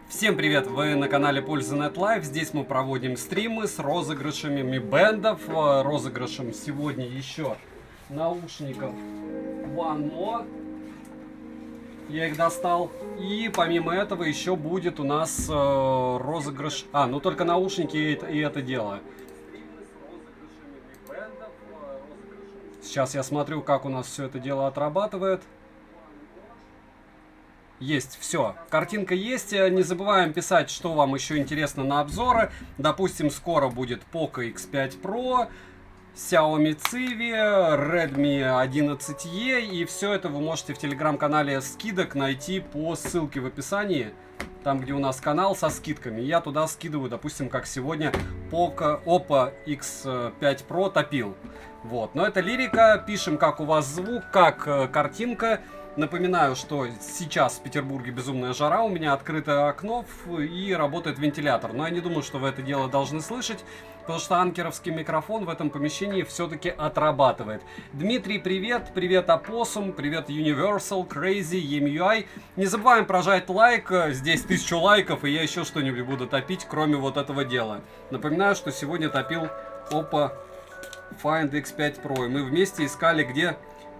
Всем привет! Вы на канале Польза.нет Live. Здесь мы проводим стримы с розыгрышами Mi Band'ов. Розыгрышем сегодня еще наушников One More. Я их достал. И помимо этого еще будет у нас розыгрыш... ну только наушники и это дело. Сейчас я смотрю, как у нас все это дело отрабатывает. Есть, все. Картинка есть. Не забываем писать, что вам еще интересно на обзоры. Допустим, скоро будет Poco X5 Pro, Xiaomi Civi, Redmi 11E. И все это вы можете в телеграм-канале скидок найти по ссылке в описании. Там, где у нас канал со скидками. Я туда скидываю, допустим, как сегодня Oppo X5 Pro топил. Вот. Но это лирика. Пишем, как у вас звук, как картинка. Напоминаю, что сейчас в Петербурге безумная жара, у меня открыто окно и работает вентилятор. Но я не думаю, что вы это дело должны слышать, потому что анкеровский микрофон в этом помещении все-таки отрабатывает. Дмитрий, привет! Привет, Опоссум! Привет, Universal, Crazy, EMUI. Не забываем прожать лайк, здесь 1000 лайков, и я еще что-нибудь буду топить, кроме вот этого дела. Напоминаю, что сегодня топил Oppo Find X5 Pro, и мы вместе искали, где...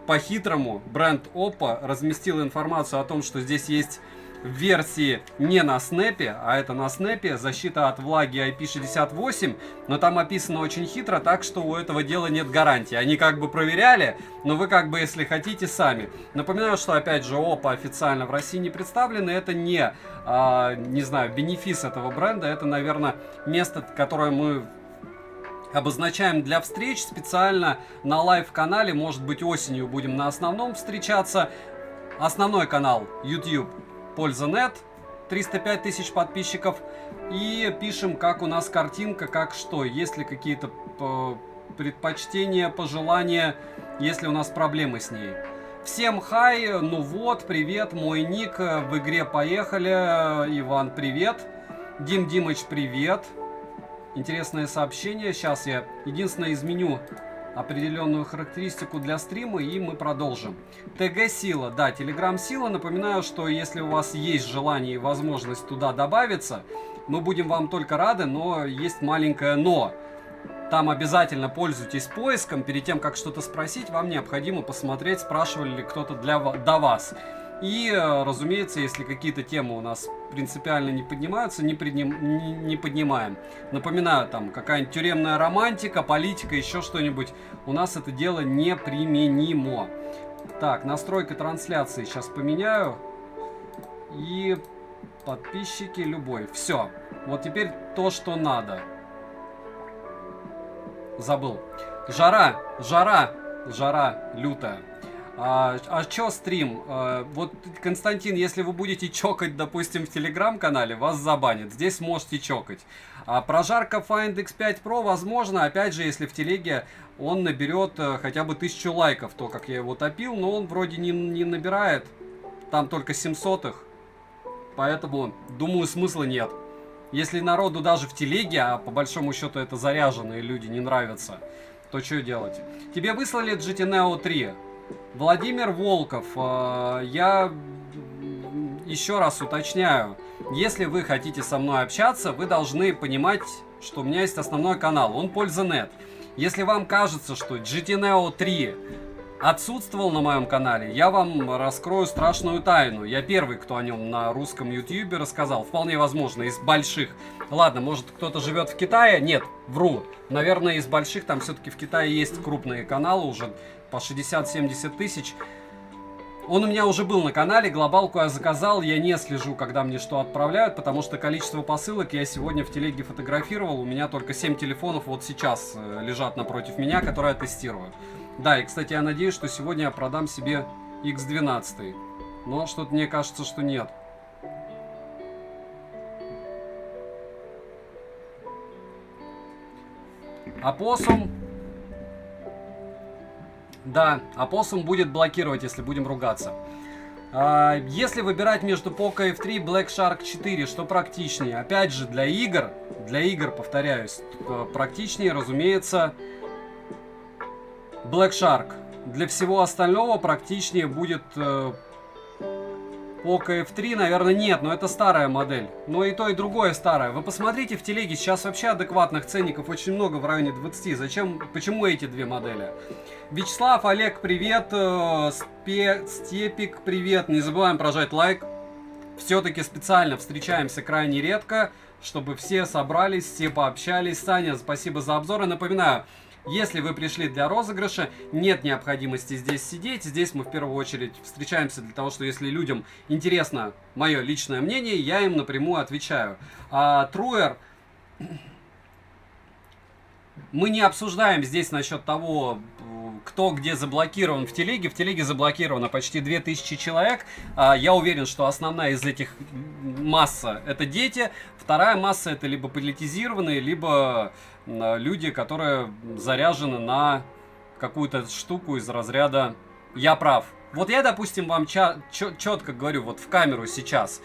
По-хитрому бренд Oppo разместил информацию о том, что здесь есть версии не на снэпе, а это на снэпе, защита от влаги IP68, но там описано очень хитро, так что у этого дела нет гарантии. Они как бы проверяли, но вы как бы, если хотите, сами. Напоминаю, что опять же Oppo официально в России не представлены, это не знаю, бенефис этого бренда, это, наверное, место, которое мы... обозначаем для встреч специально на лайв-канале. Может быть, осенью будем на основном встречаться. Основной канал YouTube Польза.нет, 305 тысяч подписчиков. И пишем, как у нас картинка, как что. Есть ли какие-то предпочтения, пожелания, есть ли у нас проблемы с ней. Всем хай, ну вот, привет, мой ник, в игре поехали. Иван, привет. Дим Димыч, привет. Интересное сообщение. Сейчас я единственное изменю определенную характеристику для стрима, и мы продолжим. ТГ Сила, да, Telegram Сила. Напоминаю, что если у вас есть желание и возможность туда добавиться, мы будем вам только рады, но есть маленькое но. Там обязательно пользуйтесь поиском. Перед тем, как что-то спросить, вам необходимо посмотреть, спрашивали ли кто-то до вас. И, разумеется, если какие-то темы у нас принципиально не поднимаются, не поднимаем. Напоминаю, там какая-нибудь тюремная романтика, политика, еще что-нибудь. У нас это дело неприменимо. Так, настройка трансляции сейчас поменяю. И подписчики любой. Все. Вот теперь то, что надо. Забыл. Жара лютая. А чё стрим? Вот, Константин, если вы будете чокать, допустим, в телеграм-канале, вас забанят. Здесь можете чокать. Прожарка Find X5 Pro, возможно, опять же, если в телеге он наберет хотя бы 1000 лайков, то, как я его топил, но он вроде не набирает. Там только 700-х. Поэтому, думаю, смысла нет. Если народу даже в телеге, а по большому счету это заряженные люди, не нравятся, то что делать? Тебе выслали GT Neo 3. Владимир Волков, я еще раз уточняю, если вы хотите со мной общаться, вы должны понимать, что у меня есть основной канал, он Польза.нет. Если вам кажется, что GT Neo 3 отсутствовал на моем канале, я вам раскрою страшную тайну. Я первый, кто о нем на русском YouTube рассказал. Вполне возможно, из больших. Ладно, может кто-то живет в Китае? Нет, вру. Наверное, из больших, там все-таки в Китае есть крупные каналы уже по 60-70 тысяч. Он у меня уже был на канале, глобалку я заказал, я не слежу, когда мне что отправляют, потому что количество посылок я сегодня в телеге фотографировал. У меня только 7 телефонов вот сейчас лежат напротив меня, которые я тестирую. Да, и, кстати, я надеюсь, что сегодня я продам себе X12. Но что-то мне кажется, что нет. Опоссум. Да, Опоссум будет блокировать, если будем ругаться. Если выбирать между Poco F3 и Black Shark 4, что практичнее? Опять же, для игр, повторяюсь, практичнее, разумеется, Black Shark. Для всего остального практичнее будет Poco F3, наверное, нет, но это старая модель. Но и то, и другое старое. Вы посмотрите в телеге, сейчас вообще адекватных ценников очень много, в районе 20. Почему эти две модели? Вячеслав, Олег, привет. Степик, привет. Не забываем прожать лайк. Все-таки специально встречаемся крайне редко, чтобы все собрались, все пообщались. Саня, спасибо за обзор. И напоминаю, если вы пришли для розыгрыша, нет необходимости здесь сидеть. Здесь мы в первую очередь встречаемся для того, что если людям интересно мое личное мнение, я им напрямую отвечаю. Труер, мы не обсуждаем здесь насчет того, кто где заблокирован в телеге. В телеге заблокировано почти 2000 человек. Я уверен, что основная из этих масса это дети. Вторая масса это либо политизированные, либо люди, которые заряжены на какую-то штуку из разряда «я прав». Вот я, допустим, вам четко говорю, вот в камеру сейчас.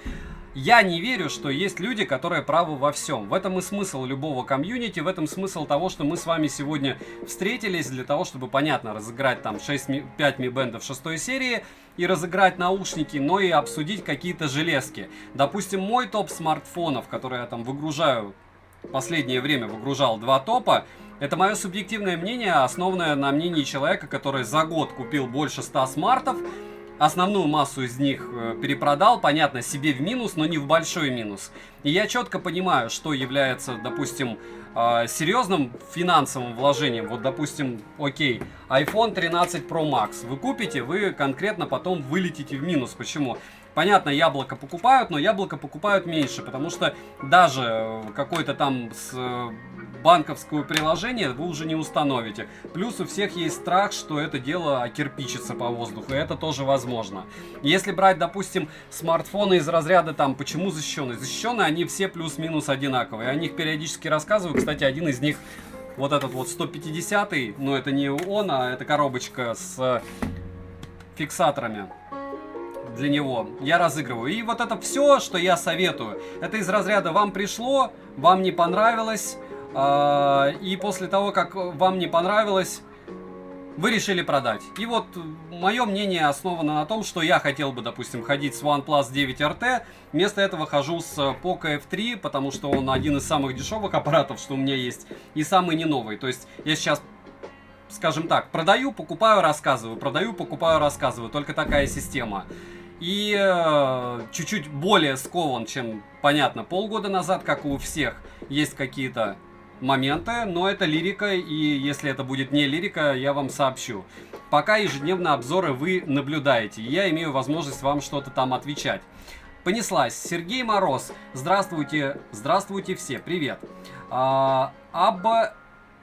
Я не верю, что есть люди, которые правы во всем. В этом и смысл любого комьюнити, в этом смысл того, что мы с вами сегодня встретились для того, чтобы, понятно, разыграть там 5 ми-бендов 6 серии и разыграть наушники, но и обсудить какие-то железки. Допустим, мой топ смартфонов, которые я там выгружаю, в последнее время выгружал 2 топа, это мое субъективное мнение, основанное на мнении человека, который за год купил больше 100 смартов. Основную массу из них перепродал, понятно, себе в минус, но не в большой минус. И я четко понимаю, что является, допустим, серьезным финансовым вложением. Вот, допустим, окей, iPhone 13 Pro Max. Вы купите, вы конкретно потом вылетите в минус. Почему? Понятно, яблоко покупают, но яблоко покупают меньше, потому что даже какое-то там банковское приложение вы уже не установите. Плюс у всех есть страх, что это дело окирпичится по воздуху, и это тоже возможно. Если брать, допустим, смартфоны из разряда там, почему защищенные? Защищенные, они все плюс-минус одинаковые. О них периодически рассказываю. Кстати, один из них, вот этот вот 150-й, но это не он, а это коробочка с фиксаторами. Для него я разыгрываю. И вот это все, что я советую, это из разряда вам пришло, вам не понравилось, и после того, как вам не понравилось, вы решили продать. И вот мое мнение основано на том, что я хотел бы, допустим, ходить с OnePlus 9 RT, вместо этого хожу с Poco F3, потому что он один из самых дешевых аппаратов, что у меня есть, и самый не новый. То есть я сейчас, скажем так, продаю, покупаю, рассказываю, продаю, покупаю, рассказываю. Только такая система. И чуть-чуть более скован, чем, понятно, полгода назад, как и у всех. Есть какие-то моменты, но это лирика, и если это будет не лирика, я вам сообщу. Пока ежедневно обзоры вы наблюдаете, и я имею возможность вам что-то там отвечать. Понеслась. Сергей Мороз. Здравствуйте. Здравствуйте все. Привет.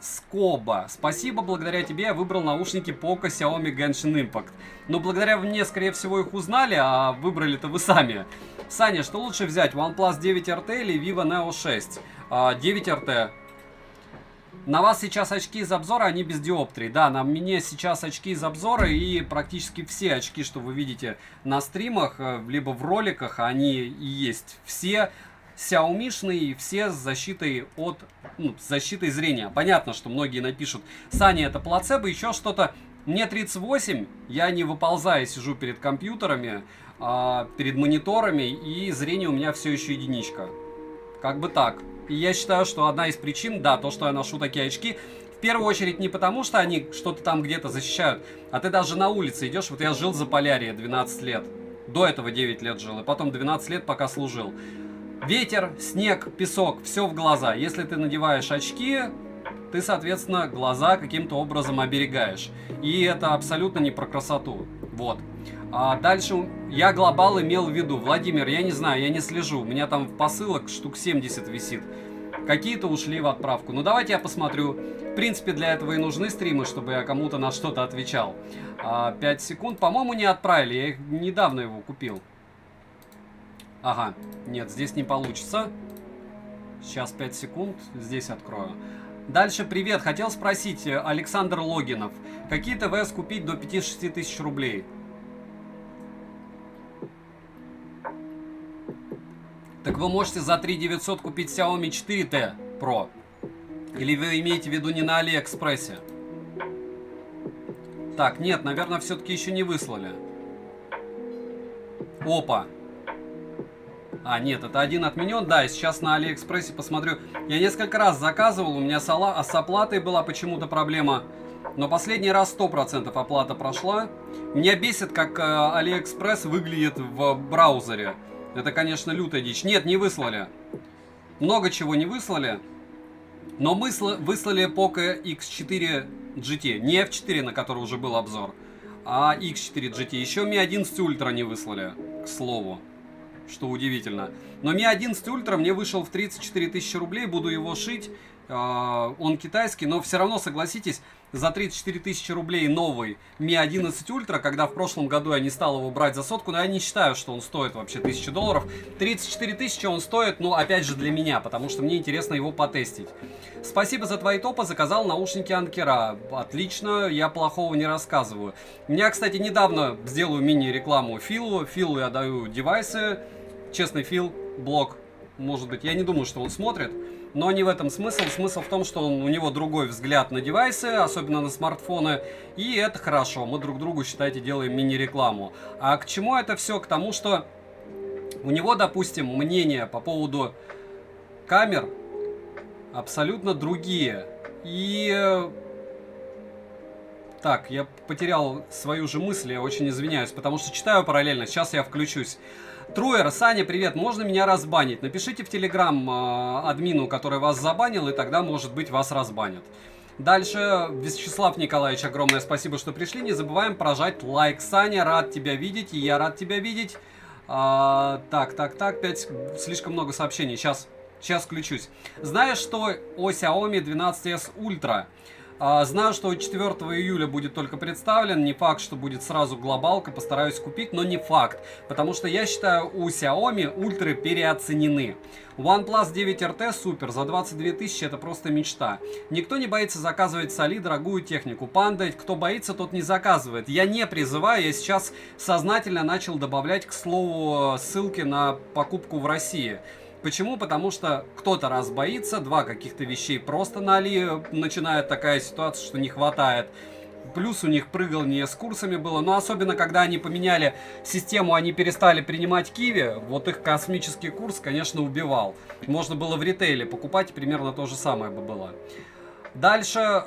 Скоба. Спасибо, благодаря тебе я выбрал наушники Poco Xiaomi Genshin Impact. Но благодаря мне, скорее всего, их узнали, а выбрали-то вы сами. Саня, что лучше взять, OnePlus 9 RT или Vivo Neo 6? 9 RT. На вас сейчас очки из обзора, они без диоптрий. Да, на мне сейчас очки из обзора, и практически все очки, что вы видите на стримах, либо в роликах, они и есть все Xiaomi-шные, все с защитой от, с защитой зрения. Понятно, что многие напишут: Саня, это плацебо, еще что-то. Мне 38, я не выползаю, сижу перед компьютерами, перед мониторами, и зрение у меня все еще единичка. Как бы так. И я считаю, что одна из причин, да, то, что я ношу такие очки, в первую очередь не потому, что они что-то там где-то защищают, а ты даже на улице идешь. Вот я жил за Полярье 12 лет, до этого 9 лет жил, и потом 12 лет пока служил. Ветер, снег, песок, все в глаза. Если ты надеваешь очки, ты, соответственно, глаза каким-то образом оберегаешь. И это абсолютно не про красоту. Вот. А дальше я глобал имел в виду. Владимир, я не знаю, я не слежу. У меня там посылок штук 70 висит. Какие-то ушли в отправку. Ну, давайте я посмотрю. В принципе, для этого и нужны стримы, чтобы я кому-то на что-то отвечал. 5 секунд. По-моему, не отправили. Я их недавно его купил. Ага. Нет, здесь не получится. Сейчас 5 секунд. Здесь открою. Дальше, привет. Хотел спросить, Александр Логинов. Какие ТВС купить до 5-6 тысяч рублей? Так вы можете за 3900 купить Xiaomi 4T Pro. Или вы имеете в виду не на Алиэкспрессе? Так, нет, наверное, все-таки еще не выслали. Опа. А, нет, это один отменен. Да, и сейчас на Алиэкспрессе посмотрю. Я несколько раз заказывал, у меня с оплатой была почему-то проблема. Но последний раз 100% оплата прошла. Меня бесит, как Алиэкспресс выглядит в браузере. Это, конечно, лютая дичь. Нет, не выслали. Много чего не выслали. Но мы выслали Poco X4 GT. Не F4, на который уже был обзор, а X4 GT. Еще Mi 11 Ultra не выслали, к слову. Что удивительно. Но Mi 11 Ultra мне вышел в 34 тысячи рублей. Буду его шить. Он китайский, но все равно, согласитесь, за 34 тысячи рублей новый Mi 11 Ultra, когда в прошлом году я не стал его брать за сотку, но я не считаю, что он стоит вообще $1000. 34 тысячи он стоит, но опять же для меня, потому что мне интересно его потестить. Спасибо за твои топы, заказал наушники Анкера. Отлично, я плохого не рассказываю. Я, кстати, недавно сделаю мини-рекламу Филу. Филу я даю девайсы. Честный Фил, блог, может быть, я не думаю, что он смотрит. Но не в этом смысл. Смысл в том, что у него другой взгляд на девайсы, особенно на смартфоны. И это хорошо. Мы друг другу, считайте, делаем мини-рекламу. А к чему это все? К тому, что у него, допустим, мнения по поводу камер абсолютно другие. И... Так, я потерял свою же мысль, я очень извиняюсь, потому что читаю параллельно. Сейчас я включусь. Труэр, Саня, привет, можно меня разбанить? Напишите в Телеграм админу, который вас забанил, и тогда, может быть, вас разбанят. Дальше, Вячеслав Николаевич, огромное спасибо, что пришли. Не забываем прожать лайк. Саня, рад тебя видеть, и я рад тебя видеть. Так, 5, слишком много сообщений, сейчас включусь. Знаешь, что о Xiaomi 12s Ultra? Знаю, что 4 июля будет только представлен. Не факт, что будет сразу глобалка. Постараюсь купить, но не факт. Потому что я считаю, у Xiaomi ультры переоценены. OnePlus 9 RT супер. За 22 тысячи это просто мечта. Никто не боится заказывать с Али дорогую технику. Панда, кто боится, тот не заказывает. Я не призываю. Я сейчас сознательно начал добавлять, к слову, ссылки на покупку в России. Почему? Потому что кто-то раз боится, два каких-то вещей просто на Али начинает такая ситуация, что не хватает. Плюс у них прыгание с курсами было, но особенно когда они поменяли систему, они перестали принимать киви, вот их космический курс, конечно, убивал. Можно было в ритейле покупать, примерно то же самое бы было. Дальше,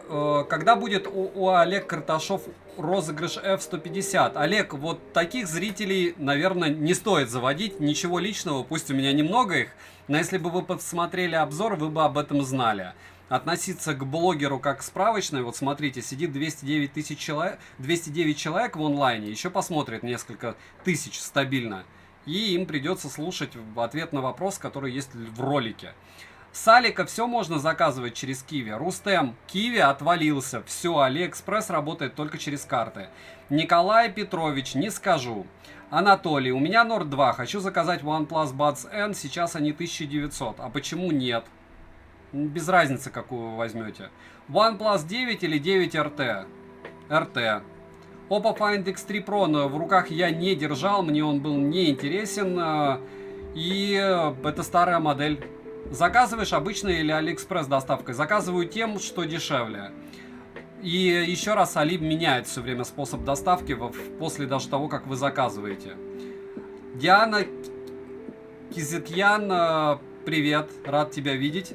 когда будет у Олег Карташов розыгрыш F150? Олег, вот таких зрителей, наверное, не стоит заводить. Ничего личного, пусть у меня немного их, но если бы вы посмотрели обзор, вы бы об этом знали. Относиться к блогеру как к справочной, вот смотрите, сидит 209 человек в онлайне, еще посмотрит несколько тысяч стабильно. И им придется слушать ответ на вопрос, который есть в ролике. С Алика все можно заказывать через Киви. Рустем, Киви отвалился. Все, Алиэкспресс работает только через карты. Николай Петрович, не скажу. Анатолий, у меня Nord 2. Хочу заказать OnePlus Buds N. Сейчас они 1900. А почему нет? Без разницы, какую вы возьмете. OnePlus 9 или 9 RT? RT. Oppo Find X3 Pro в руках я не держал. Мне он был не интересен. И это старая модель. Заказываешь обычной или Алиэкспресс доставкой? Заказываю тем, что дешевле. И еще раз, Али меняет все время способ доставки после даже того, как вы заказываете. Диана Кизикьян, привет, рад тебя видеть.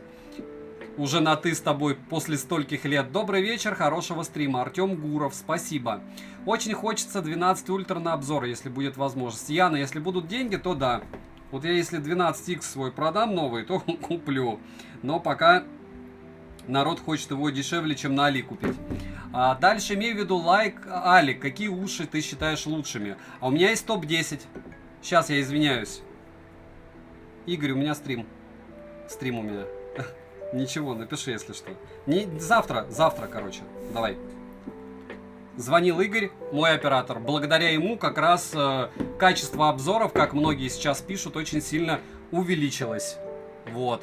Уже на ты с тобой после стольких лет. Добрый вечер, хорошего стрима. Артем Гуров, спасибо. Очень хочется 12 ультра на обзор, если будет возможность. Яна, если будут деньги, то да. Вот я если 12X свой продам новый, то куплю. Но пока народ хочет его дешевле, чем на Али купить. Дальше имею в виду лайк. Алик, какие уши ты считаешь лучшими? А у меня есть топ-10. Сейчас я извиняюсь. Игорь, у меня стрим. Стрим у меня. Ничего, напиши, если что. Завтра, короче. Давай. Звонил Игорь, мой оператор. Благодаря ему как раз качество обзоров, как многие сейчас пишут, очень сильно увеличилось. Вот.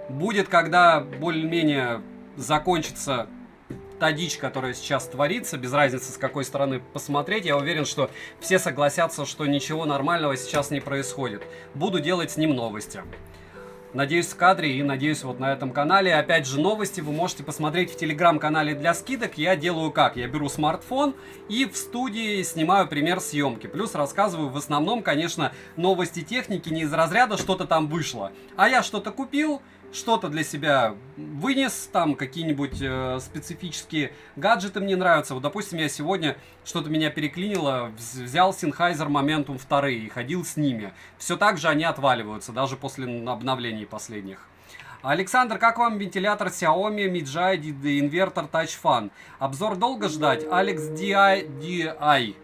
Будет, когда более-менее закончится та дичь, которая сейчас творится, без разницы с какой стороны посмотреть, я уверен, что все согласятся, что ничего нормального сейчас не происходит. Буду делать с ним новости. Надеюсь, в кадре и надеюсь, вот на этом канале. Опять же, новости вы можете посмотреть в телеграм-канале для скидок. Я делаю как? Я беру смартфон и в студии снимаю пример съемки. Плюс рассказываю в основном, конечно, новости техники не из разряда что-то там вышло. А я что-то купил, что-то для себя вынес, там какие-нибудь специфические гаджеты мне нравятся. Вот, допустим, я сегодня что-то меня переклинило, взял Sennheiser Momentum 2 и ходил с ними. Все так же они отваливаются, даже после обновлений последних. Александр, как вам вентилятор Xiaomi Mijai инвертор Touch Fan? Обзор долго ждать? Алекс DI.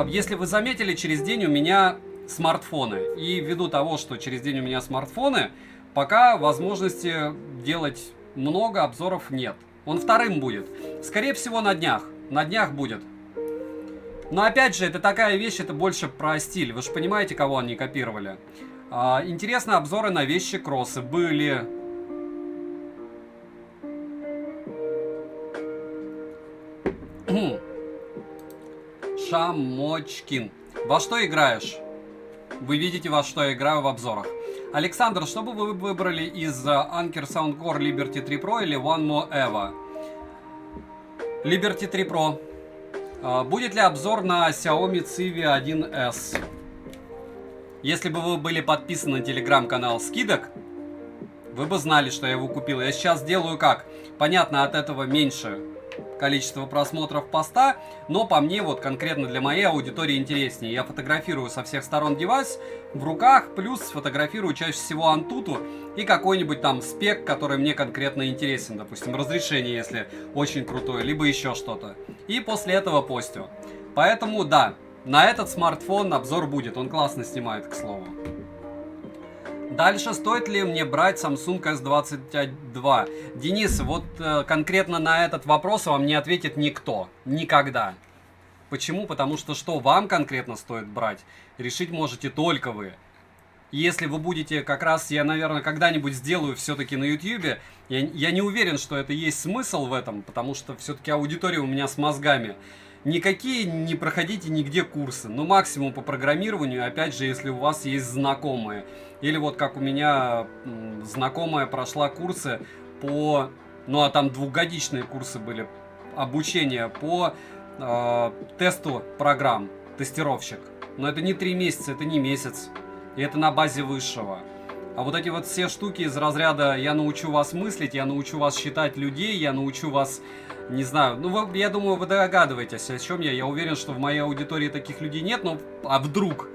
Если вы заметили, через день у меня смартфоны. И ввиду того, что через день у меня смартфоны, пока возможности делать много обзоров нет. Он вторым будет. Скорее всего, на днях. На днях будет. Но опять же, это такая вещь, это больше про стиль. Вы же понимаете, кого они копировали. Интересно, обзоры на вещи кроссы были. Шамочкин. Во что играешь? Вы видите, во что я играю в обзорах. Александр, что бы вы выбрали из Anker Soundcore Liberty 3 Pro или One More Evo? Liberty 3 Pro. Будет ли обзор на Xiaomi Civi 1S? Если бы вы были подписаны на телеграм-канал скидок, вы бы знали, что я его купил. Я сейчас делаю как? Понятно, от этого меньше количество просмотров поста, но по мне, вот конкретно для моей аудитории интереснее. Я фотографирую со всех сторон девайс в руках, плюс фотографирую чаще всего Antutu и какой-нибудь там спек, который мне конкретно интересен. Допустим, разрешение, если очень крутое, либо еще что-то. И после этого постю. Поэтому, да, на этот смартфон обзор будет. Он классно снимает, к слову. Дальше, стоит ли мне брать Samsung S22? Денис, вот конкретно на этот вопрос вам не ответит никто. Никогда. Почему? Потому что вам конкретно стоит брать, решить можете только вы. Если вы будете, как раз я, наверное, когда-нибудь сделаю все-таки на YouTube, я не уверен, что это есть смысл в этом, потому что все-таки аудитория у меня с мозгами. Никакие не проходите нигде курсы, но максимум по программированию, опять же, если у вас есть знакомые. Или вот как у меня знакомая прошла курсы по, ну а там двухгодичные курсы были, обучение по тесту программ, тестировщик. Но это не 3 месяца, это не месяц, и это на базе высшего. А вот эти вот все штуки из разряда «я научу вас мыслить», «я научу вас считать людей», «я научу вас...» Не знаю, ну я думаю, вы догадываетесь, о чем я. Я уверен, что в моей аудитории таких людей нет, но а вдруг?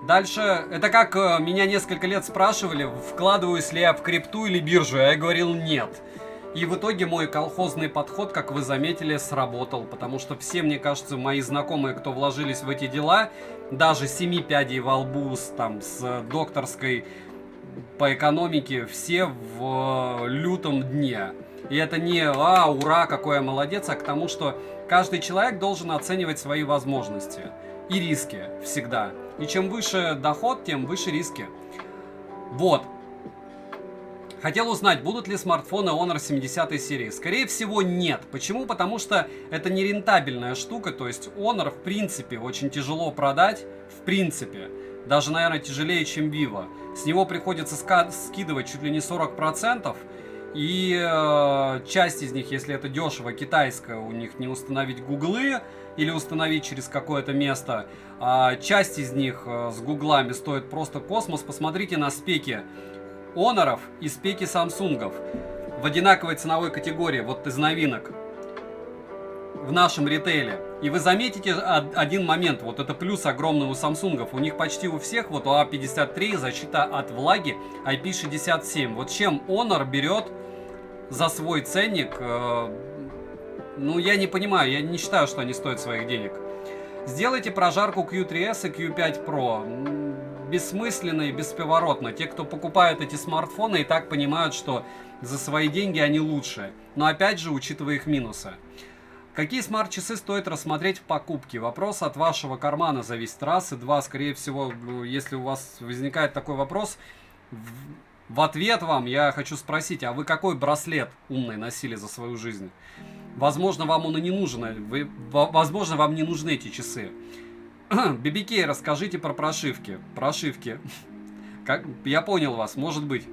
Дальше, это как меня несколько лет спрашивали, вкладываюсь ли я в крипту или биржу, я говорил нет. И в итоге мой колхозный подход, как вы заметили, сработал, потому что все, мне кажется, мои знакомые, кто вложились в эти дела, даже 7 пядей во лбу с докторской по экономике, все в лютом дне. И это не ура, какой я молодец, а к тому, что каждый человек должен оценивать свои возможности и риски всегда. И чем выше доход, тем выше риски. Вот. Хотел узнать, будут ли смартфоны Honor 70 серии. Скорее всего, нет. Почему? Потому что это не рентабельная штука. То есть Honor, в принципе, очень тяжело продать. В принципе. Даже, наверное, тяжелее, чем Vivo. С него приходится скидывать чуть ли не 40%. И часть из них, если это дешево, китайская, у них не установить гуглы или установить через какое-то место. А часть из них с гуглами стоит просто космос. Посмотрите на спеки Honor и спеки Samsung в одинаковой ценовой категории, вот из новинок в нашем ритейле. И вы заметите один момент, вот это плюс огромный у Samsung. У них почти у всех, вот у A53 защита от влаги IP67. Вот чем Honor берет за свой ценник, ну я не понимаю, я не считаю, что они стоят своих денег. Сделайте прожарку Q3S и Q5 Pro. Бессмысленно и бесповоротно. Те, кто покупают эти смартфоны, и так понимают, что за свои деньги они лучше. Но опять же, учитывая их минусы. Какие смарт-часы стоит рассмотреть в покупке? Вопрос от вашего кармана зависит. Раз и два, скорее всего, если у вас возникает такой вопрос, в ответ вам я хочу спросить, а вы какой браслет умный носили за свою жизнь? Возможно, вам он и не нужен. Возможно, вам не нужны эти часы. BBK, расскажите про прошивки. Прошивки. Как? Я понял вас, может быть.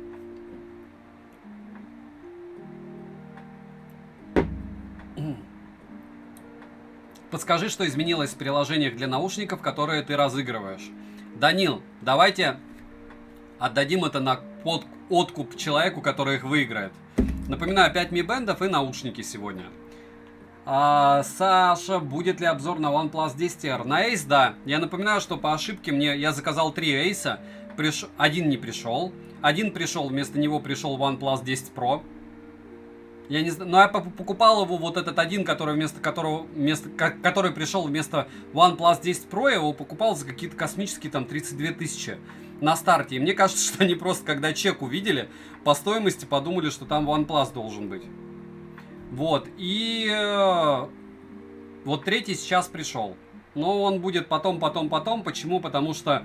Подскажи, что изменилось в приложениях для наушников, которые ты разыгрываешь. Данил, давайте отдадим это на откуп человеку, который их выиграет. Напоминаю, 5 Mi Band'ов и наушники сегодня. Саша, будет ли обзор на OnePlus 10R? На Ace, да. Я напоминаю, что по ошибке я заказал 3 Ace. Один не пришел. Один пришел, вместо него пришел OnePlus 10 Pro. Я не знаю, но я покупал его, вот этот один, который пришел вместо OnePlus 10 Pro, я его покупал за какие-то космические там 32 тысячи на старте. И мне кажется, что они просто, когда чек увидели, по стоимости подумали, что там OnePlus должен быть. Вот, и вот третий сейчас пришел. Но он будет потом. Почему? Потому что,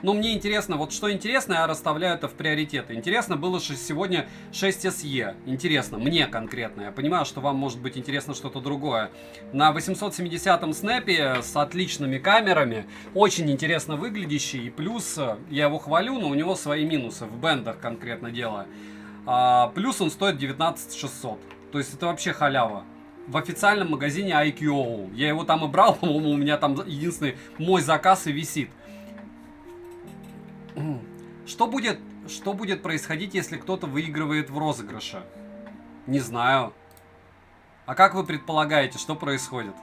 ну, мне интересно, вот что интересно, я расставляю это в приоритеты. Интересно было сегодня 6SE. Интересно, мне конкретно. Я понимаю, что вам может быть интересно что-то другое. На 870-м снэпе с отличными камерами, очень интересно выглядящий. И плюс, я его хвалю, но у него свои минусы, в бендах конкретно дело. Плюс он стоит 19600. То есть это вообще халява. В официальном магазине IQO. Я его там и брал, по-моему, у меня там единственный мой заказ и висит. Что будет происходить, если кто-то выигрывает в розыгрыше? Не знаю. А как вы предполагаете, что происходит?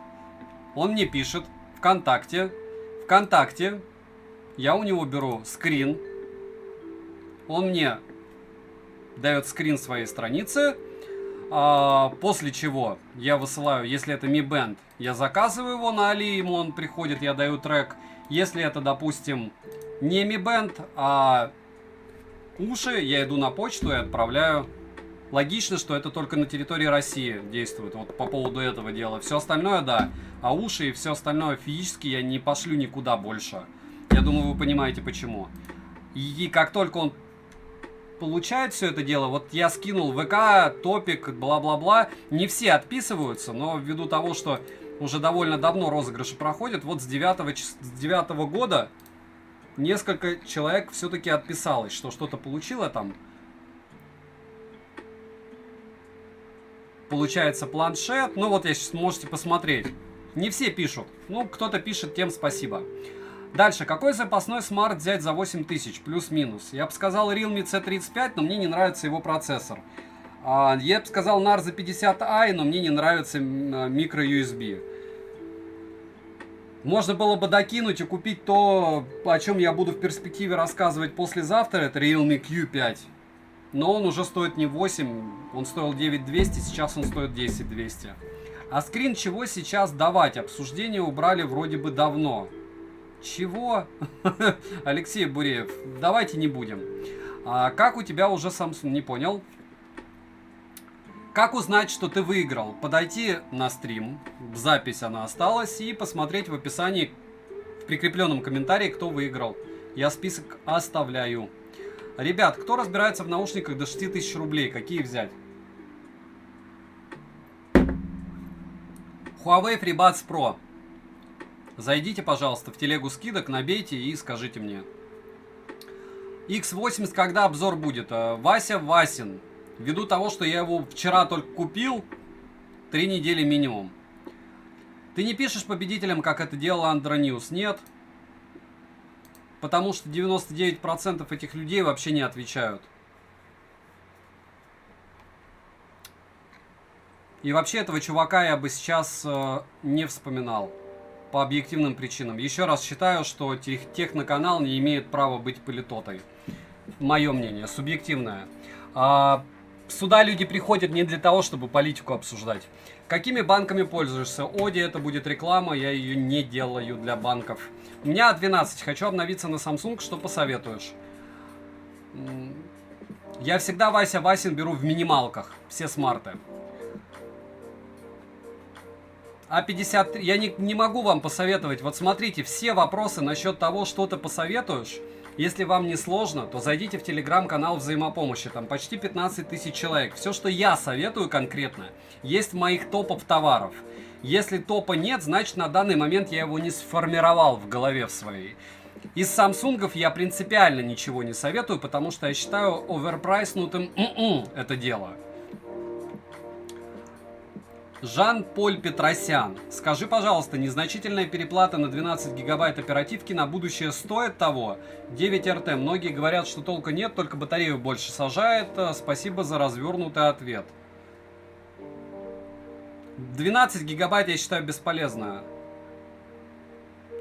Он мне пишет ВКонтакте. Я у него беру скрин. Он мне дает скрин своей страницы. После чего я высылаю, если это Mi Band, я заказываю его на Али, ему он приходит, я даю трек. Если это, допустим, не Mi Band, а уши, я иду на почту и отправляю. Логично, что это только на территории России действует, вот по поводу этого дела. Все остальное, да. А уши и все остальное физически я не пошлю никуда больше. Я думаю, вы понимаете почему. И как только он получает все это дело, вот я скинул ВК, топик, бла-бла-бла, не все отписываются, но ввиду того, что уже довольно давно розыгрыши проходят, вот с 9 года несколько человек все-таки отписалось, что что-то получило там. Получается планшет, ну вот я сейчас можете посмотреть. Не все пишут, ну кто-то пишет, тем спасибо. Дальше, какой запасной смарт взять за 8000, плюс-минус? Я бы сказал Realme C35, но мне не нравится его процессор. Я бы сказал Narza 50i, но мне не нравится micro-USB. Можно было бы докинуть и купить то, о чем я буду в перспективе рассказывать послезавтра, это Realme Q5. Но он уже стоит не 8, он стоил 9200, сейчас он стоит 10200. А скрин чего сейчас давать? Обсуждение убрали вроде бы давно. Чего? Алексей Буреев, давайте не будем. Как у тебя уже Samsung? Не понял. Как узнать, что ты выиграл? Подойти на стрим, запись она осталась, и посмотреть в описании, в прикрепленном комментарии, кто выиграл. Я список оставляю. Ребят, кто разбирается в наушниках до 6000 рублей? Какие взять? Huawei FreeBuds Pro. Зайдите, пожалуйста, в телегу скидок, набейте и скажите мне. X80, когда обзор будет? Вася Васин. Ввиду того, что я его вчера только купил, 3 недели минимум. Ты не пишешь победителям, как это делал Андро Ньюс? Нет. Потому что 99% этих людей вообще не отвечают. И вообще этого чувака я бы сейчас не вспоминал. По объективным причинам. Еще раз считаю, что техноканал не имеет права быть политотой. Мое мнение, субъективное. Сюда люди приходят не для того, чтобы политику обсуждать. Какими банками пользуешься? Оди, это будет реклама, я ее не делаю для банков. У меня A12, хочу обновиться на Samsung, что посоветуешь? Я всегда Вася Васин беру в минималках, все смарты. А53, я не могу вам посоветовать. Вот смотрите, все вопросы насчет того, что ты посоветуешь, если вам не сложно, то зайдите в телеграм-канал взаимопомощи. Там почти 15 тысяч человек. Все, что я советую конкретно, есть в моих топах товаров. Если топа нет, значит на данный момент я его не сформировал в голове в своей. Из самсунгов я принципиально ничего не советую, потому что я считаю оверпрайснутым это дело. Жан-Поль Петросян. Скажи, пожалуйста, незначительная переплата на 12 гигабайт оперативки на будущее стоит того? 9 РТ. Многие говорят, что толка нет, только батарею больше сажает. Спасибо за развернутый ответ. 12 гигабайт я считаю бесполезно,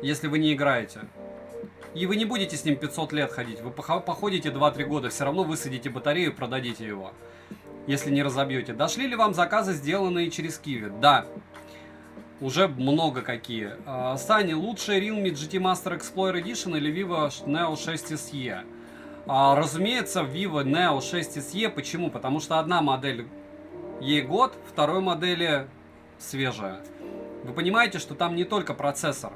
если вы не играете. И вы не будете с ним 500 лет ходить. Вы походите 2-3 года, все равно высадите батарею и продадите его. Если не разобьете. Дошли ли вам заказы, сделанные через Киви? Да. Уже много какие. Сани, лучший Realme GT Master Explorer Edition или Vivo Neo 6 SE? Разумеется, Vivo Neo 6 SE. Почему? Потому что одна модель ей год, второй модели свежая. Вы понимаете, что там не только процессор.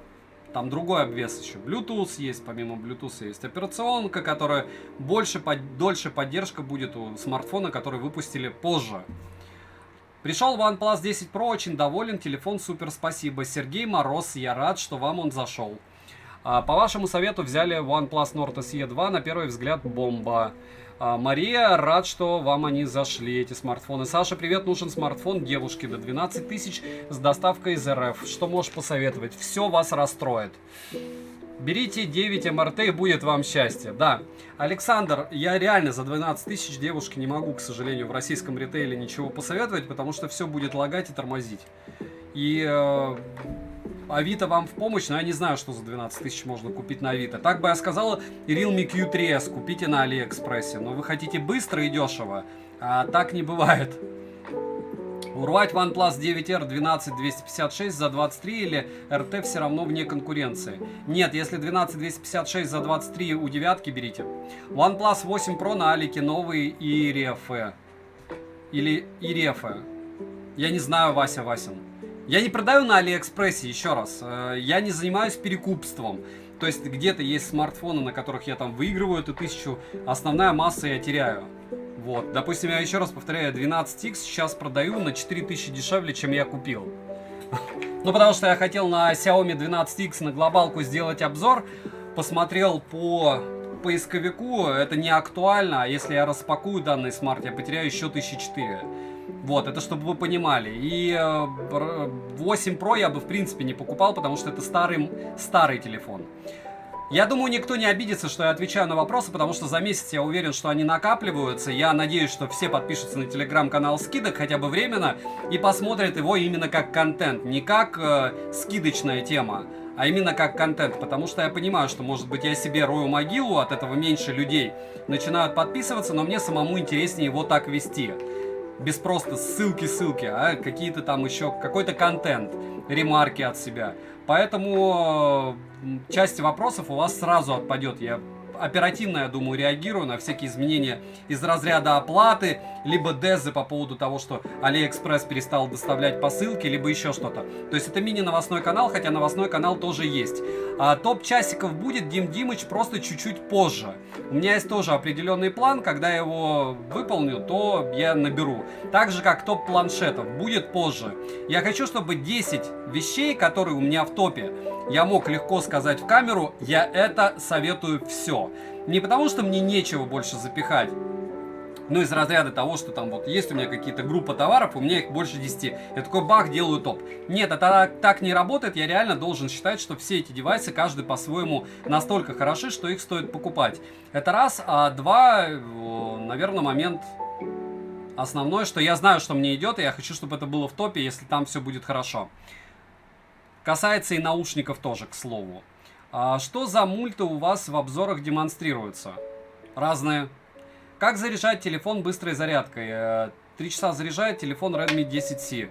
Там другой обвес еще. Bluetooth есть, помимо Bluetooth есть операционка, которая дольше поддержка будет у смартфона, который выпустили позже. Пришел OnePlus 10 Pro, очень доволен, телефон супер, спасибо. Сергей Мороз, я рад, что вам он зашел. По вашему совету взяли OnePlus Nord SE 2, на первый взгляд бомба. Мария, рад, что вам они зашли, эти смартфоны. Саша, привет, нужен смартфон девушке до 12 тысяч с доставкой из РФ. Что можешь посоветовать? Все вас расстроит. Берите 9 МРТ и будет вам счастье. Да, Александр, я реально за 12 тысяч девушке не могу, к сожалению, в российском ритейле ничего посоветовать, потому что все будет лагать и тормозить. И Авито вам в помощь, но я не знаю, что за 12 тысяч можно купить на Авито. Так бы я сказал, Realme Q3S купите на Алиэкспрессе, но вы хотите быстро и дешево, а так не бывает. Урвать OnePlus 9R 12256 за 23 или RT все равно вне конкуренции? Нет, если 12256 за 23 у девятки берите. OnePlus 8 Pro на Алике новый IRF. Или IRF. Я не знаю, Васин. Я не продаю на Алиэкспрессе, еще раз. Я не занимаюсь перекупством. То есть где-то есть смартфоны, на которых я там выигрываю эту 1000, основная масса я теряю. Вот, допустим, я еще раз повторяю, 12X сейчас продаю на 4000 дешевле, чем я купил. Ну, потому что я хотел на Xiaomi 12X на глобалку сделать обзор, посмотрел по поисковику, это не актуально, а если я распакую данный смарт, я потеряю еще 1004. Вот, это чтобы вы понимали. И 8 Pro я бы в принципе не покупал, потому что это старый телефон. Я думаю, никто не обидится, что я отвечаю на вопросы, потому что за месяц я уверен, что они накапливаются. Я надеюсь, что все подпишутся на телеграм-канал скидок хотя бы временно и посмотрят его именно как контент. Не как скидочная тема, а именно как контент. Потому что я понимаю, что, может быть, я себе рою могилу, от этого меньше людей начинают подписываться, но мне самому интереснее его так вести. Без просто ссылки, а какие-то там еще, какой-то контент, ремарки от себя. Поэтому часть вопросов у вас сразу отпадет. Я оперативно, я думаю, реагирую на всякие изменения из разряда оплаты, либо дезы по поводу того, что Алиэкспресс перестал доставлять посылки, либо еще что-то. То есть это мини-новостной канал, хотя новостной канал тоже есть. А топ часиков будет, Дим Димыч, просто чуть-чуть позже. У меня есть тоже определенный план, когда я его выполню, то я наберу. Так же, как топ планшетов, будет позже. Я хочу, чтобы 10 вещей, которые у меня в топе, я мог легко сказать в камеру, я это советую все. Не потому, что мне нечего больше запихать, ну, из разряда того, что там вот есть у меня какие-то группа товаров, у меня их больше 10. Я такой бах, делаю топ. Нет, это так не работает, я реально должен считать, что все эти девайсы, каждый по-своему настолько хороши, что их стоит покупать. Это раз, а два, наверное, момент основной, что я знаю, что мне идет, и я хочу, чтобы это было в топе, если там все будет хорошо. Касается и наушников тоже, к слову. Что за мульты у вас в обзорах демонстрируются? Разные. Как заряжать телефон быстрой зарядкой? 3 часа заряжает телефон Redmi 10C.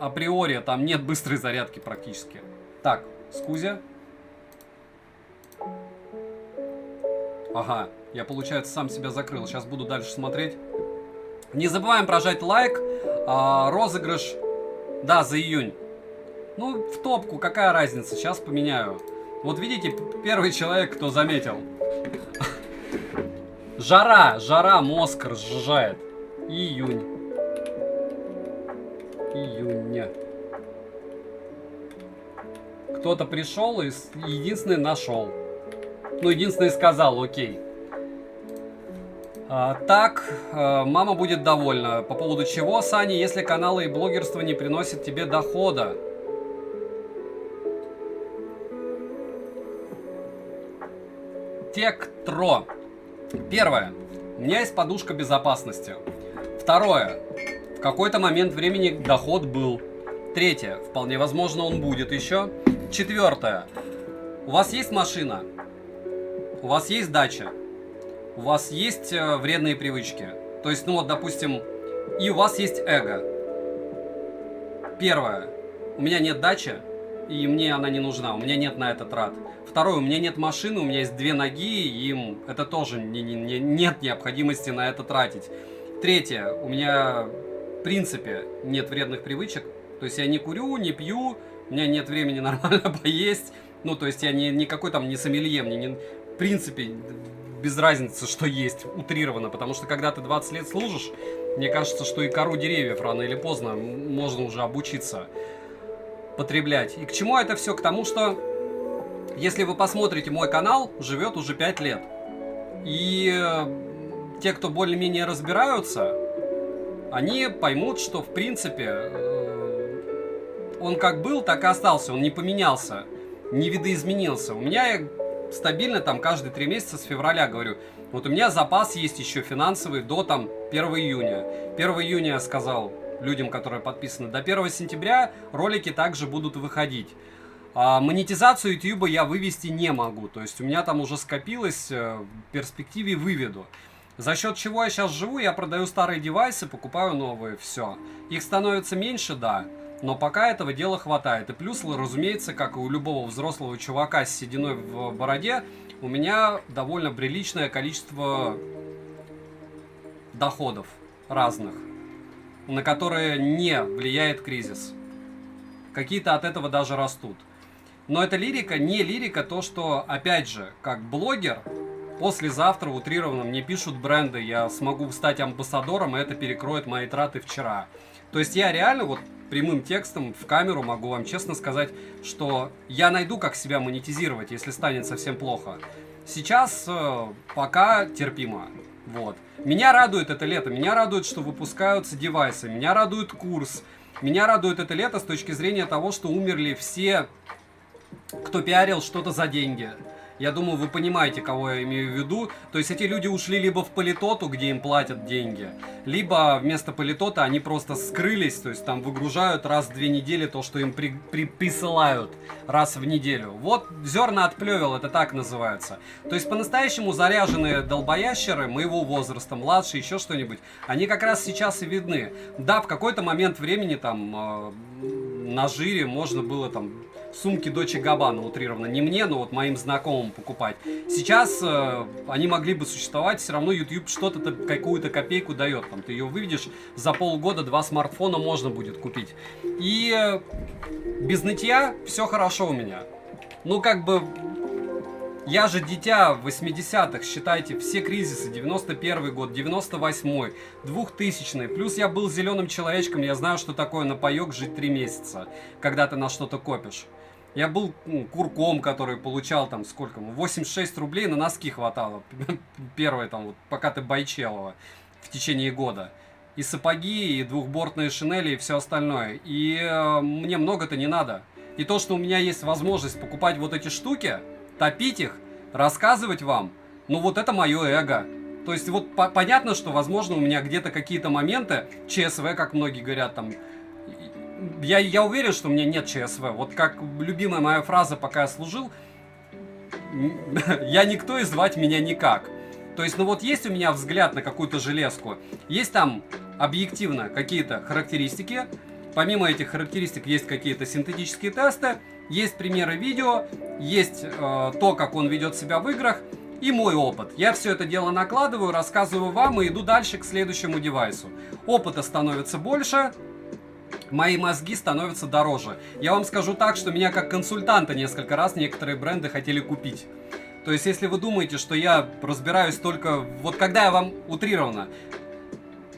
Априори там нет быстрой зарядки практически. Так, скузя. Ага, я, получается, сам себя закрыл. Сейчас буду дальше смотреть. Не забываем прожать лайк. Розыгрыш, да, за июнь. Ну, в топку, какая разница, сейчас поменяю. Вот видите, первый человек, кто заметил. Жара, мозг разжижает. Июнь. Кто-то пришел и единственный нашел. Ну, единственное, сказал, окей. Так, мама будет довольна. По поводу чего, Саня, если каналы и блогерство не приносят тебе дохода? Тектро. Первое. У меня есть подушка безопасности. Второе. В какой-то момент времени доход был. Третье. Вполне возможно, он будет еще. Четвертое. У вас есть машина? У вас есть дача? У вас есть вредные привычки? То есть, ну вот, допустим, и у вас есть эго. Первое. У меня нет дачи, и мне она не нужна. У меня нет на это трат. Второе. У меня нет машины, у меня есть 2 ноги, и им это тоже нет необходимости на это тратить. Третье. У меня, в принципе, нет вредных привычек. То есть я не курю, не пью, у меня нет времени нормально поесть. Ну, то есть я никакой там не сомелье, мне в принципе без разницы, что есть, утрированно. Потому что когда ты 20 лет служишь, мне кажется, что и кору деревьев рано или поздно можно уже обучиться потреблять. И к чему это все? К тому, что если вы посмотрите, мой канал живет уже 5 лет. И те, кто более-менее разбираются, они поймут, что в принципе он как был, так и остался, он не поменялся, не видоизменился. У меня стабильно там каждые 3 месяца с февраля говорю, вот у меня запас есть еще финансовый до там 1 июня. 1 июня я сказал людям, которые подписаны, до 1 сентября ролики также будут выходить. А монетизацию YouTube я вывести не могу, то есть у меня там уже скопилось, в перспективе выведу. За счет чего я сейчас живу, я продаю старые девайсы, покупаю новые, все. Их становится меньше, да, но пока этого дела хватает. И плюс, разумеется, как и у любого взрослого чувака с сединой в бороде, у меня довольно приличное количество доходов разных, на которые не влияет кризис. Какие-то от этого даже растут. Но это лирика, не лирика, то, что, опять же, как блогер, послезавтра утрированно мне пишут бренды, я смогу стать амбассадором, и это перекроет мои траты вчера. То есть я реально вот прямым текстом в камеру могу вам честно сказать, что я найду, как себя монетизировать, если станет совсем плохо. Сейчас пока терпимо. Вот. Меня радует это лето, меня радует, что выпускаются девайсы, меня радует курс, меня радует это лето с точки зрения того, что умерли все, кто пиарил что-то за деньги. Я думаю, вы понимаете, кого я имею в виду. То есть эти люди ушли либо в политоту, где им платят деньги, либо вместо политота они просто скрылись, то есть там выгружают раз в 2 недели то, что им присылают раз в неделю. Вот зерна отплевел, это так называется. То есть по-настоящему заряженные долбоящеры моего возраста, младшие, еще что-нибудь, они как раз сейчас и видны. Да, в какой-то момент времени там на жире можно было там сумки Дольче Габбана, утрированно, не мне, но вот моим знакомым покупать. Сейчас они могли бы существовать, все равно YouTube что-то, какую-то копейку дает. Там ты ее выведешь, за полгода 2 смартфона можно будет купить. И без нытья все хорошо у меня. Ну, как бы, я же дитя 80-х, считайте, все кризисы, 91-й год, 98-й, 2000-й, плюс я был зеленым человечком, я знаю, что такое на паёк жить 3 месяца, когда ты на что-то копишь. Я был курком, который получал там сколько, 86 рублей на носки хватало, первое там, вот, пока ты бойчелова в течение года. И сапоги, и двухбортные шинели, и все остальное. И мне много-то не надо. И то, что у меня есть возможность покупать вот эти штуки, топить их, рассказывать вам, ну вот это мое эго. То есть вот понятно, что возможно у меня где-то какие-то моменты, ЧСВ, как многие говорят, там, я уверен, что у меня нет ЧСВ. Вот как любимая моя фраза, пока я служил, я никто и звать меня никак. То есть, ну вот есть у меня взгляд на какую-то железку, есть там объективно какие-то характеристики, помимо этих характеристик есть какие-то синтетические тесты, есть примеры видео, есть то, как он ведет себя в играх, и мой опыт. Я все это дело накладываю, рассказываю вам и иду дальше к следующему девайсу. Опыта становится больше, мои мозги становятся дороже. Я вам скажу так, что меня как консультанта несколько раз некоторые бренды хотели купить. То есть, если вы думаете, что я разбираюсь только... Вот когда я вам утрированно...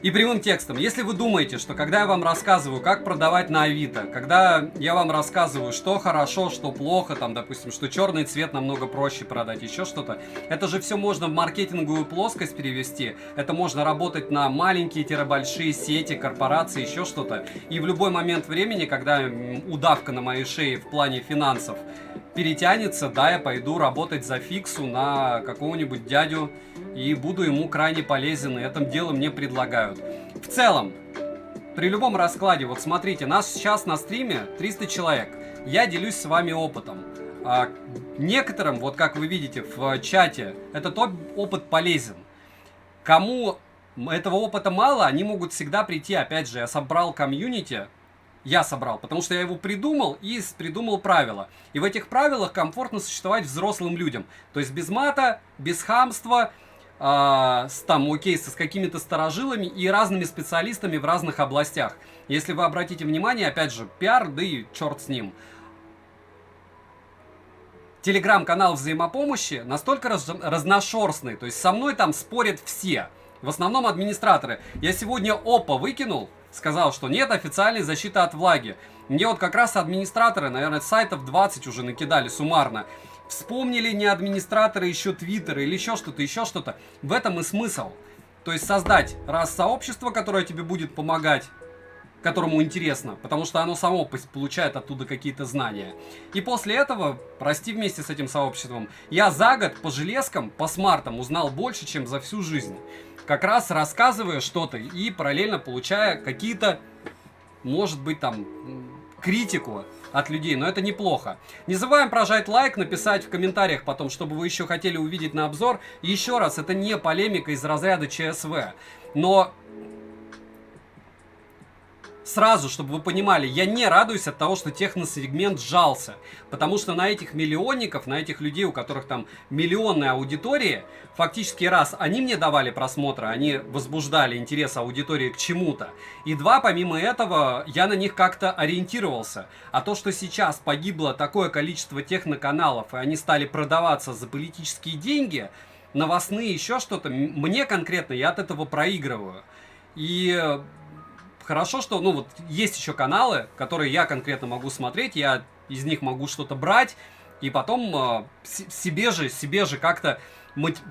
И прямым текстом, если вы думаете, что когда я вам рассказываю, как продавать на Авито, когда я вам рассказываю, что хорошо, что плохо, там, допустим, что черный цвет намного проще продать, еще что-то, это же все можно в маркетинговую плоскость перевести, это можно работать на маленькие-большие сети, корпорации, еще что-то. И в любой момент времени, когда удавка на моей шее в плане финансов перетянется, да, я пойду работать за фиксу на какого-нибудь дядю и буду ему крайне полезен, и это дело мне предлагают. В целом, при любом раскладе, вот смотрите, нас сейчас на стриме 300 человек, я делюсь с вами опытом. Некоторым, вот как вы видите в чате, этот опыт полезен. Кому этого опыта мало, они могут всегда прийти, опять же, я собрал комьюнити, потому что я его придумал и придумал правила. И в этих правилах комфортно существовать взрослым людям. То есть без мата, без хамства, с какими-то старожилами и разными специалистами в разных областях. Если вы обратите внимание, опять же, пиар, да и черт с ним. Телеграм-канал взаимопомощи настолько разношерстный, то есть со мной там спорят все. В основном администраторы. Я сегодня ОПА выкинул, сказал, что нет официальной защиты от влаги. Мне вот как раз администраторы, наверное, сайтов 20 уже накидали суммарно. Вспомнили не администраторы еще Твиттера или еще что-то, еще что-то. В этом и смысл. То есть создать раз сообщество, которое тебе будет помогать, которому интересно, потому что оно само получает оттуда какие-то знания. И после этого расти вместе с этим сообществом. Я за год по железкам, по смартам узнал больше, чем за всю жизнь. Как раз рассказывая что-то и параллельно получая какие-то, может быть, там, критику от людей, но это неплохо. Не забываем прожать лайк, написать в комментариях потом, чтобы вы еще хотели увидеть на обзор. И еще раз, это не полемика из разряда ЧСВ, но сразу, чтобы вы понимали, я не радуюсь от того, что техносегмент сжался. Потому что на этих миллионников, на этих людей, у которых там миллионные аудитории, фактически раз, они мне давали просмотры, они возбуждали интерес аудитории к чему-то. И два, помимо этого, я на них как-то ориентировался. А то, что сейчас погибло такое количество техноканалов, и они стали продаваться за политические деньги, новостные, еще что-то, мне конкретно, я от этого проигрываю. И хорошо, что, ну вот, есть еще каналы, которые я конкретно могу смотреть, я из них могу что-то брать, и потом себе же как-то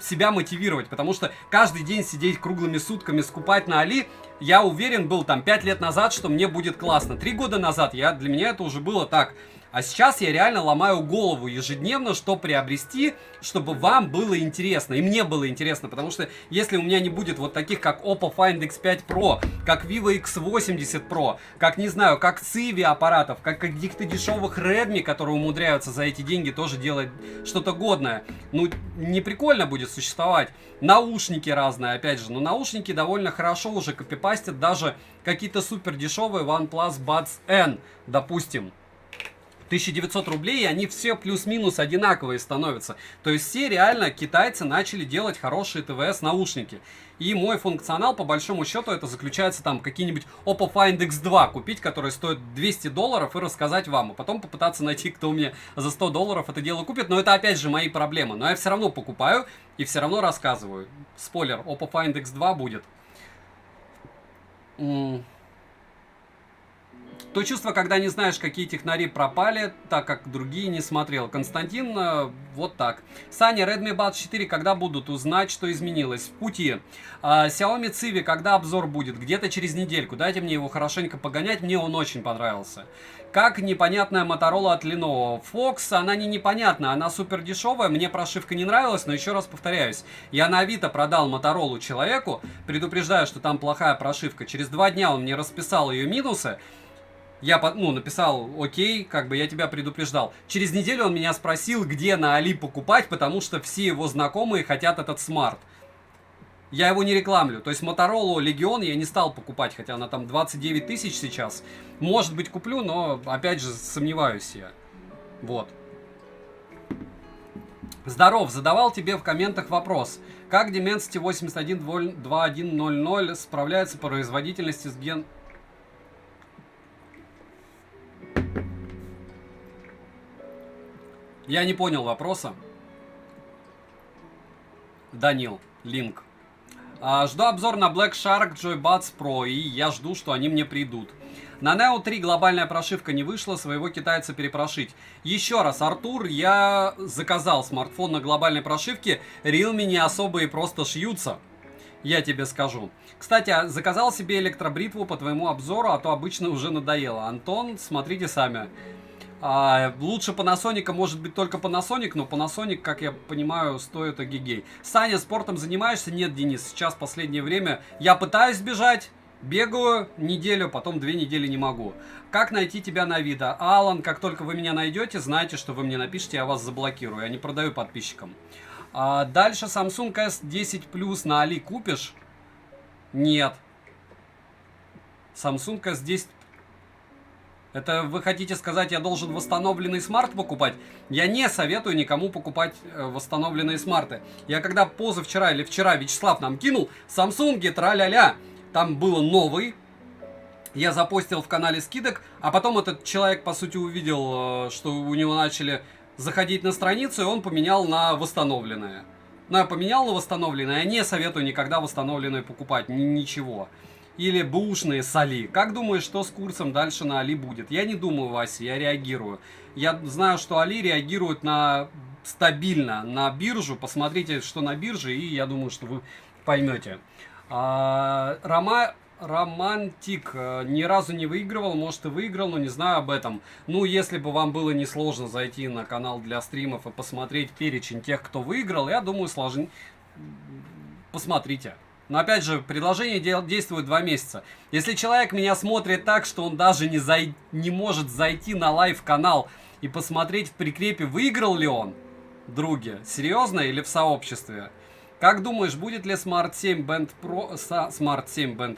себя мотивировать, потому что каждый день сидеть круглыми сутками, скупать на Али, я уверен был там 5 лет назад, что мне будет классно. 3 года назад для меня это уже было так. А сейчас я реально ломаю голову ежедневно, что приобрести, чтобы вам было интересно. И мне было интересно, потому что если у меня не будет вот таких, как Oppo Find X5 Pro, как Vivo X80 Pro, как, не знаю, как Civi аппаратов, как каких-то дешевых Redmi, которые умудряются за эти деньги тоже делать что-то годное, ну, не прикольно будет существовать. Наушники разные, опять же, но наушники довольно хорошо уже копипастят даже какие-то супер дешевые OnePlus Buds N, допустим. 1900 рублей, и они все плюс-минус одинаковые становятся. То есть все реально китайцы начали делать хорошие ТВС наушники. И мой функционал, по большому счету, это заключается там какие-нибудь Oppo Find X2 купить, который стоит $200, и рассказать вам. А потом попытаться найти, кто у меня за $100 это дело купит. Но это опять же мои проблемы. Но я все равно покупаю и все равно рассказываю. Спойлер, Oppo Find X2 будет. То чувство, когда не знаешь, какие технари пропали, так как другие не смотрел. Константин, вот так. Саня, Redmi Buds 4, когда будут? Узнать, что изменилось. В пути. Xiaomi Civi, когда обзор будет? Где-то через недельку. Дайте мне его хорошенько погонять, мне он очень понравился. Как непонятная Motorola от Lenovo. Fox, она не непонятная, она супер дешевая, мне прошивка не нравилась, но еще раз повторяюсь. Я на Авито продал Motorola человеку, предупреждаю, что там плохая прошивка. Через 2 дня он мне расписал ее минусы. Я написал, окей, как бы я тебя предупреждал. Через неделю он меня спросил, где на Али покупать, потому что все его знакомые хотят этот смарт. Я его не рекламлю. То есть Motorola Legion я не стал покупать, хотя она там 29 тысяч сейчас. Может быть куплю, но опять же сомневаюсь я. Вот. Здоров, задавал тебе в комментах вопрос. Как Dimensity 812100 справляется по производительности с ген... Я не понял вопроса. Данил, линк. Жду обзор на Black Shark Joybuds Pro, и я жду, что они мне придут. На Neo 3 глобальная прошивка не вышла, своего китайца перепрошить. Еще раз, Артур, я заказал смартфон на глобальной прошивке, Realme не особо и просто шьются. Я тебе скажу. Кстати, заказал себе электробритву по твоему обзору, а то обычно уже надоело. Антон, смотрите сами. Лучше Panasonic может быть только Panasonic, но Panasonic, как я понимаю, стоит огигей. Саня, спортом занимаешься? Нет, Денис, сейчас в последнее время я пытаюсь бежать, бегаю неделю, потом 2 недели не могу. Как найти тебя на Авито? Алан, как только вы меня найдете, знайте, что вы мне напишите, я вас заблокирую. Я не продаю подписчикам. Дальше Samsung S10 Plus на Али купишь? Нет. Samsung S10. Это вы хотите сказать, я должен восстановленный смарт покупать? Я не советую никому покупать восстановленные смарты. Я когда позавчера или вчера Вячеслав нам кинул Samsung, тра-ля-ля, там было новый. Я запостил в канале скидок, а потом этот человек, по сути, увидел, что у него начали заходить на страницу, и он поменял на восстановленное. Ну, я поменял на восстановленное, я не советую никогда восстановленное покупать, ничего. Или бэушные с Али. Как думаешь, что с курсом дальше на Али будет? Я не думаю, Вася, я реагирую. Я знаю, что Али реагирует стабильно на биржу. Посмотрите, что на бирже, и я думаю, что вы поймете. Романтик ни разу не выигрывал, может и выиграл, но не знаю об этом. Ну, если бы вам было несложно зайти на канал для стримов и посмотреть перечень тех, кто выиграл, я думаю, сложнее. Посмотрите. Но опять же, предложение действует 2 месяца. Если человек меня смотрит так, что он даже не может зайти на лайв-канал и посмотреть в прикрепе, выиграл ли он, други, серьезно или в сообществе? Как думаешь, будет ли Smart 7 Band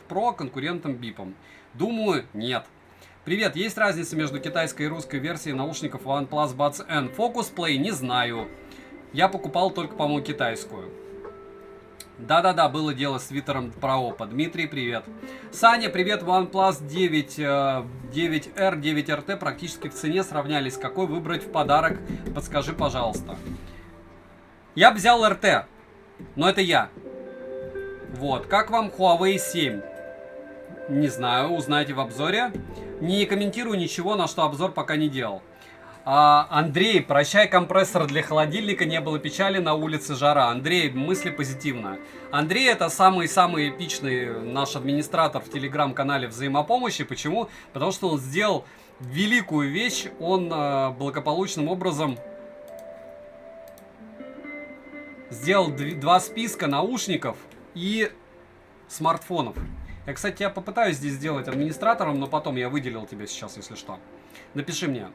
Pro конкурентом бипом? Думаю, нет. Привет, есть разница между китайской и русской версией наушников OnePlus Buds N? Focus Play? Не знаю. Я покупал только, по-моему, китайскую. Да-да-да, было дело с твиттером про Oppo. Дмитрий, привет. Саня, привет. OnePlus 9R, 9RT практически в цене сравнялись. Какой выбрать в подарок? Подскажи, пожалуйста. Я бы взял RT, но это я. Вот. Как вам Huawei 7? Не знаю, узнайте в обзоре. Не комментирую ничего, на что обзор пока не делал. Андрей, прощай компрессор для холодильника, не было печали, на улице жара. Андрей, мысли позитивно. Андрей это самый-самый эпичный наш администратор в телеграм-канале взаимопомощи. Почему? Потому что он сделал великую вещь. Он благополучным образом сделал 2 списка наушников и смартфонов. Я, кстати, я попытаюсь здесь сделать администратором, но потом я выделил тебя сейчас, если что. Напиши мне.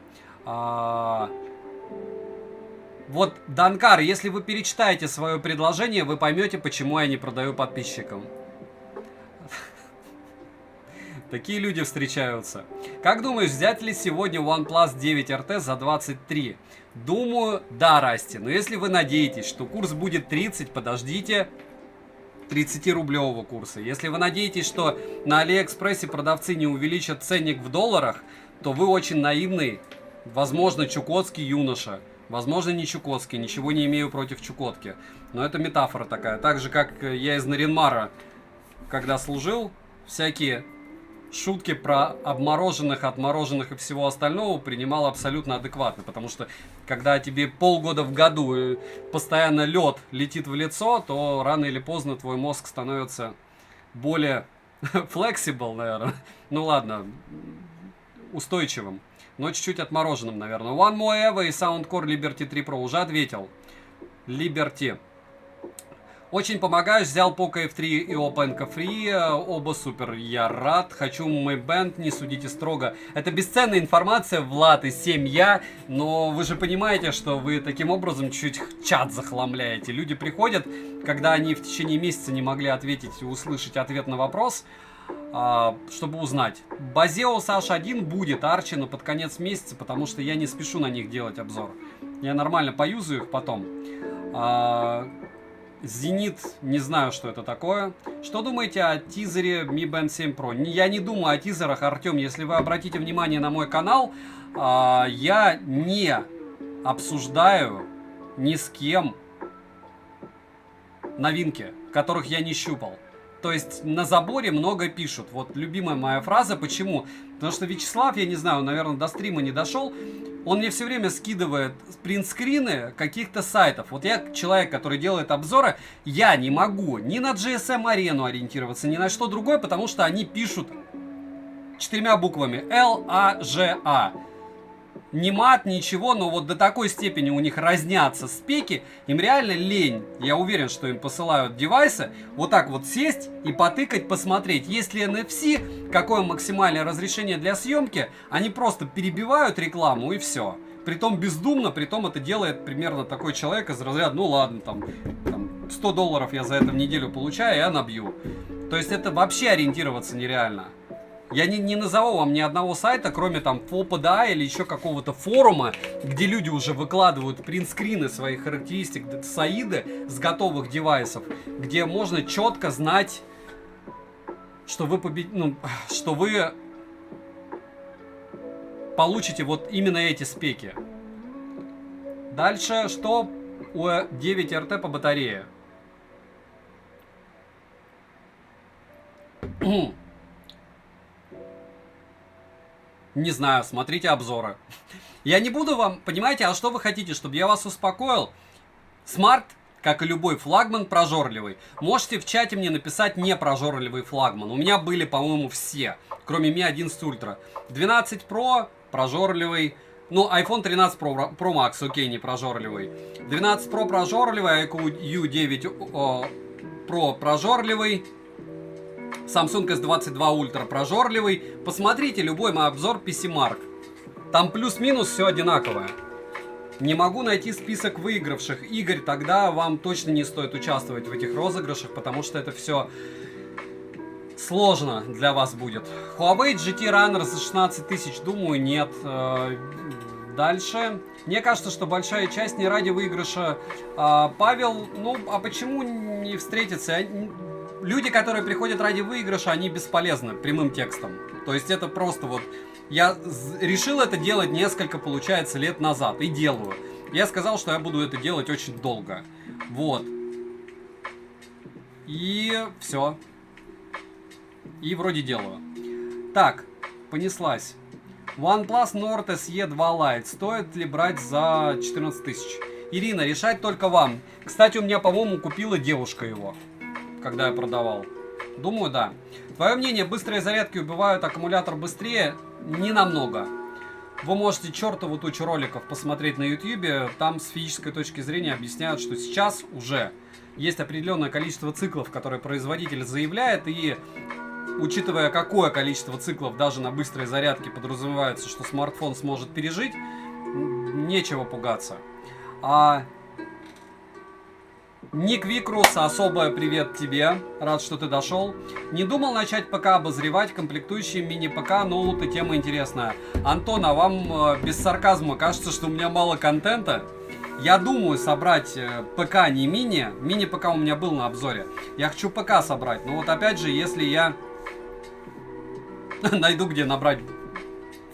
Вот, Данкар, если вы перечитаете свое предложение, вы поймете, почему я не продаю подписчикам. Такие люди встречаются. Как думаешь, взять ли сегодня OnePlus 9RT за 23? Думаю, да, Расти. Но если вы надеетесь, что курс будет 30, подождите 30-рублевого курса. Если вы надеетесь, что на Алиэкспрессе продавцы не увеличат ценник в долларах, то вы очень наивный, возможно, чукотский юноша. Возможно, не чукотский, ничего не имею против Чукотки. Но это метафора такая. Так же, как я из Наринмара, когда служил, всякие шутки про обмороженных, отмороженных и всего остального принимал абсолютно адекватно. Потому что, когда тебе полгода в году постоянно лед летит в лицо, то рано или поздно твой мозг становится более flexible, наверное. Ну ладно, устойчивым. Но чуть-чуть отмороженным, наверное. One More Evo и Soundcore Liberty 3 Pro. Уже ответил. Liberty. Очень помогаешь. Взял Poco F3 и Oppo Enco Free. Оба супер. Я рад. Хочу мой бенд. Не судите строго. Это бесценная информация, Влад и семья. Но вы же понимаете, что вы таким образом чуть чат захламляете. Люди приходят, когда они в течение месяца не могли ответить и услышать ответ на вопрос, чтобы узнать. Базеус H1 будет, Арчи, но под конец месяца, потому что я не спешу на них делать обзор. Я нормально поюзаю их потом. Зенит, не знаю, что это такое. Что думаете о тизере Mi Band 7 Pro? Я не думаю о тизерах, Артем. Если вы обратите внимание на мой канал, я не обсуждаю ни с кем новинки, которых я не щупал. То есть на заборе много пишут. Вот любимая моя фраза. Почему? Потому что Вячеслав, я не знаю, он, наверное, до стрима не дошел. Он мне все время скидывает принтскрины каких-то сайтов. Вот я человек, который делает обзоры, я не могу ни на GSM Арену ориентироваться, ни на что другое, потому что они пишут 4 буквами L-A-G-A. Ни мат, ничего, но вот до такой степени у них разнятся спеки, им реально лень. Я уверен, что им посылают девайсы, вот так вот сесть и потыкать, посмотреть, есть ли NFC, какое максимальное разрешение для съемки, они просто перебивают рекламу и все. Притом бездумно, притом это делает примерно такой человек из разряда, ну ладно, там $100 я за это в неделю получаю, я набью. То есть это вообще ориентироваться нереально. Я не назову вам ни одного сайта, кроме там FOPDA или еще какого-то форума, где люди уже выкладывают принтскрины своих характеристик Саиды с готовых девайсов, где можно четко знать, что вы что вы получите вот именно эти спеки. Дальше, что у 9 RT по батарее? Не знаю, смотрите обзоры. Я не буду вам, понимаете, а что вы хотите, чтобы я вас успокоил? Смарт, как и любой флагман, прожорливый. Можете в чате мне написать не прожорливый флагман. У меня были, по-моему, все, кроме Mi 11 Ultra. 12 Pro прожорливый. Ну, iPhone 13 Pro Max, окей, не прожорливый. 12 Pro прожорливый, iQOO U9 Pro прожорливый. Samsung S22 Ultra прожорливый. Посмотрите любой мой обзор PCMark. Там плюс-минус все одинаковое. Не могу найти список выигравших. Игорь, тогда вам точно не стоит участвовать в этих розыгрышах, потому что это все сложно для вас будет. Huawei GT Runner за 16 тысяч, думаю, нет. Дальше. Мне кажется, что большая часть не ради выигрыша. Павел, ну, а почему не встретиться? Люди, которые приходят ради выигрыша, они бесполезны прямым текстом. То есть это просто вот... Я решил это делать несколько, получается, лет назад. И делаю. Я сказал, что я буду это делать очень долго. Вот. И все. И вроде делаю. Так, понеслась. OnePlus Nord SE 2 Lite. Стоит ли брать за 14 тысяч? Ирина, решать только вам. Кстати, у меня, по-моему, купила девушка его, когда я продавал. Думаю, да. Твое мнение, быстрые зарядки убивают аккумулятор быстрее? Не намного. Вы можете чертову тучу роликов посмотреть на YouTube. Там с физической точки зрения объясняют, что сейчас уже есть определенное количество циклов, которые производитель заявляет. И учитывая, какое количество циклов даже на быстрой зарядке подразумевается, что смартфон сможет пережить, нечего пугаться. Ник Викрус, особое привет тебе. Рад, что ты дошел. Не думал начать ПК обозревать, комплектующие мини-ПК, ноуты, тема интересная. Антон, а вам без сарказма кажется, что у меня мало контента? Я думаю собрать ПК не мини. Мини-ПК у меня был на обзоре. Я хочу ПК собрать. Но вот опять же, если я найду где набрать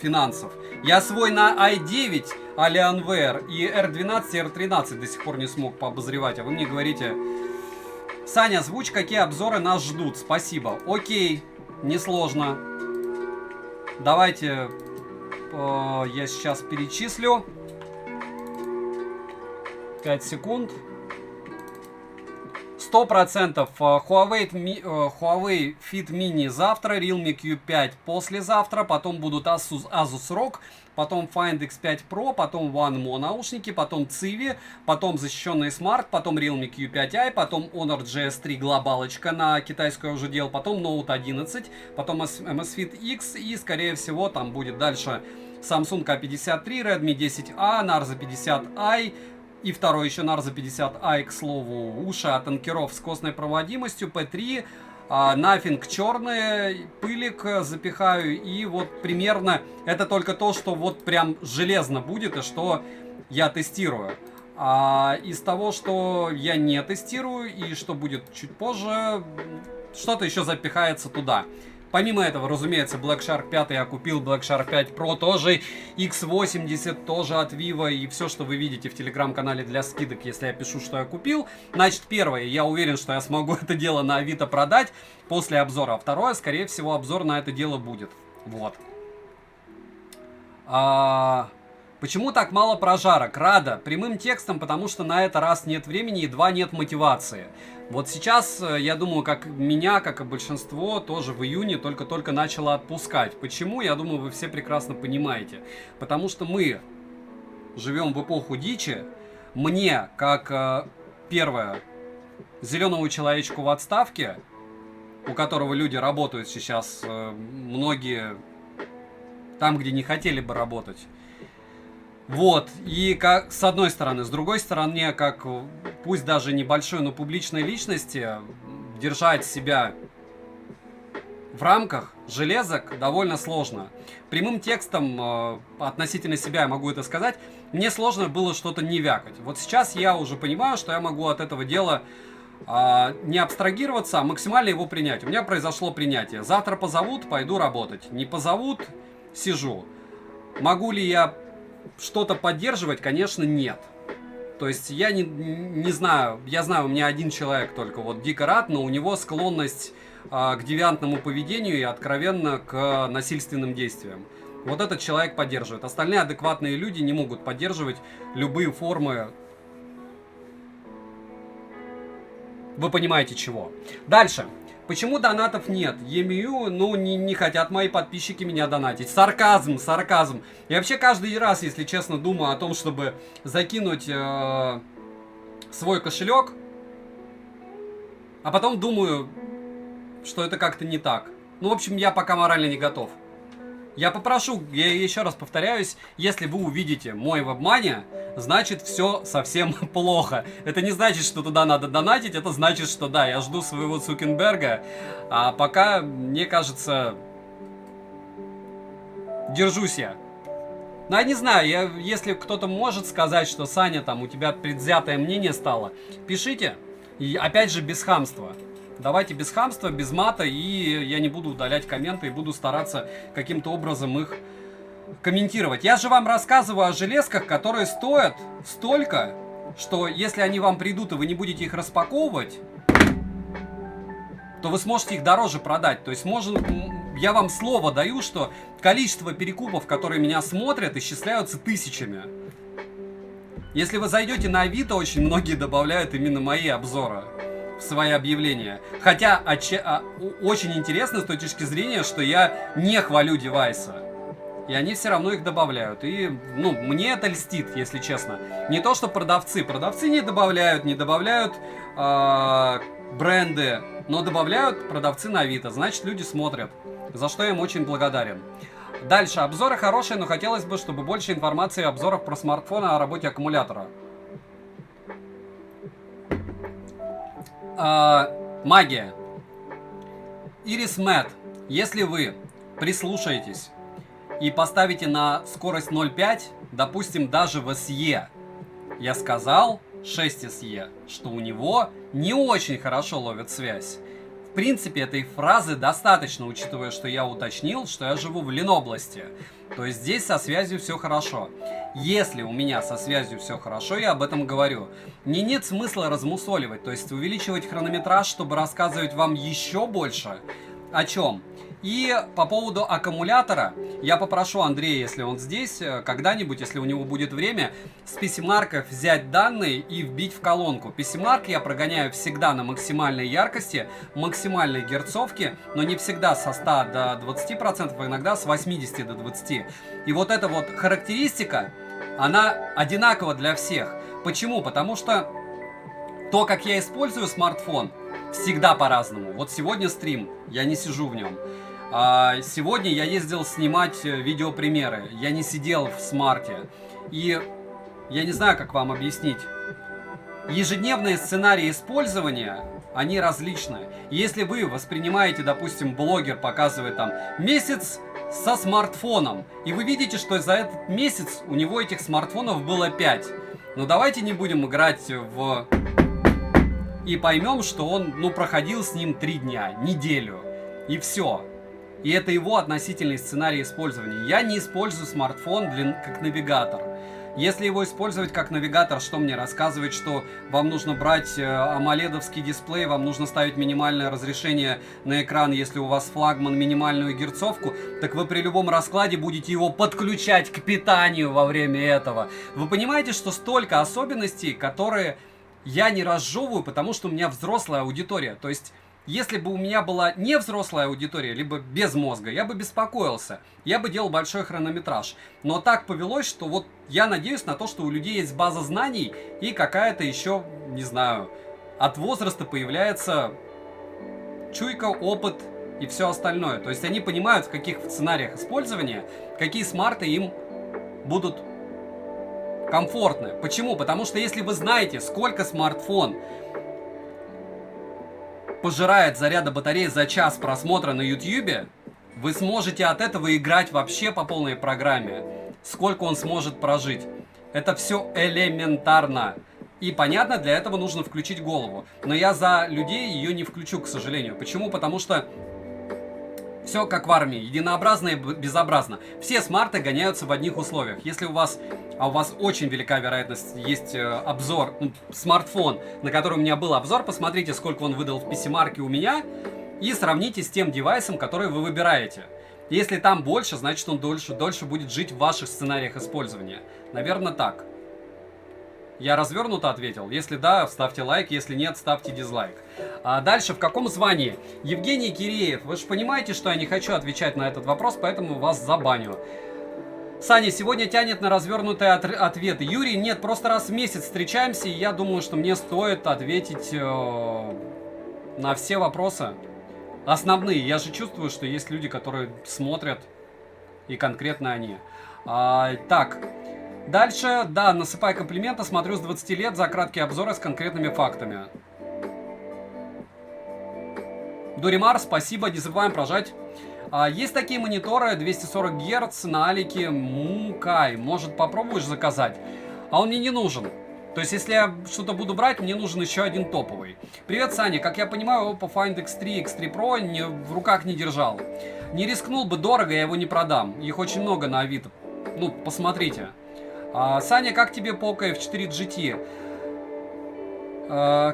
финансов. Я свой на i9 Alienware и R12 и R13 до сих пор не смог пообозревать. А вы мне говорите: Саня, озвучь, какие обзоры нас ждут. Спасибо. Окей, несложно. Давайте я сейчас перечислю. 5 секунд. 100% Huawei Fit Mini завтра, Realme Q5 послезавтра, потом будут Asus ROG, потом Find X5 Pro, потом OneMo наушники, потом Civi, потом защищенный Smart, потом Realme Q5i, потом Honor GS3 глобалочка на китайскую уже делал, потом Note 11, потом Amazfit X и, скорее всего, там будет дальше Samsung A53, Redmi 10A, Narza 50i, и второй еще Narza 50i, к слову, уши от анкеров с костной проводимостью, P3, Nothing черные, пылик запихаю, и вот примерно это только то, что вот прям железно будет и что я тестирую. А из того, что я не тестирую и что будет чуть позже, что-то еще запихается туда. Помимо этого, разумеется, Black Shark 5 я купил, Black Shark 5 Pro тоже, X80 тоже от Vivo, и все, что вы видите в телеграм-канале для скидок, если я пишу, что я купил. Значит, первое, я уверен, что я смогу это дело на Авито продать после обзора, а второе, скорее всего, обзор на это дело будет. Вот. Почему так мало прожарок? Рада. Прямым текстом, потому что на это раз нет времени и два нет мотивации. Вот сейчас, я думаю, как меня, как и большинство, тоже в июне только-только начало отпускать. Почему? Я думаю, вы все прекрасно понимаете. Потому что мы живем в эпоху дичи. Мне, как первое, зеленому человечку в отставке, у которого люди работают сейчас, многие там, где не хотели бы работать. Вот, и как с одной стороны, с другой стороны, как пусть даже небольшой, но публичной личности, держать себя в рамках железок довольно сложно. Прямым текстом относительно себя я могу это сказать, мне сложно было что-то не вякать. Вот сейчас я уже понимаю, что я могу от этого дела не абстрагироваться, а максимально его принять. У меня произошло принятие. Завтра позовут, пойду работать. Не позовут, сижу. Могу ли я что-то поддерживать? Конечно, нет. То есть я не знаю, я знаю, у меня один человек только вот дико рад, но у него склонность к девиантному поведению и откровенно к насильственным действиям. Вот этот человек поддерживает. Остальные адекватные люди не могут поддерживать любые формы. Вы понимаете чего. Дальше. Почему донатов нет? ЕМЮ, ну, не хотят мои подписчики меня донатить. Сарказм, сарказм. Я вообще каждый раз, если честно, думаю о том, чтобы закинуть свой кошелек, а потом думаю, что это как-то не так. Ну, в общем, я пока морально не готов. Я попрошу, я еще раз повторяюсь, если вы увидите мой WebMoney, значит все совсем плохо. Это не значит, что туда надо донатить, это значит, что да, я жду своего Цукерберга, а пока, мне кажется, держусь я. Ну, я не знаю, если кто-то может сказать, что Саня, там, у тебя предвзятое мнение стало, пишите, и опять же без хамства. Давайте без хамства, без мата, и я не буду удалять комменты, и буду стараться каким-то образом их комментировать. Я же вам рассказываю о железках, которые стоят столько, что если они вам придут, и вы не будете их распаковывать, то вы сможете их дороже продать. То есть, я вам слово даю, что количество перекупов, которые меня смотрят, исчисляются тысячами. Если вы зайдете на Авито, очень многие добавляют именно мои обзоры в свои объявления. Хотя очень интересно с той точки зрения, что я не хвалю девайсы. И они все равно их добавляют. И, ну, мне это льстит, если честно. Не то, что продавцы. Продавцы не добавляют бренды, но добавляют продавцы на Авито. Значит, люди смотрят. За что я им очень благодарен. Дальше. Обзоры хорошие, но хотелось бы, чтобы больше информации о обзорах про смартфоны, о работе аккумулятора. Магия. Iris Mate. Если вы прислушаетесь и поставите на скорость 0.5, допустим, даже в SE, я сказал 6 SE, что у него не очень хорошо ловит связь. В принципе, этой фразы достаточно, учитывая, что я уточнил, что я живу в Ленобласти. То есть здесь со связью все хорошо. Если у меня со связью все хорошо, я об этом говорю. Мне нет смысла размусоливать, то есть увеличивать хронометраж, чтобы рассказывать вам еще больше. О чем? И по поводу аккумулятора, я попрошу Андрея, если он здесь, когда-нибудь, если у него будет время, с PC-марков взять данные и вбить в колонку. PC-марк я прогоняю всегда на максимальной яркости, максимальной герцовке, но не всегда со 100 до 20%, а иногда с 80 до 20%. И вот эта вот характеристика, она одинакова для всех. Почему? Потому что то, как я использую смартфон, всегда по-разному. Вот сегодня стрим, я не сижу в нем. Сегодня я ездил снимать видеопремьеры, я не сидел в смарте. И я не знаю, как вам объяснить. Ежедневные сценарии использования, они различны. Если вы воспринимаете, допустим, блогер показывает там месяц со смартфоном, и вы видите, что за этот месяц у него этих смартфонов было 5. Но давайте не будем играть в... И поймем, что он, проходил с ним 3 дня, неделю. И все. И это его относительный сценарий использования. Я не использую смартфон как навигатор. Если его использовать как навигатор, что мне рассказывает, что вам нужно брать AMOLED-овский дисплей, вам нужно ставить минимальное разрешение на экран, если у вас флагман, минимальную герцовку, так вы при любом раскладе будете его подключать к питанию во время этого. Вы понимаете, что столько особенностей, которые я не разжевываю, потому что у меня взрослая аудитория. То есть, если бы у меня была не взрослая аудитория, либо без мозга, я бы беспокоился. Я бы делал большой хронометраж. Но так повелось, что вот я надеюсь на то, что у людей есть база знаний и какая-то еще, не знаю, от возраста появляется чуйка, опыт и все остальное. То есть они понимают, в каких сценариях использования, какие смарты им будут комфортны. Почему? Потому что если вы знаете, сколько смартфон пожирает заряда батареи за час просмотра на YouTube, вы сможете от этого играть вообще по полной программе. Сколько он сможет прожить. Это все элементарно. И понятно, для этого нужно включить голову. Но я за людей ее не включу, к сожалению. Почему? Потому что все как в армии, единообразно и безобразно. Все смарты гоняются в одних условиях. Если у вас очень велика вероятность, есть обзор, смартфон, на который у меня был обзор, посмотрите, сколько он выдал в PC-марке у меня, и сравните с тем девайсом, который вы выбираете. Если там больше, значит он дольше будет жить в ваших сценариях использования. Наверное, так. Я развернуто ответил. Если да, ставьте лайк, если нет, ставьте дизлайк. А дальше, в каком звании? Евгений Киреев. Вы же понимаете, что я не хочу отвечать на этот вопрос, поэтому вас забаню. Саня, сегодня тянет на развернутые ответы. Юрий, нет, просто раз в месяц встречаемся, и я думаю, что мне стоит ответить на все вопросы. Основные. Я же чувствую, что есть люди, которые смотрят, и конкретно они. Так. Дальше, да, насыпай комплименты, смотрю с 20 лет за краткие обзоры с конкретными фактами. Дуримар, спасибо, не забываем прожать. Есть такие мониторы 240 Гц на Алике Мукай. Может, попробуешь заказать? А он мне не нужен. То есть, если я что-то буду брать, мне нужен еще один топовый. Привет, Саня. Как я понимаю, Oppo Find X3, X3 Pro в руках не держал. Не рискнул бы дорого, я его не продам. Их очень много на Авито. Ну, посмотрите. Саня, как тебе Poco F4 GT?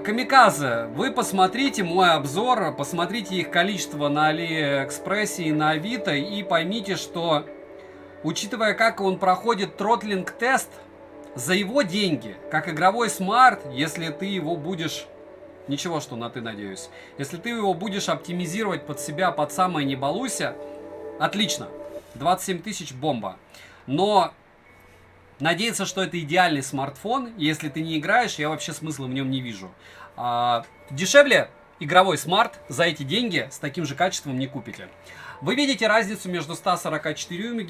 Камиказе, вы посмотрите мой обзор, посмотрите их количество на Алиэкспрессе и на Авито и поймите, что, учитывая, как он проходит тротлинг-тест, за его деньги, как игровой смарт, если ты его будешь... Ничего, что на ты, надеюсь. Если ты его будешь оптимизировать под себя, под самое не балуйся, отлично. 27 тысяч бомба. Но... надеяться, что это идеальный смартфон, если ты не играешь, я вообще смысла в нем не вижу. Дешевле игровой смарт за эти деньги с таким же качеством не купите. Вы видите разницу между 144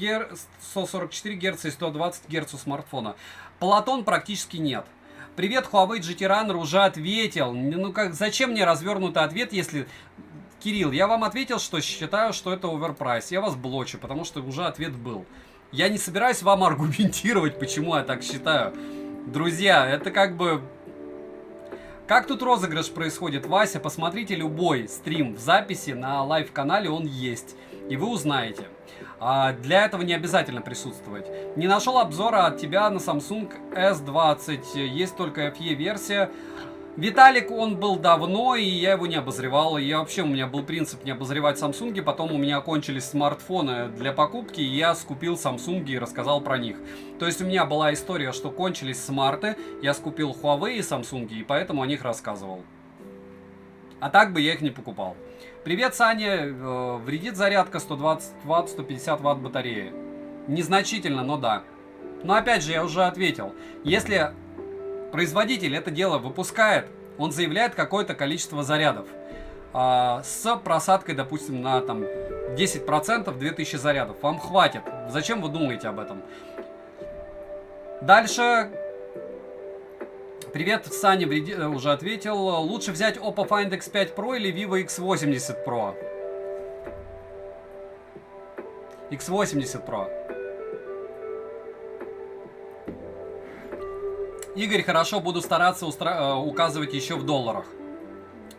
Гц и 120 Гц у смартфона. Платон практически нет. Привет, Huawei GT Runner уже ответил. Ну как, зачем мне развернутый ответ, если... Кирилл, я вам ответил, что считаю, что это оверпрайс. Я вас блочу, потому что уже ответ был. Я не собираюсь вам аргументировать, почему я так считаю. Друзья, это как бы... Как тут розыгрыш происходит, Вася? Посмотрите любой стрим в записи на лайв-канале, он есть. И вы узнаете. Для этого не обязательно присутствовать. Не нашел обзора от тебя на Samsung S20. Есть только FE-версия. Виталик, он был давно, и я его не обозревал. И вообще у меня был принцип не обозревать Samsung. Потом у меня кончились смартфоны для покупки, и я скупил Samsung и рассказал про них. То есть у меня была история, что кончились смарты, я скупил Huawei и Samsung, и поэтому о них рассказывал. А так бы я их не покупал. Привет, Саня. Вредит зарядка 120 Вт, 150 Вт батареи. Незначительно, но да. Но опять же, я уже ответил. Если... производитель это дело выпускает, он заявляет какое-то количество зарядов. С просадкой, допустим, на там, 10%, 2000 зарядов. Вам хватит. Зачем вы думаете об этом? Дальше. Привет, Саня, уже ответил. Лучше взять Oppo Find X5 Pro или Vivo X80 Pro? X80 Pro. Игорь, хорошо, буду стараться указывать еще в долларах.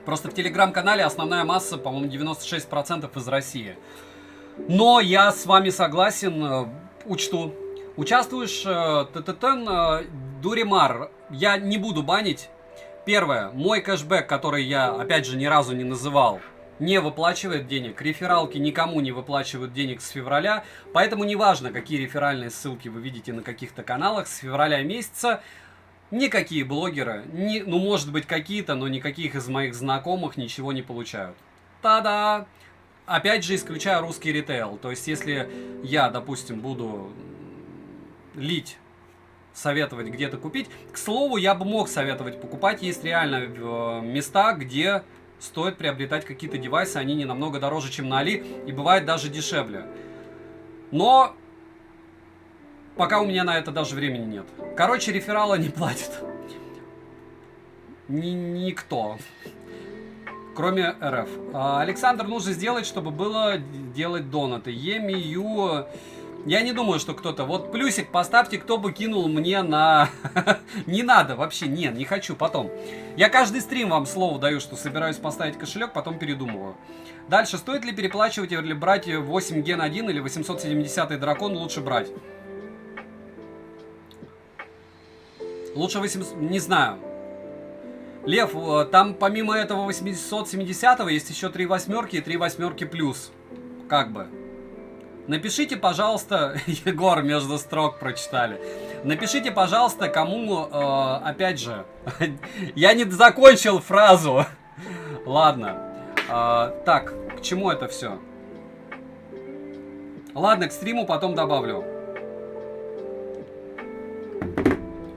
Просто в телеграм-канале основная масса, по-моему, 96% из России. Но я с вами согласен, учту. Участвуешь, Дуримар, я не буду банить. Первое, мой кэшбэк, который я, опять же, ни разу не называл, не выплачивает денег. Рефералки никому не выплачивают денег с февраля. Поэтому неважно, какие реферальные ссылки вы видите на каких-то каналах, с февраля месяца никакие блогеры, ну может быть какие-то, но никаких из моих знакомых ничего не получают. Та-да! Опять же, исключая русский ритейл. То есть, если я, допустим, буду лить, советовать где-то купить. К слову, я бы мог советовать покупать. Есть реально места, где стоит приобретать какие-то девайсы. Они не намного дороже, чем на Али. И бывает даже дешевле. Но пока у меня на это даже времени нет. Короче, реферала не платит. Никто. Кроме РФ. Александр, нужно сделать, чтобы было делать донаты. Емию... Я не думаю, что кто-то... Вот плюсик поставьте, кто бы кинул мне на... Не надо вообще, нет, не хочу, потом. Я каждый стрим вам слово даю, что собираюсь поставить кошелек, потом передумываю. Дальше, стоит ли переплачивать или брать 8 ген 1 или 870 дракон, лучше брать? Лучше 800... Не знаю. Лев, там помимо этого 870 есть еще 3 восьмерки и 3 восьмерки плюс. Как бы. Напишите, пожалуйста, Егор между строк прочитали. Напишите, пожалуйста, кому, опять же, я не закончил фразу. Ладно. Так, к чему это все? Ладно, к стриму потом добавлю.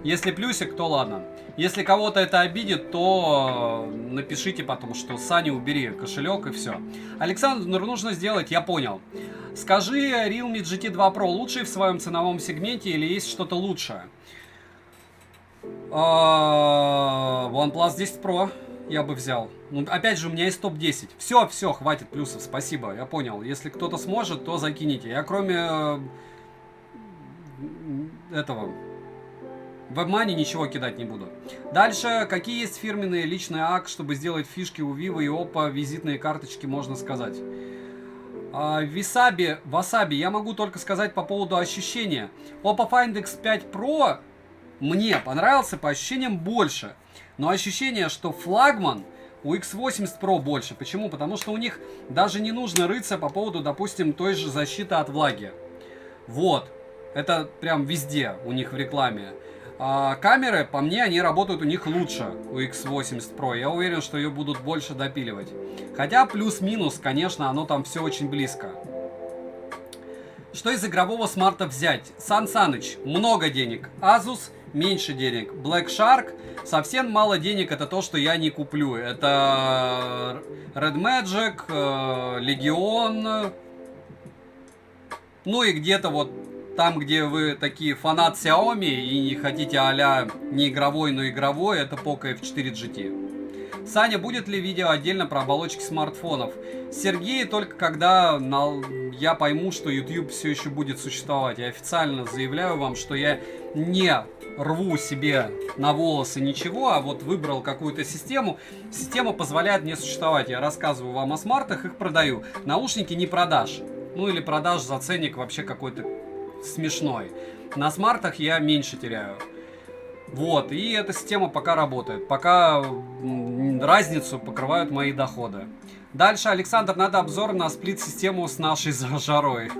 Если плюсик, то ладно. Если кого-то это обидит, то напишите потом, что Саня, убери кошелек и все. Александр, нужно сделать, я понял. Скажи, Realme GT 2 Pro лучший в своем ценовом сегменте или есть что-то лучшее? OnePlus 10 Pro я бы взял. Ну, опять же, у меня есть топ-10. Все, хватит плюсов, спасибо, я понял. Если кто-то сможет, то закините. Я кроме этого... WebMoney ничего кидать не буду. Дальше, какие есть фирменные личные ак, чтобы сделать фишки у Vivo и Oppo, визитные карточки, можно сказать. Wasabi, я могу только сказать по поводу ощущения. Oppo Find X5 Pro мне понравился по ощущениям больше. Но ощущение, что флагман у X80 Pro больше. Почему? Потому что у них даже не нужно рыться по поводу, допустим, той же защиты от влаги. Вот. Это прям везде у них в рекламе. Камеры, по мне, они работают у них лучше, у X80 Pro. Я уверен, что ее будут больше допиливать. Хотя плюс-минус, конечно, оно там все очень близко. Что из игрового смарта взять? Сан Саныч, много денег. Asus, меньше денег. Black Shark, совсем мало денег, это то, что я не куплю. Это Red Magic, Legion. Ну и где-то вот там, где вы такие фанат Xiaomi и не хотите а-ля не игровой, но игровой, это Poco F4 GT. Саня, будет ли видео отдельно про оболочки смартфонов? Сергей, только когда я пойму, что YouTube все еще будет существовать. Я официально заявляю вам, что я не рву себе на волосы ничего, а вот выбрал какую-то систему. Система позволяет мне существовать. Я рассказываю вам о смартах, их продаю. Наушники не продашь. Ну или продашь за ценник вообще какой-то смешной. На смартах я меньше теряю. Вот, и эта система пока работает. Пока разницу покрывают мои доходы. Дальше, Александр, надо обзор на сплит-систему с нашей жарой.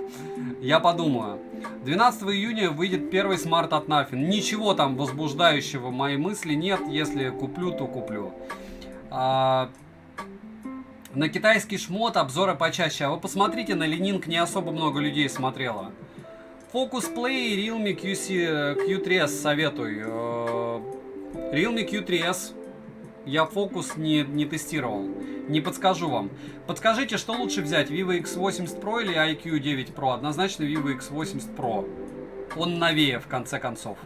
Я подумаю. 12 июня выйдет первый смарт от Nothing. Ничего там возбуждающего мои мысли нет. Если куплю, то куплю. На китайский шмот обзоры почаще. А вы посмотрите, на Ленинг не особо много людей смотрело. Focus Play и Realme Q3S советую. Realme Q3S. Я Focus не тестировал. Не подскажу вам. Подскажите, что лучше взять, Vivo X80 Pro или iQOO 9 Pro? Однозначно Vivo X80 Pro. Он новее, в конце концов.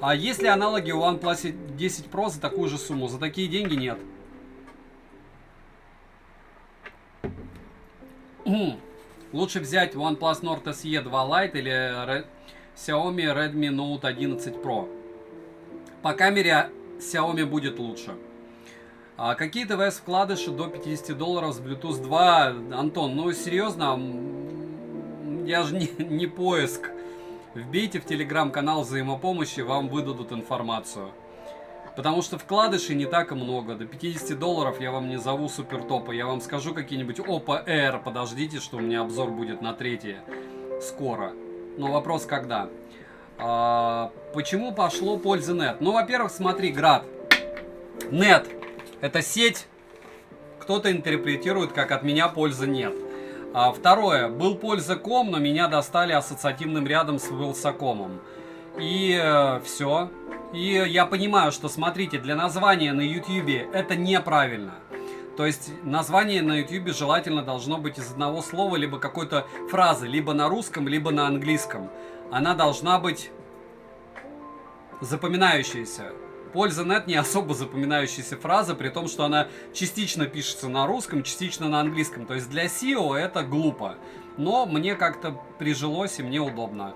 А есть ли аналоги у OnePlus 10 Pro за такую же сумму? За такие деньги нет. Лучше взять OnePlus Nord SE 2 Lite или Xiaomi Redmi Note 11 Pro. По камере Xiaomi будет лучше. Какие ТВС вкладыши до $50 с Bluetooth 2? Антон, ну серьезно, Я же не поиск. Вбейте в телеграм-канал взаимопомощи, вам выдадут информацию. Потому что вкладышей не так и много. До $50 я вам не зову супер топа. Я вам скажу какие-нибудь Oppo Air. Подождите, что у меня обзор будет на 3 скоро. Но вопрос когда. Почему пошло пользы нет? Ну, во-первых, смотри, Град. Нет. Это сеть. Кто-то интерпретирует, как от меня пользы нет. Второе. Был польза.ком, но меня достали ассоциативным рядом с Вилсакомом. И все. И я понимаю, что, смотрите, для названия на YouTube это неправильно. То есть название на YouTube желательно должно быть из одного слова, либо какой-то фразы, либо на русском, либо на английском. Она должна быть запоминающаяся. Польза нет не особо запоминающаяся фраза, при том, что она частично пишется на русском, частично на английском. То есть для SEO это глупо. Но мне как-то прижилось и мне удобно.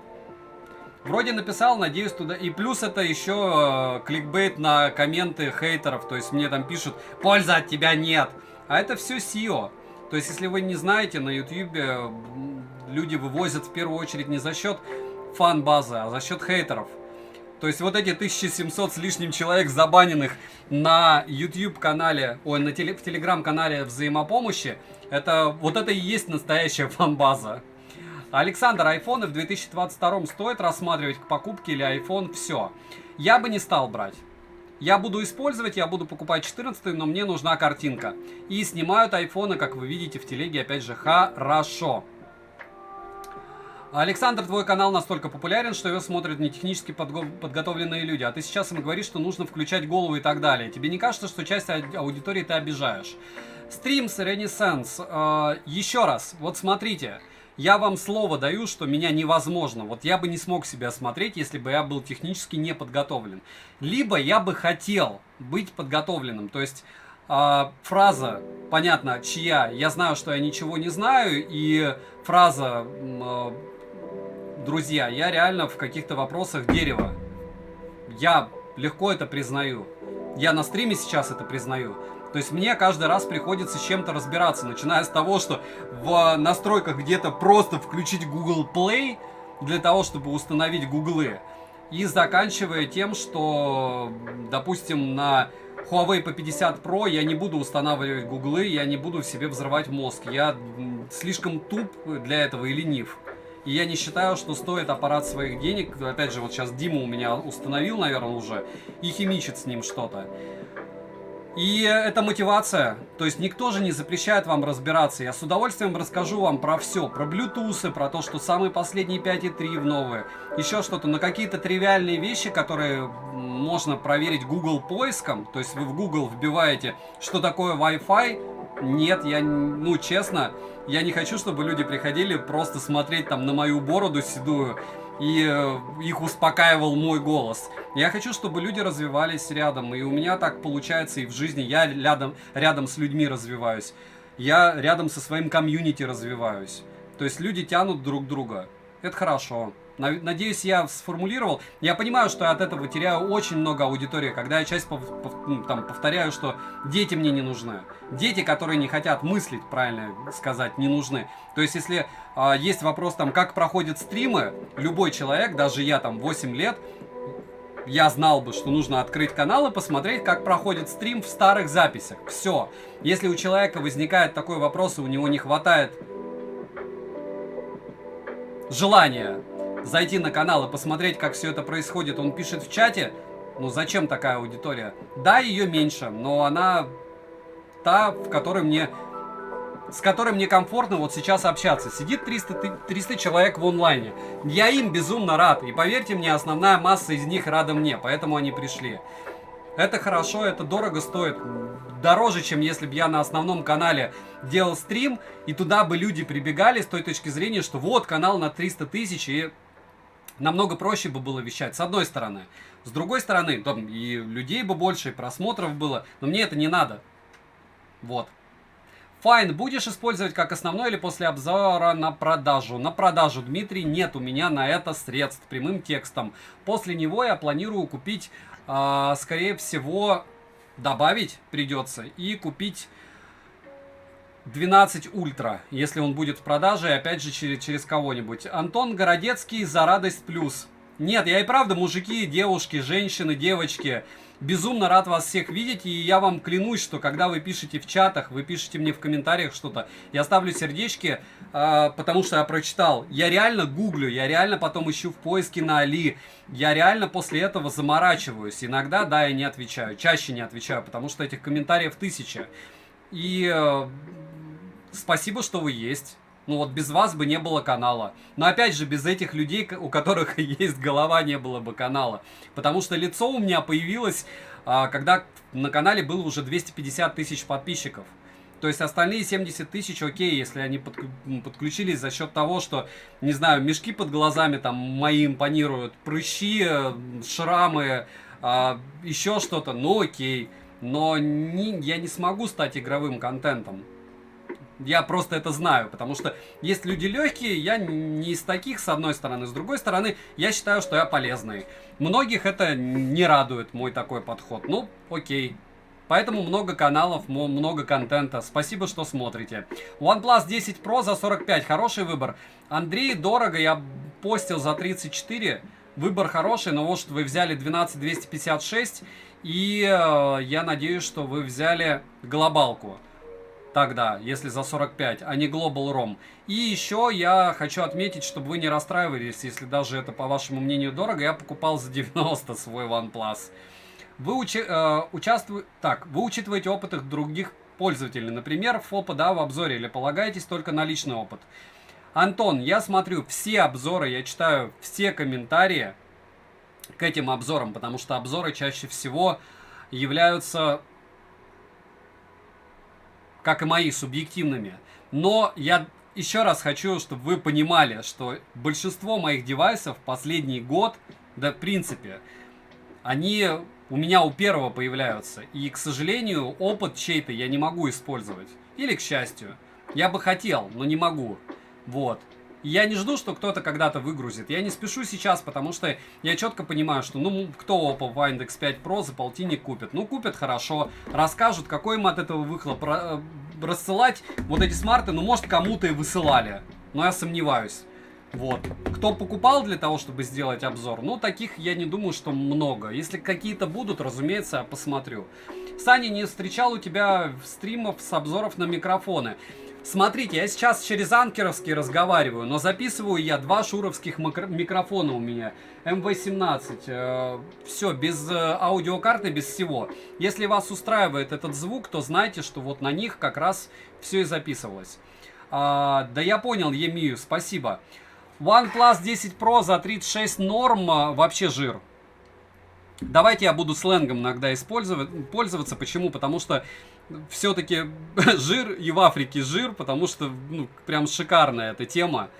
Вроде написал, надеюсь, туда. И плюс это еще кликбейт на комменты хейтеров. То есть мне там пишут, пользы от тебя нет. А это все SEO. То есть если вы не знаете, на YouTube люди вывозят в первую очередь не за счет фан-базы, а за счет хейтеров. То есть вот эти 1700 с лишним человек забаненных на YouTube-канале, ой, в Telegram-канале взаимопомощи, вот это и есть настоящая фан-база. Александр, айфоны в 2022 стоит рассматривать к покупке или iPhone? Все. Я бы не стал брать. Я буду использовать, я буду покупать 14, но мне нужна картинка. И снимают айфоны, как вы видите в телеге, опять же, хорошо. Александр, твой канал настолько популярен, что его смотрят не технически подготовленные люди. А ты сейчас им говоришь, что нужно включать голову и так далее. Тебе не кажется, что часть аудитории ты обижаешь? Стримс, Ренессанс. Еще раз, вот смотрите. Я вам слово даю, что меня невозможно. Вот я бы не смог себя смотреть, если бы я был технически не подготовлен. Либо я бы хотел быть подготовленным. То есть фраза, понятно, чья, я знаю, что я ничего не знаю. И фраза, друзья, я реально в каких-то вопросах дерево. Я легко это признаю. Я на стриме сейчас это признаю. То есть мне каждый раз приходится с чем-то разбираться, начиная с того, что в настройках где-то просто включить Google Play для того, чтобы установить гуглы, и заканчивая тем, что, допустим, на Huawei P50 Pro я не буду устанавливать гуглы, я не буду в себе взрывать мозг. Я слишком туп для этого и ленив. И я не считаю, что стоит аппарат своих денег. Опять же, вот сейчас Дима у меня установил, наверное, уже, и химичит с ним что-то. И это мотивация, то есть никто же не запрещает вам разбираться. Я с удовольствием расскажу вам про все, про Bluetooth, про то, что самые последние 5.3 в новые, еще что-то, но какие-то тривиальные вещи, которые можно проверить Google поиском, то есть вы в Google вбиваете, что такое Wi-Fi, нет, ну честно, я не хочу, чтобы люди приходили просто смотреть там на мою бороду седую, и их успокаивал мой голос. Я хочу, чтобы люди развивались рядом, и у меня так получается и в жизни. Я рядом с людьми развиваюсь, я рядом со своим комьюнити развиваюсь. То есть люди тянут друг друга. Это хорошо. Надеюсь, я сформулировал. Я понимаю, что я от этого теряю очень много аудитории, когда я часть повторяю, что дети мне не нужны. Дети, которые не хотят мыслить, правильно сказать, не нужны. То есть, если есть вопрос, там, как проходят стримы, любой человек, даже я там 8 лет, я знал бы, что нужно открыть канал и посмотреть, как проходит стрим в старых записях. Все. Если у человека возникает такой вопрос, и у него не хватает желания зайти на канал и посмотреть, как все это происходит, он пишет в чате, ну зачем такая аудитория? Да, ее меньше, но она та, с которой мне комфортно вот сейчас общаться. Сидит 300 человек в онлайне. Я им безумно рад. И поверьте мне, основная масса из них рада мне, поэтому они пришли. Это хорошо, это дорого стоит. Дороже, чем если бы я на основном канале делал стрим, и туда бы люди прибегали с той точки зрения, что вот канал на 300 тысяч, и намного проще бы было вещать, с одной стороны. С другой стороны, там и людей бы больше, и просмотров было, но мне это не надо. Вот. Fine, будешь использовать как основной или после обзора на продажу? На продажу, Дмитрий, нет у меня на это средств, прямым текстом. После него я планирую купить, скорее всего, добавить придется и купить 12 ультра, если он будет в продаже, и опять же через кого-нибудь. Антон Городецкий за радость плюс. Нет, я и правда, мужики, девушки, женщины, девочки, безумно рад вас всех видеть, и я вам клянусь, что когда вы пишете в чатах, вы пишете мне в комментариях что-то, я ставлю сердечки, потому что я прочитал. Я реально гуглю, я реально потом ищу в поиске на Али, я реально после этого заморачиваюсь. Иногда, да, я не отвечаю, чаще не отвечаю, потому что этих комментариев 1000. И спасибо, что вы есть. Ну вот без вас бы не было канала. Но опять же, без этих людей, у которых есть голова, не было бы канала. Потому что лицо у меня появилось, когда на канале было уже 250 тысяч подписчиков. То есть остальные 70 тысяч, окей, если они подключились за счет того, что, не знаю, мешки под глазами там мои импонируют, прыщи, шрамы, еще что-то, ну окей. Но я не смогу стать игровым контентом. Я просто это знаю, потому что есть люди легкие, я не из таких, с одной стороны. С другой стороны, я считаю, что я полезный. Многих это не радует, мой такой подход. Ну, окей. Поэтому много каналов, много контента. Спасибо, что смотрите. OnePlus 10 Pro за 45. Хороший выбор. Андрей, дорого. Я постил за 34. Выбор хороший, но вот что вы взяли 12256. И я надеюсь, что вы взяли глобалку. Тогда, если за 45, а не Global ROM. И еще я хочу отметить, чтобы вы не расстраивались, если даже это, по вашему мнению, дорого. Я покупал за 90 свой OnePlus. Вы учитываете опыт их других пользователей. Например, ФОПа, да, в обзоре, или полагаетесь только на личный опыт? Антон, я смотрю все обзоры, я читаю все комментарии к этим обзорам, потому что обзоры чаще всего являются, как и мои, субъективными. Но я еще раз хочу, чтобы вы понимали, что большинство моих девайсов последний год, да в принципе, они у меня у первого появляются. И, к сожалению, опыт чей-то я не могу использовать. Или, к счастью. Я бы хотел, но не могу. Вот. Я не жду, что кто-то когда-то выгрузит. Я не спешу сейчас, потому что я четко понимаю, что ну кто Oppo Find X5 Pro за полтинник купит? Ну купят хорошо, расскажут, какой им от этого выхлоп. Рассылать вот эти смарты, ну может кому-то и высылали. Но я сомневаюсь. Вот. Кто покупал для того, чтобы сделать обзор, ну таких я не думаю, что много. Если какие-то будут, разумеется, я посмотрю. Саня, не встречал у тебя стримов с обзоров на микрофоны. Смотрите, я сейчас через анкеровский разговариваю, но записываю я 2 шуровских микрофона у меня. МВ-17. Все, без аудиокарты, без всего. Если вас устраивает этот звук, то знайте, что вот на них как раз все и записывалось. Да я понял, Емию, спасибо. OnePlus 10 Pro за 36 норм, вообще жир. Давайте я буду сленгом иногда пользоваться. Почему? Потому что все-таки жир и в Африке жир, потому что ну, прям шикарная эта тема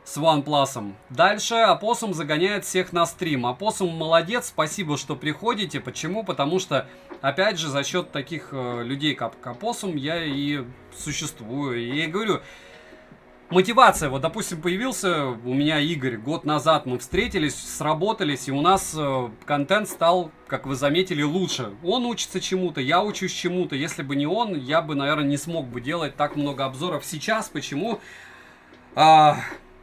с OnePlus. Дальше Опоссум загоняет всех на стрим. Опоссум молодец, спасибо, что приходите. Почему? Потому что, опять же, за счет таких людей, как Опоссум, я и существую. И я говорю, мотивация, вот, допустим, появился у меня Игорь год назад, мы встретились, сработались, и у нас контент стал, как вы заметили, лучше. Он учится чему-то, я учусь чему-то. Если бы не он, я бы, наверное, не смог бы делать так много обзоров сейчас. Почему?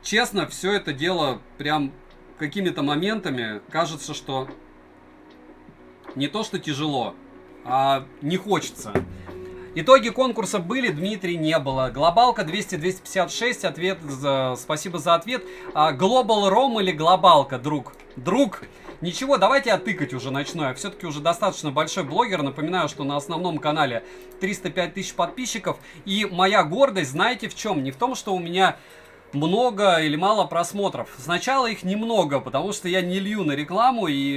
Честно, все это дело прям какими-то моментами кажется, что не то, что тяжело, а не хочется. Итоги конкурса были, Дмитрий не было. Глобалка 200-256, ответ, спасибо за ответ. Global ROM или глобалка, друг? Друг? Ничего, давайте я тыкать уже начну. Я все-таки уже достаточно большой блогер. Напоминаю, что на основном канале 305 тысяч подписчиков. И моя гордость, знаете в чем? Не в том, что у меня много или мало просмотров. Сначала их немного, потому что я не лью на рекламу. И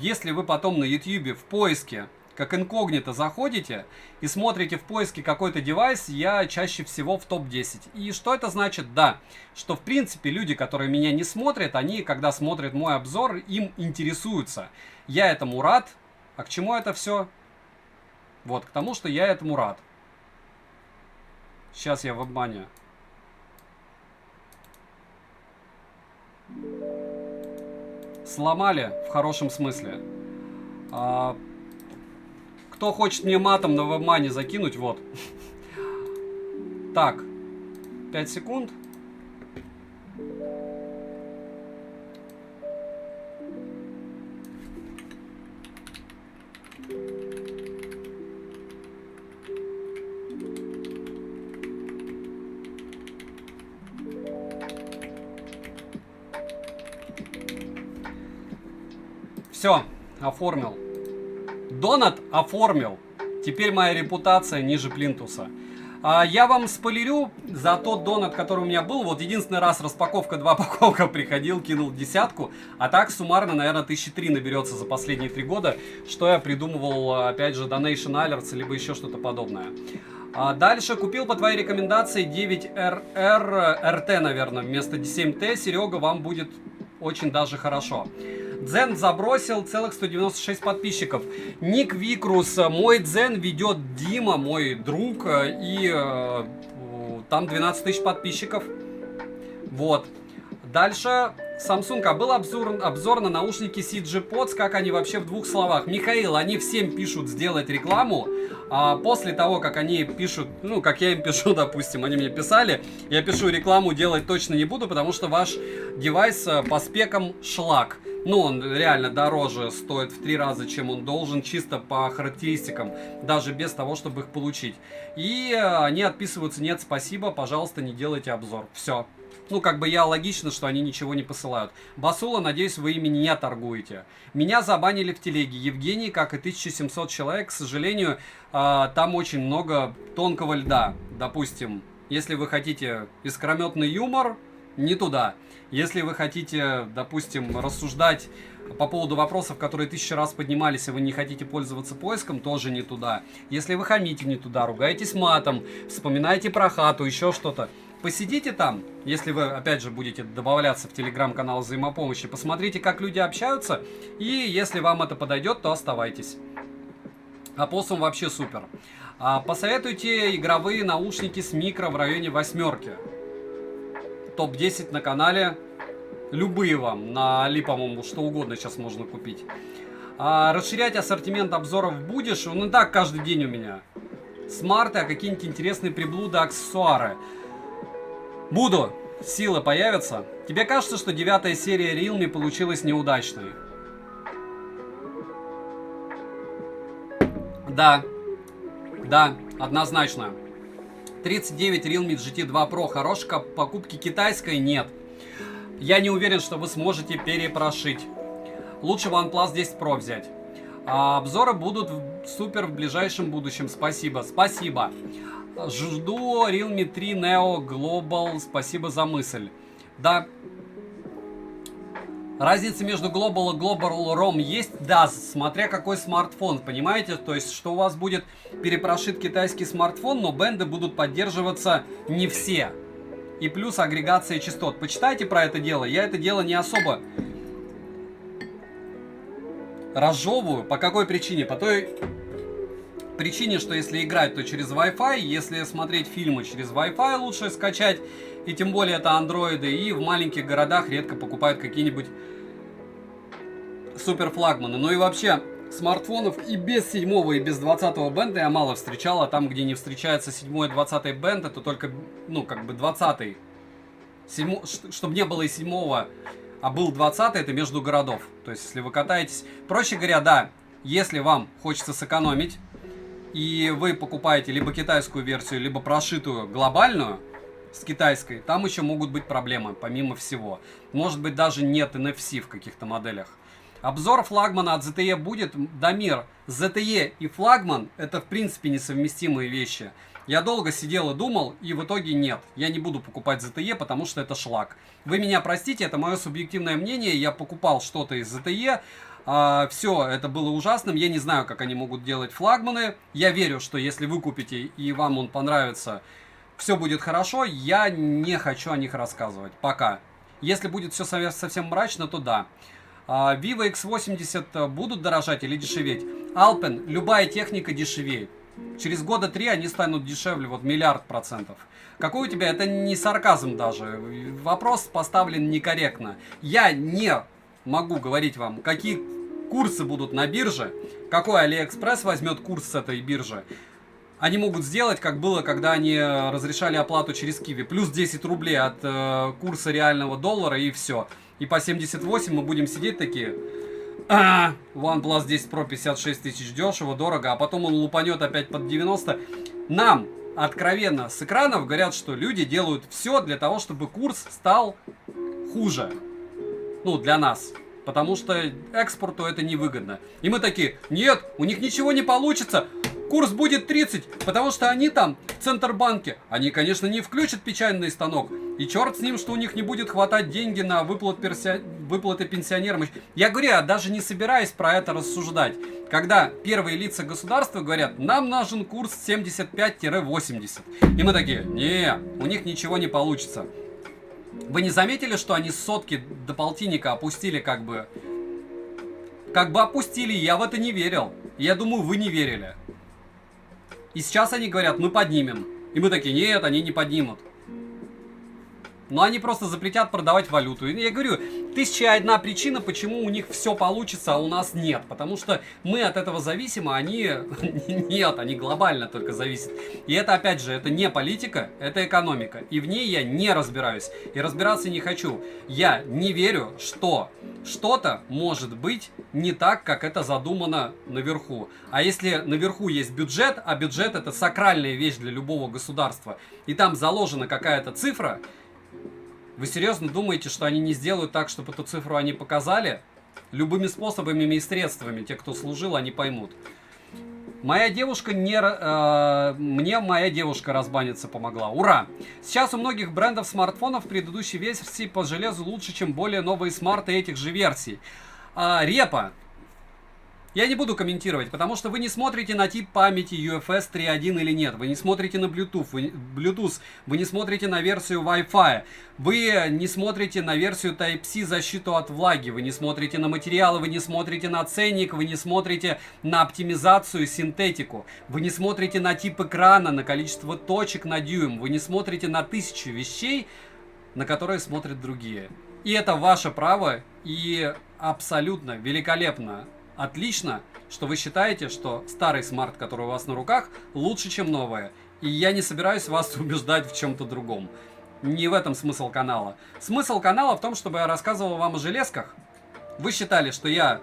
если вы потом на YouTube в поиске как инкогнито заходите и смотрите в поиске какой-то девайс, я чаще всего в топ-10. И что это значит? Да, что в принципе люди, которые меня не смотрят, они, когда смотрят мой обзор, им интересуются. Я этому рад. А к чему это все? Вот, к тому, что я этому рад. Сейчас я в обмане. Сломали в хорошем смысле. Кто хочет мне матом на вебмане закинуть, вот. Так, 5 секунд. Все, оформил. Донат оформил. Теперь моя репутация ниже плинтуса. Я вам спойлерю за тот донат, который у меня был. Вот единственный раз распаковка 2 паковка приходил, кинул 10. А так суммарно, наверное, 1003 наберется за последние 3 года. Что я придумывал, опять же, Donation Alerts, либо еще что-то подобное. Дальше купил по твоей рекомендации 9RR RT, наверное, вместо 7T. Серега, вам будет очень даже хорошо. Дзен забросил целых 196 подписчиков. Ник Викрус, мой Дзен ведет Дима, мой друг, и там 12 тысяч подписчиков. Вот. Дальше Samsung. Был обзор на наушники CG Pods, как они вообще в 2 словах. Михаил, они всем пишут сделать рекламу. А после того, как они пишут, ну, как я им пишу, допустим, они мне писали, я пишу рекламу делать точно не буду, потому что ваш девайс по спекам шлак. Ну, он реально дороже стоит в 3 раза, чем он должен, чисто по характеристикам, даже без того, чтобы их получить. И они отписываются: нет, спасибо, пожалуйста, не делайте обзор. Все. Ну, как бы логично, что они ничего не посылают. Басула, надеюсь, вы ими не торгуете. Меня забанили в телеге. Евгений, как и 1700 человек, к сожалению, там очень много тонкого льда. Допустим, если вы хотите искрометный юмор, не туда. Если вы хотите, допустим, рассуждать по поводу вопросов, которые 1000 раз поднимались, и вы не хотите пользоваться поиском, тоже не туда. Если вы хамите, не туда, ругаетесь матом, вспоминаете про хату, еще что-то, посидите там, если вы, опять же, будете добавляться в телеграм-канал взаимопомощи, посмотрите, как люди общаются, и если вам это подойдет, то оставайтесь. Опоссум вообще супер. Посоветуйте игровые наушники с микро в районе 8. Топ-10 на канале. Любые вам. На Али, по-моему, что угодно сейчас можно купить. Расширять ассортимент обзоров будешь? Он и так каждый день у меня. Смарты, какие-нибудь интересные приблуды, аксессуары. Буду. Силы появятся. Тебе кажется, что 9-я серия Realme получилась неудачной? Да. Да, однозначно. 39 Realme GT 2 Pro. Хорошей покупки китайской нет. Я не уверен, что вы сможете перепрошить. Лучше OnePlus 10 Pro взять. Обзоры будут супер в ближайшем будущем. Спасибо. Спасибо. Жду Realme 3 Neo Global. Спасибо за мысль. Да. Разница между Global и Global ROM есть? Да, смотря какой смартфон, понимаете? То есть, что у вас будет перепрошит китайский смартфон, но бенды будут поддерживаться не все. И плюс агрегация частот. Почитайте про это дело. Я это дело не особо разжевываю. По какой причине? По той причине, что если играть, то через Wi-Fi. Если смотреть фильмы, через Wi-Fi лучше скачать. И тем более это андроиды. И в маленьких городах редко покупают какие-нибудь супер флагманы. Ну и вообще, смартфонов и без 7 и без 20 бенда я мало встречал. А там, где не встречается 7 и 20 бенд, это только, ну, как бы 20. Чтобы не было и 7, а был 20, это между городов. То есть, если вы катаетесь... Проще говоря, да, если вам хочется сэкономить, и вы покупаете либо китайскую версию, либо прошитую глобальную, с китайской, там еще могут быть проблемы, помимо всего. Может быть, даже нет NFC в каких-то моделях. Обзор флагмана от ZTE будет. Дамир, ZTE и флагман это в принципе несовместимые вещи. Я долго сидел и думал, и в итоге нет. Я не буду покупать ZTE, потому что это шлак. Вы меня простите, это мое субъективное мнение. Я покупал что-то из ZTE. Все, это было ужасным. Я не знаю, как они могут делать флагманы. Я верю, что если вы купите и вам он понравится, все будет хорошо. Я не хочу о них рассказывать. Пока. Если будет все совсем мрачно, то да. Vivo X80 будут дорожать или дешеветь? Alpen, любая техника дешевеет. Через года 3 они станут дешевле, вот 1,000,000%. Какой у тебя? Это не сарказм даже. Вопрос поставлен некорректно. Я не могу говорить вам, какие курсы будут на бирже, какой AliExpress возьмет курс с этой биржи. они могут сделать, как было, когда они разрешали оплату через Киви. Плюс 10 рублей от курса реального доллара и все. И по 78 мы будем сидеть такие... OnePlus 10 Pro 56 тысяч дешево, дорого, а потом он лупанет опять под 90. Нам откровенно с экранов говорят, что люди делают все для того, чтобы курс стал хуже. Ну, для нас. Потому что экспорту это невыгодно. И мы такие, нет, у них ничего не получится. Курс будет 30, потому что они там, в Центробанке, они, конечно, не включат печатный станок. И черт с ним, что у них не будет хватать деньги на выплаты пенсионерам. Я говорю, я даже не собираюсь про это рассуждать. Когда первые лица государства говорят, нам нужен курс 75-80. И мы такие, не, у них ничего не получится. Вы не заметили, что они с сотки до полтинника опустили как бы опустили, я в это не верил. Я думаю, вы не верили. И сейчас они говорят, мы поднимем. И мы такие, нет, они не поднимут. Но они просто запретят продавать валюту. И я говорю, 1001 причина, почему у них все получится, а у нас нет. Потому что мы от этого зависимы, а они нет, они глобально только зависят. И это, опять же, это не политика, это экономика. И в ней я не разбираюсь. И разбираться не хочу. Я не верю, что что-то может быть не так, как это задумано наверху. А если наверху есть бюджет, а бюджет это сакральная вещь для любого государства, и там заложена какая-то цифра, вы серьезно думаете, что они не сделают так, чтобы эту цифру они показали? Любыми способами и средствами, те, кто служил, они поймут. Моя девушка мне моя девушка разбаниться помогла. Ура! Сейчас у многих брендов смартфонов предыдущей версии по железу лучше, чем более новые смарты этих же версий. Репа. Я не буду комментировать, потому что вы не смотрите на тип памяти UFS 3.1 или нет. Вы не смотрите на Bluetooth, вы не смотрите на версию Wi-Fi. Вы не смотрите на версию Type-C защиту от влаги. Вы не смотрите на материалы, вы не смотрите на ценник, вы не смотрите на оптимизацию, синтетику. Вы не смотрите на тип экрана, на количество точек на дюйм. Вы не смотрите на тысячи вещей, на которые смотрят другие. И это ваше право, и абсолютно великолепно. Отлично, что вы считаете, что старый смарт, который у вас на руках, лучше, чем новое. И я не собираюсь вас убеждать в чем-то другом. Не в этом смысл канала. Смысл канала в том, чтобы я рассказывал вам о железках. Вы считали, что я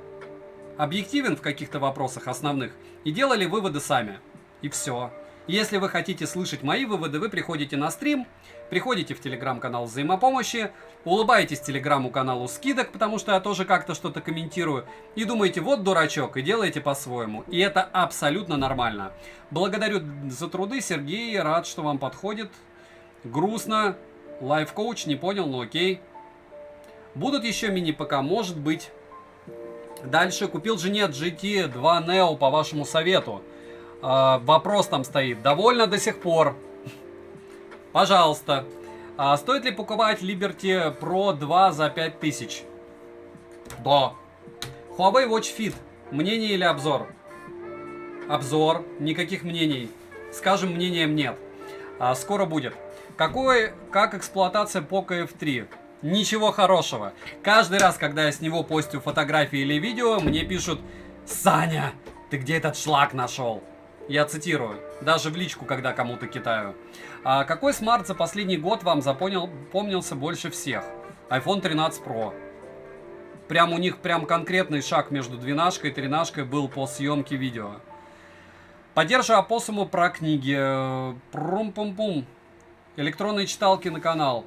объективен в каких-то вопросах основных и делали выводы сами. И все. Если вы хотите слышать мои выводы, вы приходите на стрим, приходите в телеграм-канал взаимопомощи, улыбаетесь телеграмму-каналу скидок, потому что я тоже как-то что-то комментирую, и думаете, вот дурачок, и делаете по-своему. И это абсолютно нормально. Благодарю за труды, Сергей, рад, что вам подходит. Грустно. Лайф-коуч, не понял, но окей. Будут еще мини-ПК, может быть. Дальше купил жене GT 2 Neo по вашему совету. Вопрос там стоит. Довольно до сих пор. Пожалуйста. Стоит ли покупать Liberty Pro 2 за 5000? Да. Huawei Watch Fit. Мнение или обзор? Обзор. Никаких мнений. Скажем, мнением нет. Скоро будет. Как эксплуатация Poco F3? Ничего хорошего. Каждый раз, когда я с него постю фотографии или видео, мне пишут: Саня, ты где этот шлак нашел? Я цитирую, даже в личку, когда кому-то кидаю. Какой смарт за последний год вам запомнился больше всех? iPhone 13 Pro. Прям у них прям конкретный шаг между 12 и 13 был по съемке видео. Поддерживаю опоссуму про книги. Прум-пум-пум. Электронные читалки на канал.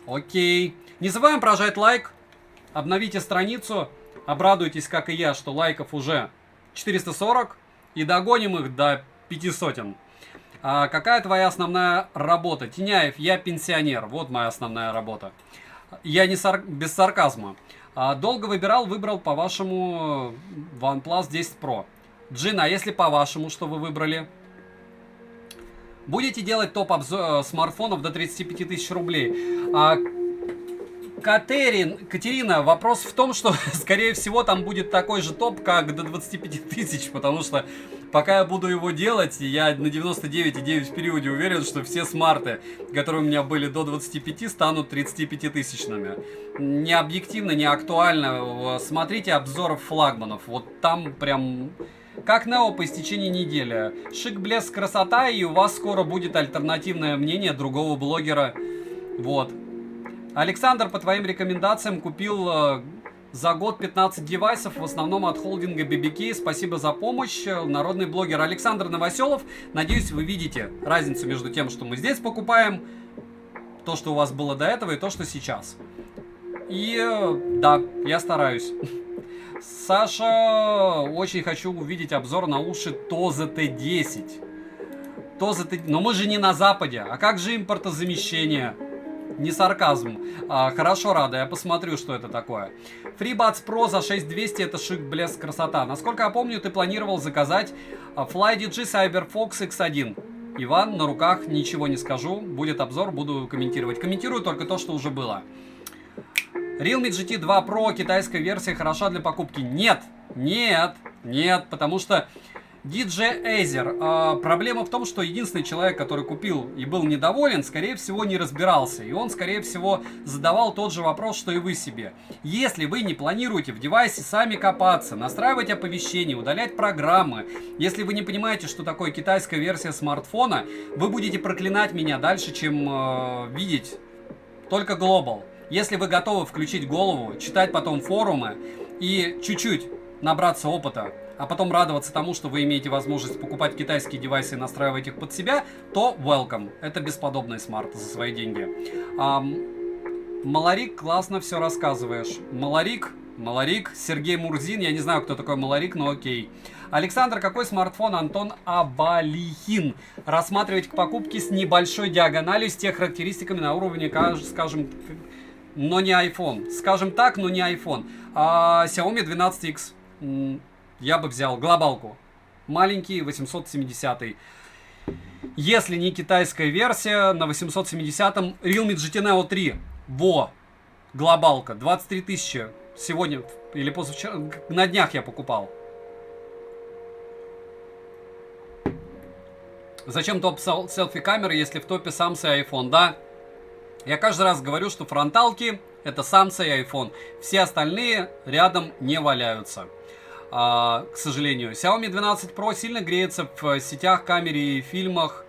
Окей. Не забываем прожать лайк. Обновите страницу. Обрадуйтесь, как и я, что лайков уже 440. И догоним их до 500. Какая твоя основная работа? Тиняев, я пенсионер. Вот моя основная работа. Я не без сарказма. Долго выбрал, по-вашему, OnePlus 10 Pro. Джин, а если по-вашему, что вы выбрали? Будете делать топ-обзор смартфонов до 35 тысяч рублей? Катерина, вопрос в том, что, скорее всего, там будет такой же топ, как до 25 тысяч, потому что пока я буду его делать, я на 99,9 в периоде уверен, что все смарты, которые у меня были до 25, станут 35-тысячными. Не объективно, не актуально. Смотрите обзоров флагманов. Вот там прям Как Нео по истечении недели. Шик, блеск, красота, и у вас скоро будет альтернативное мнение другого блогера. Вот. Александр, по твоим рекомендациям, купил за год 15 девайсов, в основном от холдинга BBK. Спасибо за помощь. Народный блогер Александр Новоселов. Надеюсь, вы видите разницу между тем, что мы здесь покупаем, то, что у вас было до этого, и то, что сейчас. И да, я стараюсь. Саша, очень хочу увидеть обзор на уши Toze T10. Но мы же не на Западе. А как же импортозамещение? Не сарказм. Хорошо, рада, я посмотрю, что это такое. FreeBuds Pro за 6200, это шик, блеск, красота. Насколько я помню, ты планировал заказать FlyDG CyberFox X1. Иван, на руках ничего не скажу. Будет обзор, буду комментировать. Комментирую только то, что уже было. Realme GT 2 Pro, китайская версия, хороша для покупки. Нет, потому что DJ Acer. Проблема в том, что единственный человек, который купил и был недоволен, скорее всего, не разбирался. И он, скорее всего, задавал тот же вопрос, что и вы себе. Если вы не планируете в девайсе сами копаться, настраивать оповещения, удалять программы, если вы не понимаете, что такое китайская версия смартфона, вы будете проклинать меня дальше, чем видеть только Global. Если вы готовы включить голову, читать потом форумы и чуть-чуть набраться опыта, а потом радоваться тому, что вы имеете возможность покупать китайские девайсы и настраивать их под себя, то welcome. Это бесподобный смарт за свои деньги. Маларик, классно все рассказываешь. Маларик, Сергей Мурзин, я не знаю, кто такой Маларик, но окей. Александр, какой смартфон? Антон Абалихин. Рассматривать к покупке с небольшой диагональю, с тех характеристиками на уровне, скажем, но не iPhone. Скажем так, но не iPhone. Xiaomi 12X. Я бы взял глобалку. Маленький 870. Если не китайская версия, на 870-м Realme GT Neo 3. Во! Глобалка. 23 тысячи. Сегодня или позавчера. На днях я покупал. Зачем топ селфи-камеры, если в топе Samsung и iPhone? Да? Я каждый раз говорю, что фронталки это Samsung и iPhone. Все остальные рядом не валяются. К сожалению. Xiaomi 12 Pro сильно греется в сетях, камере и фильмах.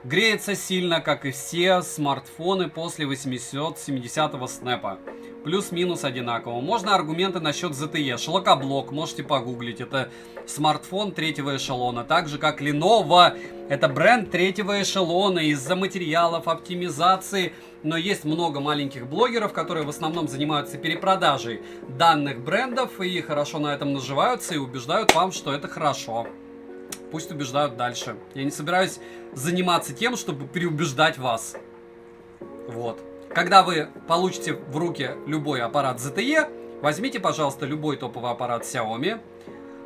Греется сильно, как и все смартфоны после 870-го снэпа. Плюс-минус одинаково. Можно аргументы насчет ZTE. Шлакоблок, можете погуглить. Это смартфон третьего эшелона. Так же, как Lenovo. Это бренд третьего эшелона из-за материалов, оптимизации. Но есть много маленьких блогеров, которые в основном занимаются перепродажей данных брендов. И хорошо на этом наживаются и убеждают вам, что это хорошо. Пусть убеждают дальше. Я не собираюсь заниматься тем, чтобы переубеждать вас. Вот. Когда вы получите в руки любой аппарат ZTE, возьмите, пожалуйста, любой топовый аппарат Xiaomi.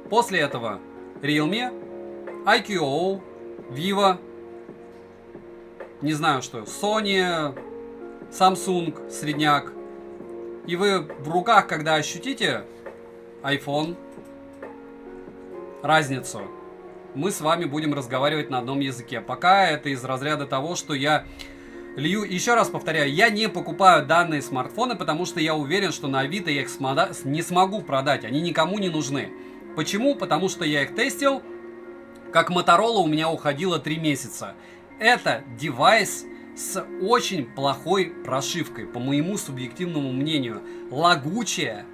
После этого Realme, IQO, Vivo, не знаю что, Sony, Samsung, средняк. И вы в руках, когда ощутите iPhone, разницу, мы с вами будем разговаривать на одном языке. Пока это из разряда того, что я лью. Еще раз повторяю, я не покупаю данные смартфоны, потому что я уверен, что на Авито я их не смогу продать. Они никому не нужны. Почему? Потому что я их тестил. Как Motorola у меня уходило 3 месяца. Это девайс с очень плохой прошивкой, по моему субъективному мнению. Лагучее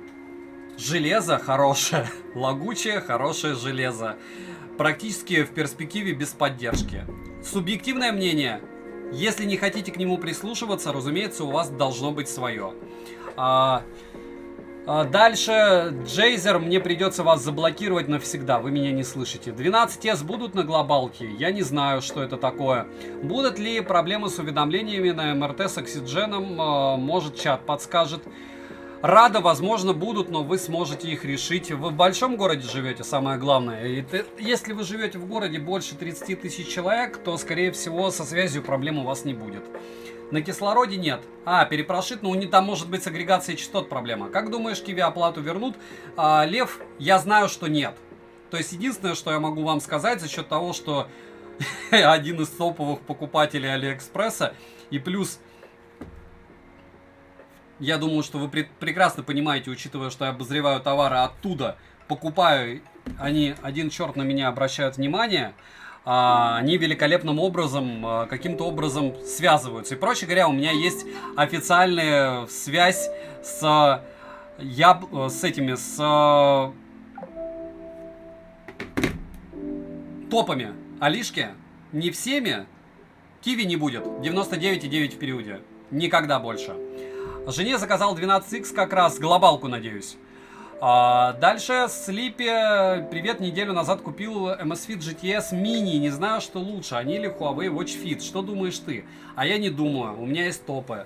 железо хорошее. Лагучее хорошее железо. Практически в перспективе без поддержки. Субъективное мнение. Если не хотите к нему прислушиваться, разумеется, у вас должно быть свое. Дальше, Джейзер, мне придется вас заблокировать навсегда, вы меня не слышите. 12S будут на глобалке? Я не знаю, что это такое. Будут ли проблемы с уведомлениями на МРТ с Оксидженом? Может, чат подскажет. Рада, возможно, будут, но вы сможете их решить. Вы в большом городе живете, самое главное. И если вы живете в городе больше 30 тысяч человек, то, скорее всего, со связью проблем у вас не будет. На кислороде нет. Перепрошит, но там может быть с агрегацией частот проблема. Как думаешь, Киви оплату вернут? Лев, я знаю, что нет. То есть, единственное, что я могу вам сказать, за счет того, что один из топовых покупателей Алиэкспресса, и плюс... Я думаю, что вы прекрасно понимаете, учитывая, что я обозреваю товары оттуда, покупаю, они, один черт на меня обращают внимание, они великолепным образом, каким-то образом связываются. И, проще говоря, у меня есть официальная связь с топами Алишки. Не всеми. Киви не будет. 99,9 в периоде. Никогда больше. Жене заказал 12X как раз. Глобалку, надеюсь. Дальше Слипи. Привет, неделю назад купил Amazfit GTS Mini. Не знаю, что лучше, они или Huawei Watch Fit. Что думаешь ты? А я не думаю. У меня есть топы.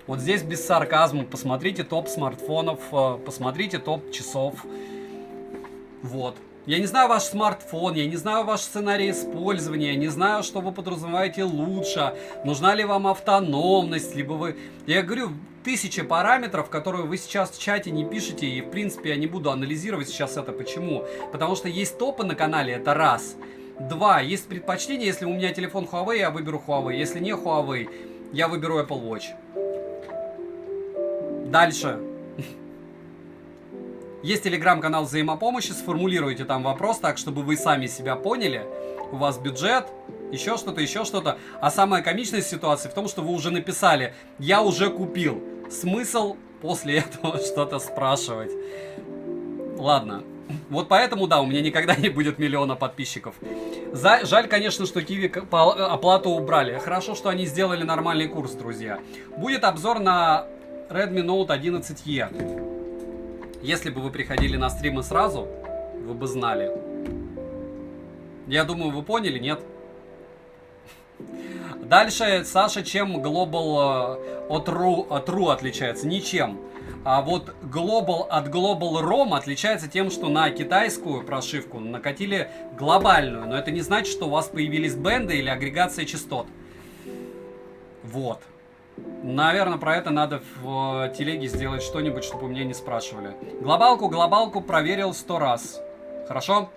Вот здесь без сарказма. Посмотрите топ смартфонов. Посмотрите топ часов. Вот. Я не знаю ваш смартфон, я не знаю ваш сценарий использования, я не знаю, что вы подразумеваете лучше, нужна ли вам автономность, либо вы... Я говорю, 1000 параметров, которые вы сейчас в чате не пишете, и в принципе я не буду анализировать сейчас это. Почему? Потому что есть топы на канале, это раз. Два, есть предпочтение, если у меня телефон Huawei, я выберу Huawei, если не Huawei, я выберу Apple Watch. Дальше. Есть телеграм-канал взаимопомощи, сформулируйте там вопрос так, чтобы вы сами себя поняли. У вас бюджет, еще что-то, еще что-то. А самая комичная ситуация в том, что вы уже написали «я уже купил». Смысл после этого что-то спрашивать? Ладно. Вот поэтому, да, у меня никогда не будет миллиона подписчиков. Жаль, конечно, что Киви оплату убрали. Хорошо, что они сделали нормальный курс, друзья. Будет обзор на Redmi Note 11E. Если бы вы приходили на стримы сразу, вы бы знали. Я думаю, вы поняли, нет? Дальше, Саша, чем Global от RU отличается? Ничем. А вот Global от Global ROM отличается тем, что на китайскую прошивку накатили глобальную. Но это не значит, что у вас появились бенды или агрегация частот. Вот. Наверное, про это надо в телеге сделать что-нибудь, чтобы у меня не спрашивали. Глобалку проверил 100 раз. Хорошо?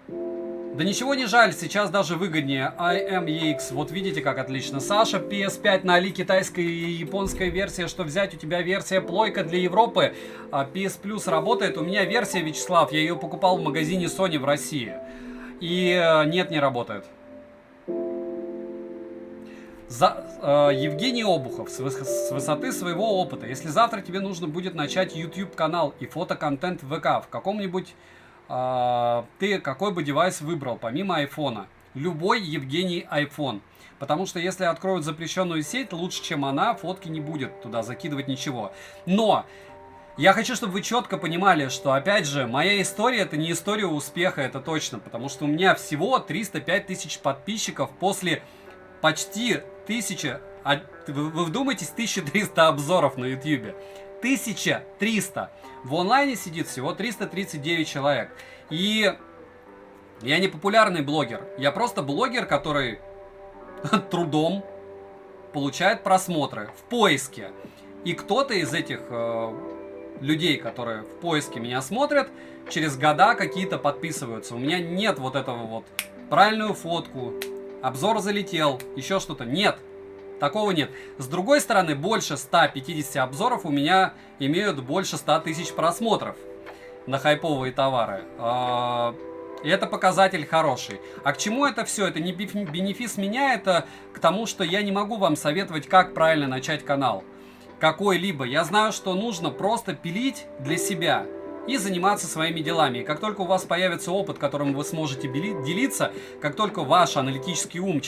Да ничего не жаль, сейчас даже выгоднее. IMEX, вот видите, как отлично. Саша, PS5 на Али, китайская и японская версия. Что взять? У тебя версия плойка для Европы. PS Plus работает. У меня версия, Вячеслав, я ее покупал в магазине Sony в России. И нет, не работает. Евгений Обухов, с высоты своего опыта, если завтра тебе нужно будет начать YouTube канал и фотоконтент в ВК, в каком-нибудь, ты какой бы девайс выбрал, помимо айфона? Любой, Евгений, iPhone. Потому что если откроют запрещенную сеть, лучше, чем она, фотки не будет туда закидывать ничего. Но я хочу, чтобы вы четко понимали, что, опять же, моя история это не история успеха, это точно. Потому что у меня всего 305 тысяч подписчиков после почти 1000, вы вдумайтесь, 1300 обзоров на YouTube. 1300. В онлайне сидит всего 339 человек. И я не популярный блогер. Я просто блогер, который трудом получает просмотры в поиске. И кто-то из этих людей, которые в поиске меня смотрят, через года какие-то подписываются. У меня нет вот этого вот правильную фотку. Обзор залетел, еще что-то. Нет, такого нет. С другой стороны, больше 150 обзоров у меня имеют больше 100 тысяч просмотров на хайповые товары. И это показатель хороший. А к чему это все? Это не бенефис меня, это к тому, что я не могу вам советовать, как правильно начать канал. Какой-либо. Я знаю, что нужно просто пилить для себя и заниматься своими делами. И как только у вас появится опыт, которым вы сможете делиться, как только ваш аналитический ум в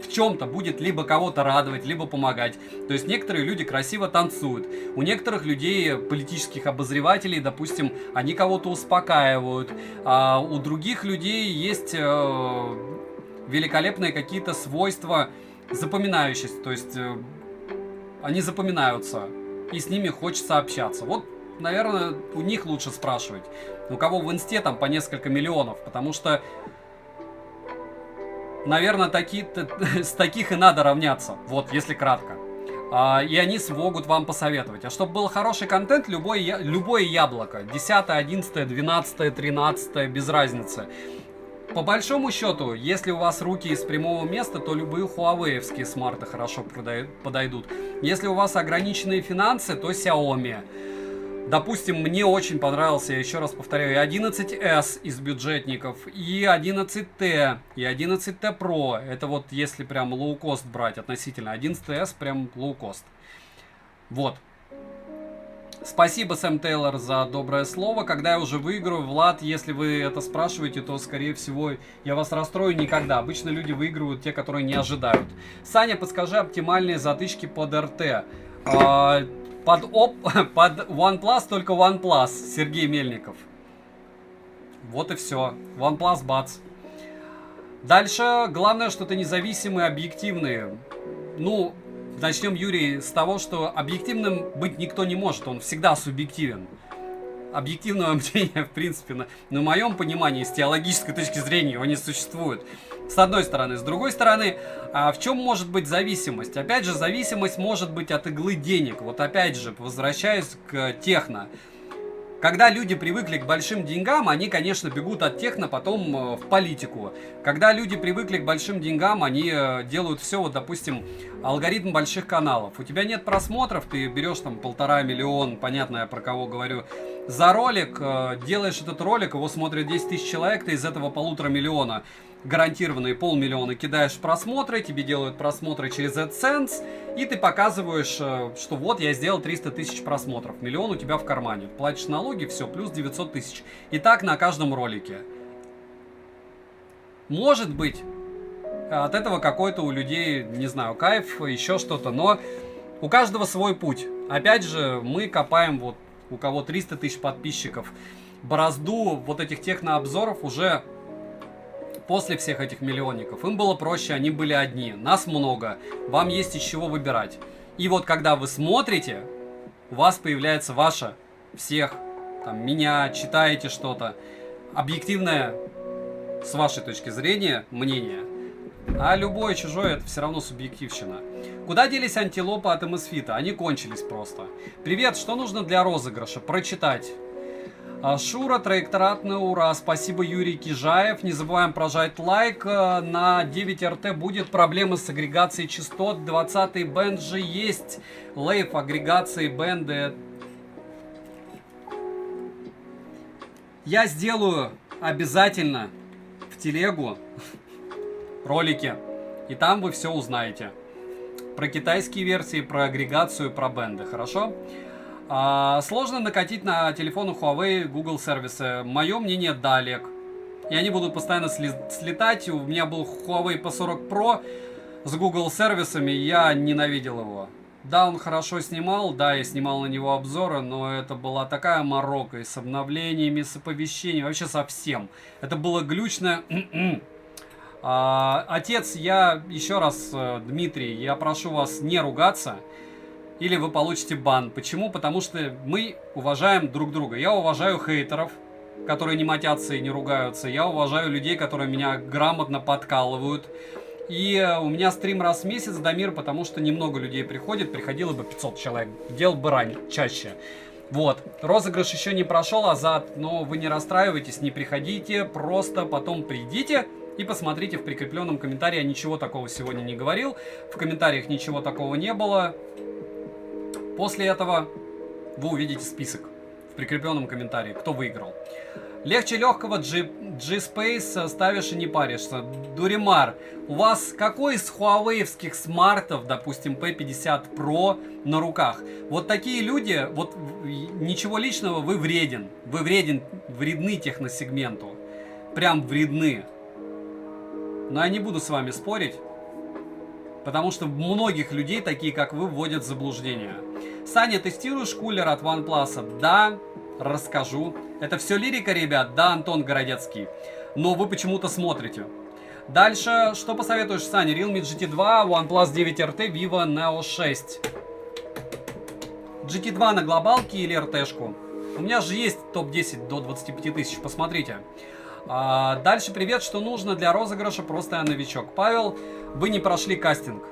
чем-то будет либо кого-то радовать, либо помогать. То есть некоторые люди красиво танцуют. У некоторых людей, политических обозревателей, допустим, они кого-то успокаивают. А у других людей есть великолепные какие-то свойства запоминающиеся. То есть они запоминаются. И с ними хочется общаться. Вот, наверное, у них лучше спрашивать. У кого в инсте там по несколько миллионов. Потому что, наверное, с таких и надо равняться. Вот, если кратко. И они смогут вам посоветовать. А чтобы был хороший контент, любое яблоко. 10, 11, 12, 13, без разницы. По большому счету, если у вас руки из прямого места, то любые хуавеевские смарты хорошо подойдут. Если у вас ограниченные финансы, то Xiaomi. Допустим, мне очень понравился, я еще раз повторяю, и 11S из бюджетников, и 11T, и 11T Pro. Это вот если прям low-cost брать относительно. 11S прям low-cost. Вот. Спасибо, Сэм Тейлор, за доброе слово. Когда я уже выиграю, Влад, если вы это спрашиваете, то, скорее всего, я вас расстрою никогда. Обычно люди выигрывают те, которые не ожидают. Саня, подскажи оптимальные затычки под РТ. Под OnePlus только OnePlus, Сергей Мельников. Вот и все. OnePlus, бац. Дальше, главное, что ты независимый, объективный. Ну, начнем, Юрий, с того, что объективным быть никто не может. Он всегда субъективен. Объективного мнения, в принципе, на моем понимании, с теологической точки зрения, его не существует. С одной стороны. С другой стороны, в чем может быть зависимость? Опять же, зависимость может быть от иглы денег. Вот опять же, возвращаюсь к техно. Когда люди привыкли к большим деньгам, они, конечно, бегут от техно потом в политику. Когда люди привыкли к большим деньгам, они делают все, вот, допустим, алгоритм больших каналов. У тебя нет просмотров, ты берешь там 1,5 миллиона, понятно, я про кого говорю, за ролик, делаешь этот ролик, его смотрят 10 тысяч человек, ты из этого 1,5 миллиона, гарантированные 500 000 кидаешь просмотры, тебе делают просмотры через AdSense, и ты показываешь, что вот я сделал 300 тысяч просмотров, миллион у тебя в кармане, платишь налоги, все, плюс 900 тысяч. И так на каждом ролике. Может быть, от этого какой-то у людей, не знаю, кайф, еще что-то, но у каждого свой путь. Опять же, мы копаем, вот у кого 300 тысяч подписчиков, борозду вот этих технообзоров уже после всех этих миллионников. Им было проще, они были одни. Нас много, вам есть из чего выбирать. И вот когда вы смотрите, у вас появляется ваше, всех, там, меня, читаете что-то, объективное, с вашей точки зрения, мнение. А любое чужое это все равно субъективщина. Куда делись антилопы от MSFIT? Они кончились просто. Привет, что нужно для розыгрыша? Прочитать. Шура, траекторат на ура. Спасибо, Юрий Кижаев. Не забываем прожать лайк. На 9РТ будет проблемы с агрегацией частот. 20-й бенд же есть. Лейф агрегации бенды. Я сделаю обязательно в телегу ролики. И там вы все узнаете. Про китайские версии, про агрегацию, про бенды. Хорошо? Сложно накатить на телефону Huawei Google сервисы. Мое мнение, да, Олег. И они будут постоянно слетать. У меня был Huawei P40 Pro с Google сервисами. Я ненавидел его. Да, он хорошо снимал. Да, я снимал на него обзоры. Но это была такая морока. И с обновлениями, с оповещениями. Вообще совсем. Это было глючно. Отец, я еще раз, Дмитрий, я прошу вас не ругаться. Или вы получите бан. Почему? Потому что мы уважаем друг друга. Я уважаю хейтеров, которые не матятся и не ругаются. Я уважаю людей, которые меня грамотно подкалывают. И у меня стрим раз в месяц, Дамир, потому что немного людей приходит. Приходило бы 500 человек. Делал бы чаще. Вот. Розыгрыш еще не прошел, Азат. Но вы не расстраивайтесь, не приходите. Просто потом придите и посмотрите в прикрепленном комментарии. Я ничего такого сегодня не говорил. В комментариях ничего такого не было. После этого вы увидите список в прикрепленном комментарии, кто выиграл. Легче легкого, G-Space ставишь и не паришься. Дуримар, у вас какой из хуавеевских смартов, допустим, P50 Pro на руках? Вот такие люди, вот ничего личного, вы вреден. Вы вредны техносегменту. Прям вредны. Но я не буду с вами спорить. Потому что многих людей, такие как вы, вводят в заблуждение. Саня, тестируешь кулер от OnePlus? Да, расскажу. Это все лирика, ребят? Да, Антон Городецкий. Но вы почему-то смотрите. Дальше, что посоветуешь, Саня? Realme GT2, OnePlus 9RT, Vivo Neo 6. GT2 на глобалке или RT-шку? У меня же есть топ-10 до 25 тысяч, посмотрите. Дальше, привет, что нужно для розыгрыша? Просто я новичок. Павел, вы не прошли кастинг.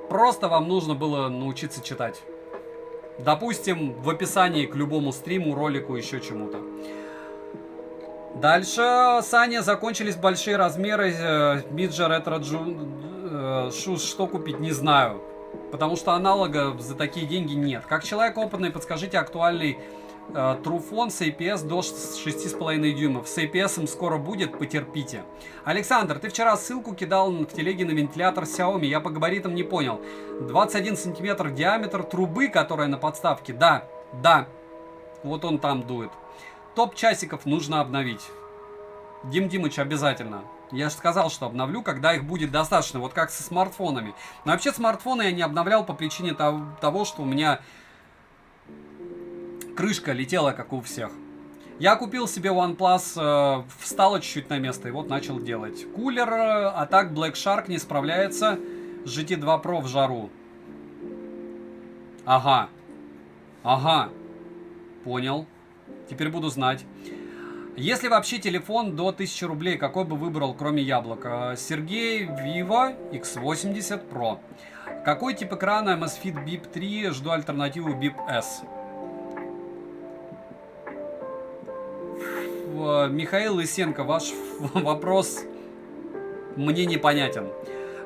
Просто вам нужно было научиться читать. Допустим, в описании к любому стриму, ролику, еще чему-то. Дальше, Саня, закончились большие размеры. Миджа ретро шуз, что купить, не знаю. Потому что аналога за такие деньги нет. Как человек опытный, подскажите актуальный Truefone с IPS до 6,5 дюймов. С IPS скоро будет, потерпите. Александр, ты вчера ссылку кидал в телеге на вентилятор Xiaomi, я по габаритам не понял. 21 сантиметр диаметр трубы, которая на подставке. Да, да, вот он там дует. Топ часиков нужно обновить. Дим Димыч, обязательно. Я же сказал, что обновлю, когда их будет достаточно. Вот как со смартфонами. Но вообще смартфоны я не обновлял по причине того, что у меня крышка летела, как у всех. Я купил себе OnePlus, встала чуть-чуть на место и вот начал делать. Кулер, а так Black Shark не справляется с GT2 Pro в жару. Ага. Ага. Понял. Теперь буду знать. Если вообще телефон до 1000 рублей, какой бы выбрал, кроме яблока? Сергей, Vivo X80 Pro. Какой тип экрана? Amazfit BIP 3, жду альтернативу BIP S. Михаил Лысенко, ваш вопрос мне непонятен.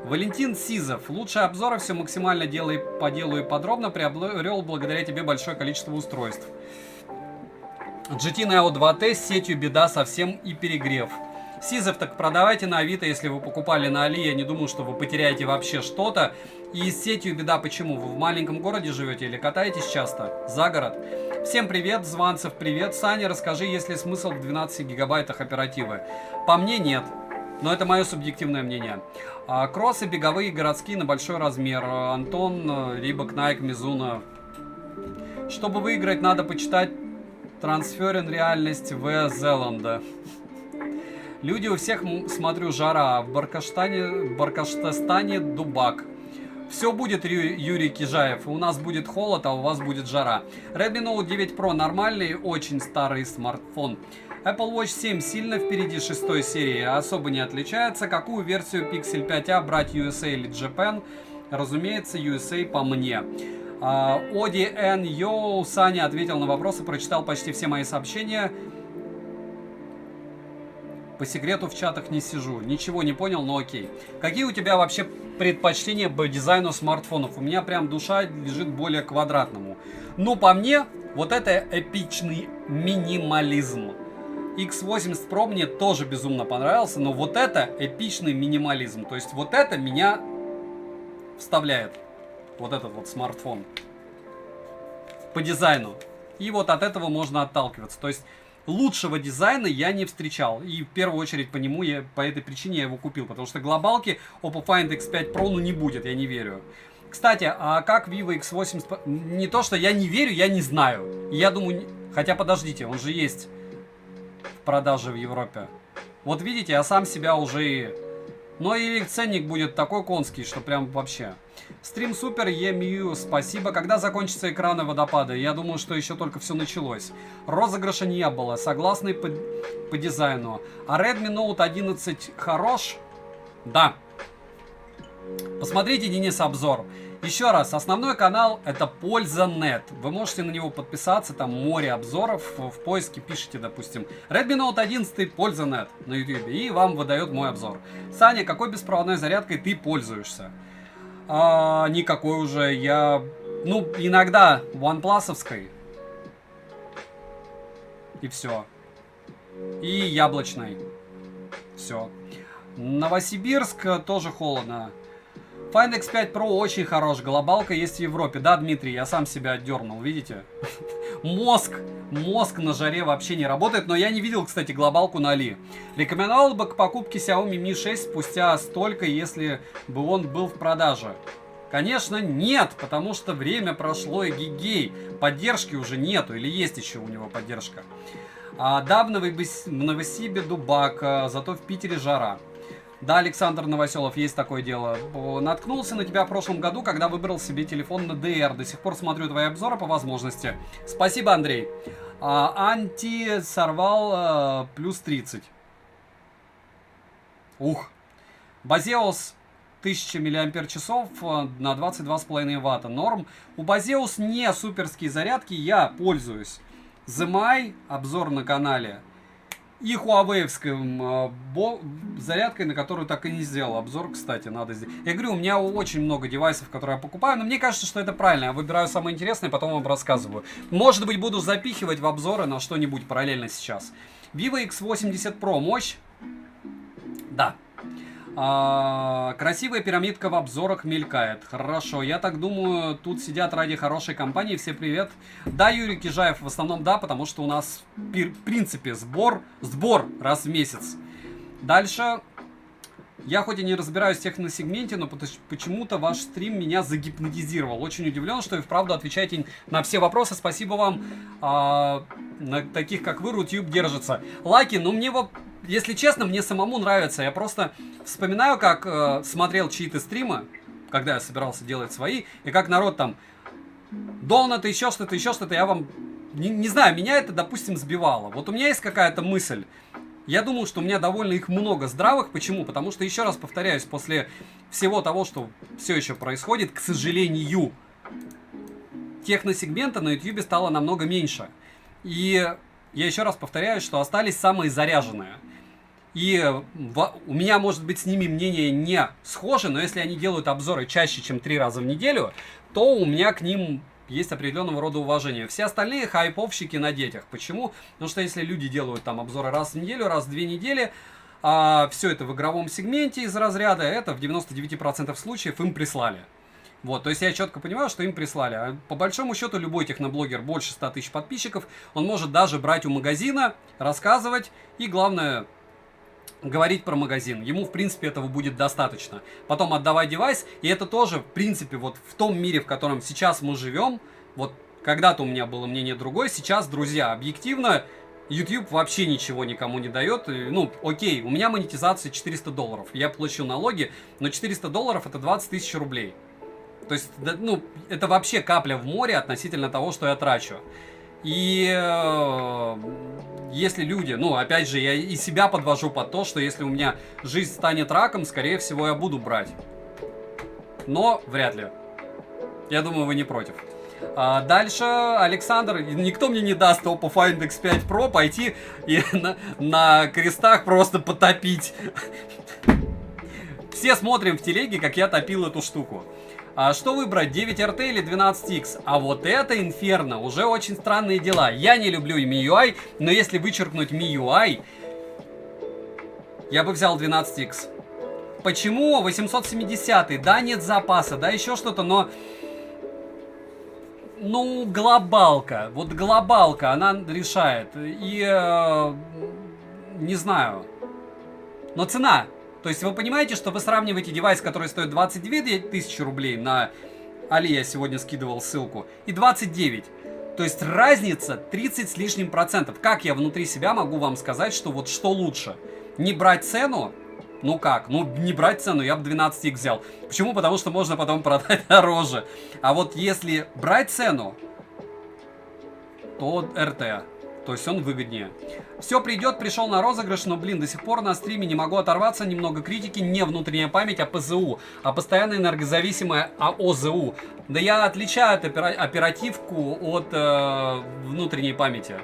Валентин Сизов. Лучшие обзоры, все максимально делай по делу и подробно, приобрел благодаря тебе большое количество устройств. GT Neo 2T с сетью беда совсем и перегрев. Сизов, так продавайте на Авито, если вы покупали на Али, я не думаю, что вы потеряете вообще что-то. И с сетью беда почему? Вы в маленьком городе живете или катаетесь часто? За город? Всем привет, Званцев, привет. Саня, расскажи, есть ли смысл в 12 гигабайтах оперативы? По мне нет, но это мое субъективное мнение. Кроссы беговые, городские на большой размер. Антон, Рибок, Nike, Мизуна. Чтобы выиграть, надо почитать Трансферен реальность В. Зеланда. Люди у всех, смотрю, жара. В Баркаштастане дубак. Все будет, Юрий Кижаев. У нас будет холод, а у вас будет жара. Redmi Note 9 Pro нормальный, очень старый смартфон. Apple Watch 7 сильно впереди 6 серии, особо не отличается. Какую версию Pixel 5a брать, USA или Japan? Разумеется, USA по мне. Оди Н. Йоу, Саня ответил на вопросы, прочитал почти все мои сообщения. По секрету в чатах не сижу. Ничего не понял, но окей. Какие у тебя вообще предпочтения по дизайну смартфонов? У меня прям душа лежит более квадратному. Ну, по мне, вот это эпичный минимализм. X80 Pro мне тоже безумно понравился, но вот это эпичный минимализм. То есть вот это меня вставляет. Вот этот вот смартфон. По дизайну. И вот от этого можно отталкиваться. То есть лучшего дизайна я не встречал. И в первую очередь по нему, по этой причине я его купил. Потому что глобалки Oppo Find X5 Pro ну не будет, я не верю. Кстати, а как Vivo X80... Не то, что я не верю, я не знаю. Я думаю... Хотя подождите, он же есть в продаже в Европе. Вот видите, я сам себя уже и... Но и ценник будет такой конский, что прям вообще... Стрим супер, EMU, спасибо. Когда закончатся экраны водопада? Я думаю, что еще только все началось. Розыгрыша не было, согласный по дизайну. А Redmi Note 11 хорош? Да. Посмотрите, Денис, обзор. Еще раз, основной канал это Польза.нет. Вы можете на него подписаться, там море обзоров. В поиске пишите, допустим, Redmi Note 11 Польза.нет на YouTube, и вам выдает мой обзор. Саня, какой беспроводной зарядкой ты пользуешься? Никакой уже. Я, ну, иногда OnePlus-овской. И все. И яблочной. Все. Новосибирск тоже холодно. Find X5 Pro очень хорош. Глобалка есть в Европе. Да, Дмитрий, я сам себя отдернул, видите? Мозг на жаре вообще не работает. Но я не видел, кстати, глобалку на Али. Рекомендовал бы к покупке Xiaomi Mi 6 спустя столько, если бы он был в продаже. Конечно, нет, потому что время прошло и гигей. Поддержки уже нету, или есть еще у него поддержка. Да, в Новосибе дубак, зато в Питере жара. Да, Александр Новоселов, есть такое дело. Наткнулся на тебя в прошлом году, когда выбрал себе телефон на DR. До сих пор смотрю твои обзоры по возможности. Спасибо, Андрей. Анти сорвал плюс 30. Ух. Базеус 1000 мАч на 22,5 Вт. Норм. У Базеус не суперские зарядки, я пользуюсь. ZMI, обзор на канале. и хуавеевским зарядкой, на которую так и не сделал обзор, кстати, надо сделать. Я говорю, у меня очень много девайсов, которые я покупаю, но мне кажется, что это правильно. Я выбираю самое интересное, потом вам рассказываю. Может быть, буду запихивать в обзоры на что-нибудь параллельно сейчас. Vivo X80 Pro, мощь? Да. Красивая пирамидка в обзорах мелькает. Хорошо, я так думаю, тут сидят ради хорошей компании. Все привет. Да, Юрий Кижаев, в основном да, потому что у нас в принципе сбор раз в месяц. Дальше. Я хоть и не разбираюсь в техносегменте, но почему-то ваш стрим меня загипнотизировал. Очень удивлен, что и вправду отвечаете на все вопросы. Спасибо вам. На таких, как вы, Рутюб держится. Лаки, ну мне вот, если честно, мне самому нравится. Я просто вспоминаю, как смотрел чьи-то стримы, когда я собирался делать свои, и как народ там Донат, еще что-то, я вам... Не знаю, меня это, допустим, сбивало. Вот у меня есть какая-то мысль. Я думаю, что у меня довольно их много здравых. Почему? Потому что, еще раз повторяюсь, после всего того, что все еще происходит, к сожалению, техносегмента на YouTube стало намного меньше. И я еще раз повторяю, что остались самые заряженные. И у меня, может быть, с ними мнение не схоже, но если они делают обзоры чаще, чем 3 раза в неделю, то у меня к ним есть определенного рода уважение. Все остальные хайповщики на детях. Почему? Потому что если люди делают там обзоры раз в неделю, раз в 2 недели, а все это в игровом сегменте из разряда, это в 99% случаев им прислали. Вот, то есть я четко понимаю, что им прислали. А по большому счету любой техноблогер больше 100 тысяч подписчиков, он может даже брать у магазина, рассказывать и, главное, говорить про магазин. Ему, в принципе, этого будет достаточно. Потом отдавай девайс, и это тоже, в принципе, вот в том мире, в котором сейчас мы живем, вот когда-то у меня было мнение другое, сейчас, друзья, объективно, YouTube вообще ничего никому не дает. Ну, окей, у меня монетизация $400. Я плачу налоги, но $400 это 20 тысяч рублей. То есть, ну, это вообще капля в море относительно того, что я трачу. И если люди, ну, опять же, я и себя подвожу под то, что если у меня жизнь станет раком, скорее всего, я буду брать. Но вряд ли. Я думаю, вы не против. Дальше, Александр, никто мне не даст Oppo Find X5 Pro пойти и на крестах просто потопить. Все смотрим в телеге, как я топил эту штуку. Что выбрать, 9RT или 12X? А вот это инферно, уже очень странные дела. Я не люблю MIUI, но если вычеркнуть MIUI, я бы взял 12X. Почему? 870, да, нет запаса, да, еще что-то, но... Ну, глобалка, вот глобалка, она решает. И, не знаю, но цена... То есть вы понимаете, что вы сравниваете девайс, который стоит 22 тысячи рублей, на Али я сегодня скидывал ссылку, и 29. То есть разница 30 с лишним процентов. Как я внутри себя могу вам сказать, что вот что лучше? Не брать цену? Ну как? Ну не брать цену, я бы 12X взял. Почему? Потому что можно потом продать дороже. А вот если брать цену, то РТ. То есть он выгоднее. Все придет, пришел на розыгрыш, но, блин, до сих пор на стриме не могу оторваться. Немного критики, не внутренняя память, а ПЗУ. А постоянно энергозависимая АОЗУ. Да я отличаю оперативку от внутренней памяти.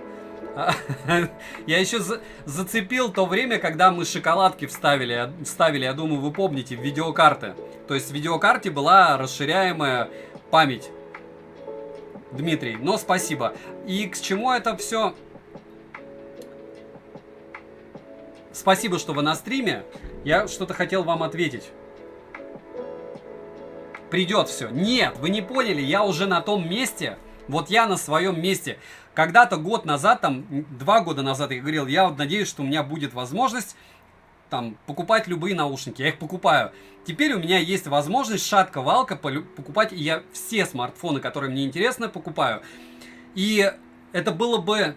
Я еще зацепил то время, когда мы шоколадки вставили, я думаю, вы помните, в видеокарты. То есть в видеокарте была расширяемая память. Дмитрий, но спасибо. И к чему это все... Спасибо, что вы на стриме. Я что-то хотел вам ответить. Придет все. Нет, вы не поняли, я уже на том месте. Вот я на своем месте. Когда-то год назад, там 2 года назад я говорил, я вот надеюсь, что у меня будет возможность там покупать любые наушники. Я их покупаю. Теперь у меня есть возможность шатко-валко покупать. И я все смартфоны, которые мне интересны, покупаю. И это было бы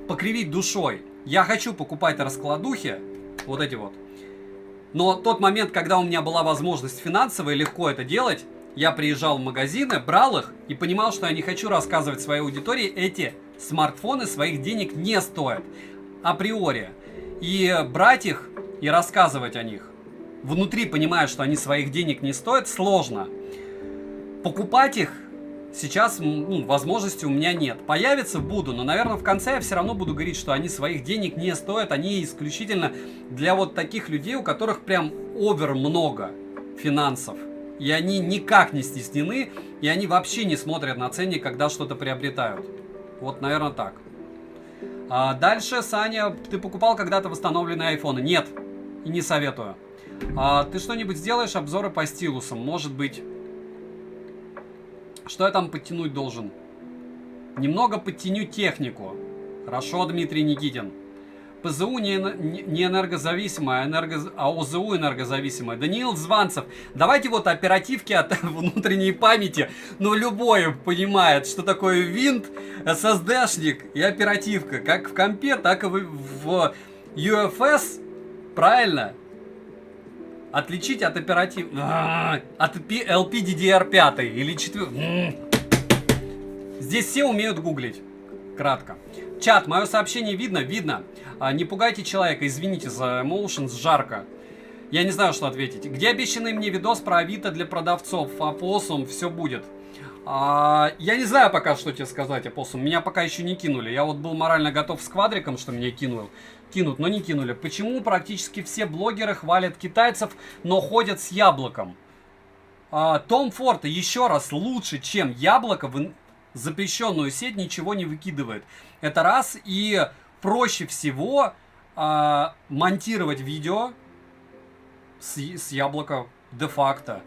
покривить душой. Я хочу покупать раскладухи, вот эти вот. Но тот момент, когда у меня была возможность финансовая легко это делать, я приезжал в магазины, брал их и понимал, что я не хочу рассказывать своей аудитории, эти смартфоны своих денег не стоят. Априори. И брать их и рассказывать о них, внутри понимая, что они своих денег не стоят, сложно. Покупать их сейчас ну, возможности у меня нет. Появится, буду, но, наверное, в конце я все равно буду говорить, что они своих денег не стоят, они исключительно для вот таких людей, у которых прям овер много финансов. И они никак не стеснены, и они вообще не смотрят на ценник, когда что-то приобретают. Вот, наверное, так. А дальше, Саня, ты покупал когда-то восстановленные айфоны? Нет, и не советую. Ты что-нибудь сделаешь, обзоры по стилусам? Может быть. Что я там подтянуть должен? Немного подтяню технику. Хорошо, Дмитрий Никитин. ПЗУ не энергозависимая, а ОЗУ энергозависимая. Даниил Званцев. Давайте вот оперативки от внутренней памяти. Ну, любой понимает, что такое винт, SSD-шник и оперативка. Как в компе, так и в UFS. Правильно? Отличить от оператив... от LPDDR5 или 4... Здесь все умеют гуглить. Кратко. Чат, мое сообщение видно? Видно. Не пугайте человека, извините за emotions, жарко. Я не знаю, что ответить. Где обещанный мне видос про Авито для продавцов? Опоссум, все будет. Я не знаю пока, что тебе сказать, Опоссум. Меня пока еще не кинули. Я вот был морально готов с квадриком, что меня кинут, но не кинули. Почему практически все блогеры хвалят китайцев, но ходят с яблоком? Том Форд еще раз лучше, чем яблоко, в запрещенную сеть ничего не выкидывает. Это раз. И проще всего монтировать видео с яблока де-факто.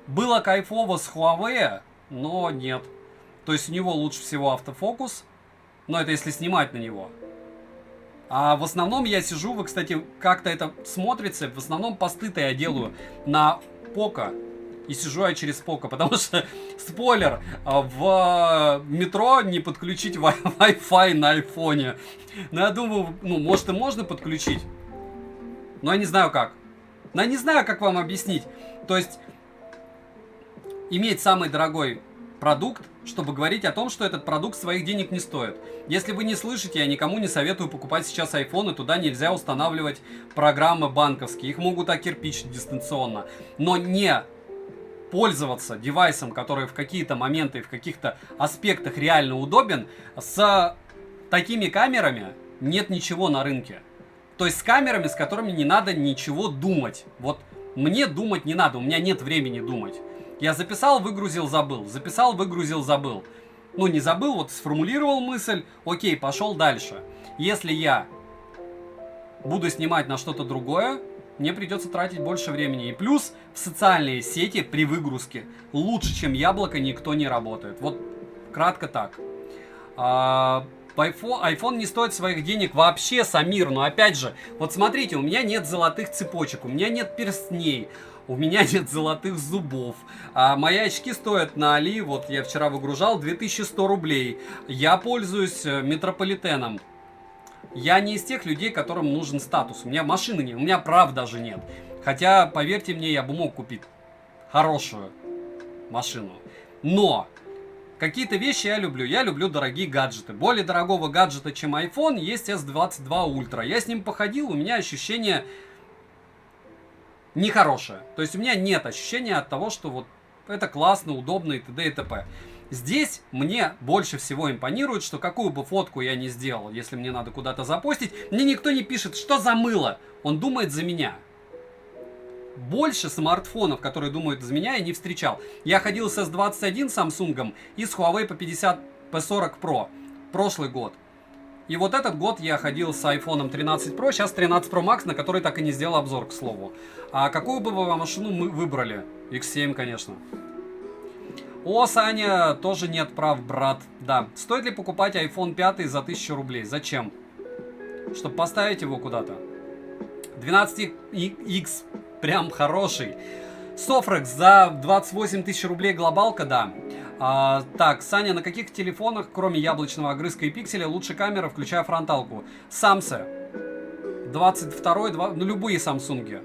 Было кайфово с Huawei, но нет. То есть у него лучше всего автофокус, но это если снимать на него. А в основном я сижу, вы, кстати, как-то это смотрится, в основном посты-то я делаю на Poco. И сижу я через Poco, потому что, спойлер, в метро не подключить Wi-Fi на айфоне. Но я думаю, ну, может и можно подключить, но я не знаю как. Но я не знаю, как вам объяснить. То есть, иметь самый дорогой продукт, чтобы говорить о том, что этот продукт своих денег не стоит. Если вы не слышите, я никому не советую покупать сейчас айфоны, туда нельзя устанавливать программы банковские. Их могут окирпичить дистанционно. Но не пользоваться девайсом, который в какие-то моменты, в каких-то аспектах реально удобен, с такими камерами нет ничего на рынке. То есть с камерами, с которыми не надо ничего думать. Вот мне думать не надо, у меня нет времени думать. Я записал, выгрузил, забыл. Записал, выгрузил, забыл. Ну, не забыл, вот сформулировал мысль, окей, пошел дальше. Если я буду снимать на что-то другое, мне придется тратить больше времени. И плюс в социальные сети при выгрузке лучше, чем яблоко, никто не работает. Вот кратко так. iPhone не стоит своих денег вообще, Самир. Но опять же, вот смотрите, у меня нет золотых цепочек, у меня нет перстней, у меня нет золотых зубов. Мои очки стоят на Али, вот я вчера выгружал, 2100 рублей. Я пользуюсь метрополитеном. Я не из тех людей, которым нужен статус. У меня машины нет, у меня прав даже нет. Хотя, поверьте мне, я бы мог купить хорошую машину. Но какие-то вещи я люблю. Я люблю дорогие гаджеты. Более дорогого гаджета, чем iPhone, есть S22 Ultra. Я с ним походил, у меня ощущение нехорошее. То есть у меня нет ощущения от того, что вот это классно, удобно и т.д. и т.п. Здесь мне больше всего импонирует, что какую бы фотку я ни сделал, если мне надо куда-то запостить, мне никто не пишет, что за мыло. Он думает за меня. Больше смартфонов, которые думают за меня, я не встречал. Я ходил с S21 Samsung и с Huawei P40 Pro. Прошлый год. И вот этот год я ходил с iPhone 13 Pro, сейчас 13 Pro Max, на который так и не сделал обзор, к слову. А какую бы вы машину мы выбрали? X7, конечно. О, Саня, тоже нет прав, брат. Да. Стоит ли покупать iPhone 5 за 1000 рублей? Зачем? Чтобы поставить его куда-то. 12X прям хороший. Sofrex за 28 тысяч рублей глобалка, да. Так, Саня, на каких телефонах, кроме яблочного огрызка и пикселя, лучше камера, включая фронталку? Samsung. 22-й, ну любые Samsung.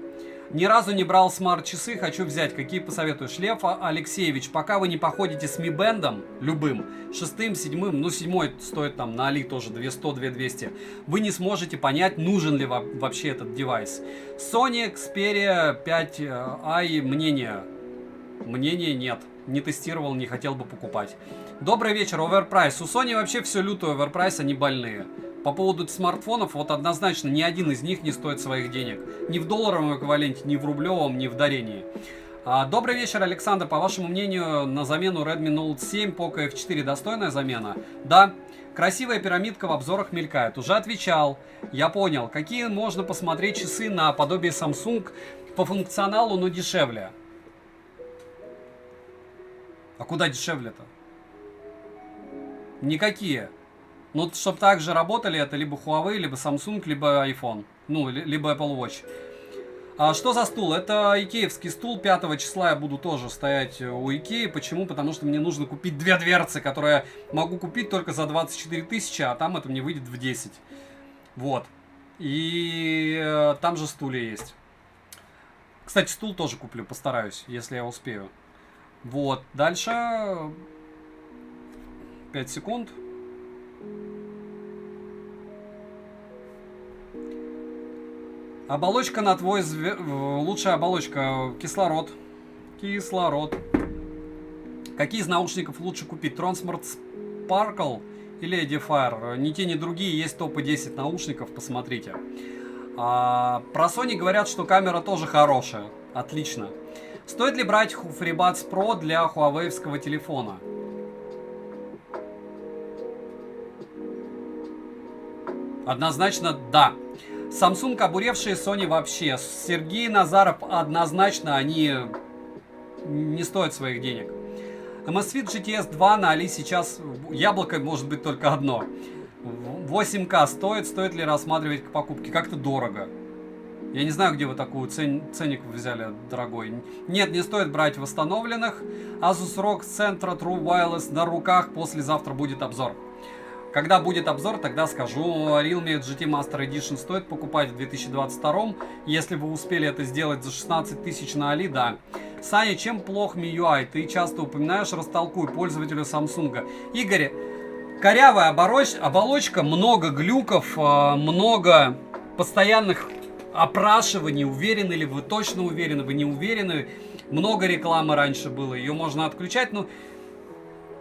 Ни разу не брал смарт-часы, хочу взять. Какие посоветуешь? Лев Алексеевич, пока вы не походите с Mi Band, любым, 6-м, 7-м, ну 7-й стоит там на Али тоже 200-2200, вы не сможете понять, нужен ли вам вообще этот девайс. Sony Xperia 5i, мнение нет. не тестировал, не хотел бы покупать. Добрый вечер, оверпрайс. У Sony вообще все лютое оверпрайс, они больные. По поводу смартфонов, вот однозначно ни один из них не стоит своих денег. Ни в долларовом эквиваленте, ни в рублевом, ни в дарении. Добрый вечер, Александр. По вашему мнению, на замену Redmi Note 7 Poco F4 достойная замена? Да. Красивая пирамидка в обзорах мелькает. Уже отвечал. Я понял. Какие можно посмотреть часы на подобие Samsung по функционалу, но дешевле? А куда дешевле-то? Никакие. Ну, чтобы так же работали, это либо Huawei, либо Samsung, либо iPhone. Ну, либо Apple Watch. А что за стул? Это икеевский стул. 5 числа я буду тоже стоять у Икеи. Почему? Потому что мне нужно купить 2 дверцы, которые я могу купить только за 24 тысячи, а там это мне выйдет в 10. Вот. И там же стулья есть. Кстати, стул тоже куплю, постараюсь, если я успею. Вот. Дальше 5 секунд. Оболочка на твой лучшая оболочка. Кислород. Кислород. Какие из наушников лучше купить? Transmart Sparkle или Edifier? Ни те, ни другие. Есть топы 10 наушников. Посмотрите. Про Sony говорят, что камера тоже хорошая. Отлично. Стоит ли брать FreeBuds Pro для хуавеевского телефона? Однозначно да. Samsung обуревшие, Sony вообще. Сергей Назаров однозначно, они не стоят своих денег. Amazfit GTS 2 на Али сейчас яблоко может быть только одно. 8К стоит ли рассматривать к покупке? Как-то дорого. Я не знаю, где вы такую ценник взяли, дорогой. Нет, не стоит брать восстановленных. Asus ROG Centra True Wireless на руках. Послезавтра будет обзор. Когда будет обзор, тогда скажу. Realme GT Master Edition стоит покупать в 2022. Если вы успели это сделать за 16 тысяч на Али, да. Саня, чем плох MIUI? Ты часто упоминаешь, растолкуй пользователю Samsung. Игорь, корявая оболочка, много глюков, много постоянных опрашиваний. Уверены ли вы, точно уверены, вы не уверены. Много рекламы раньше было, ее можно отключать, но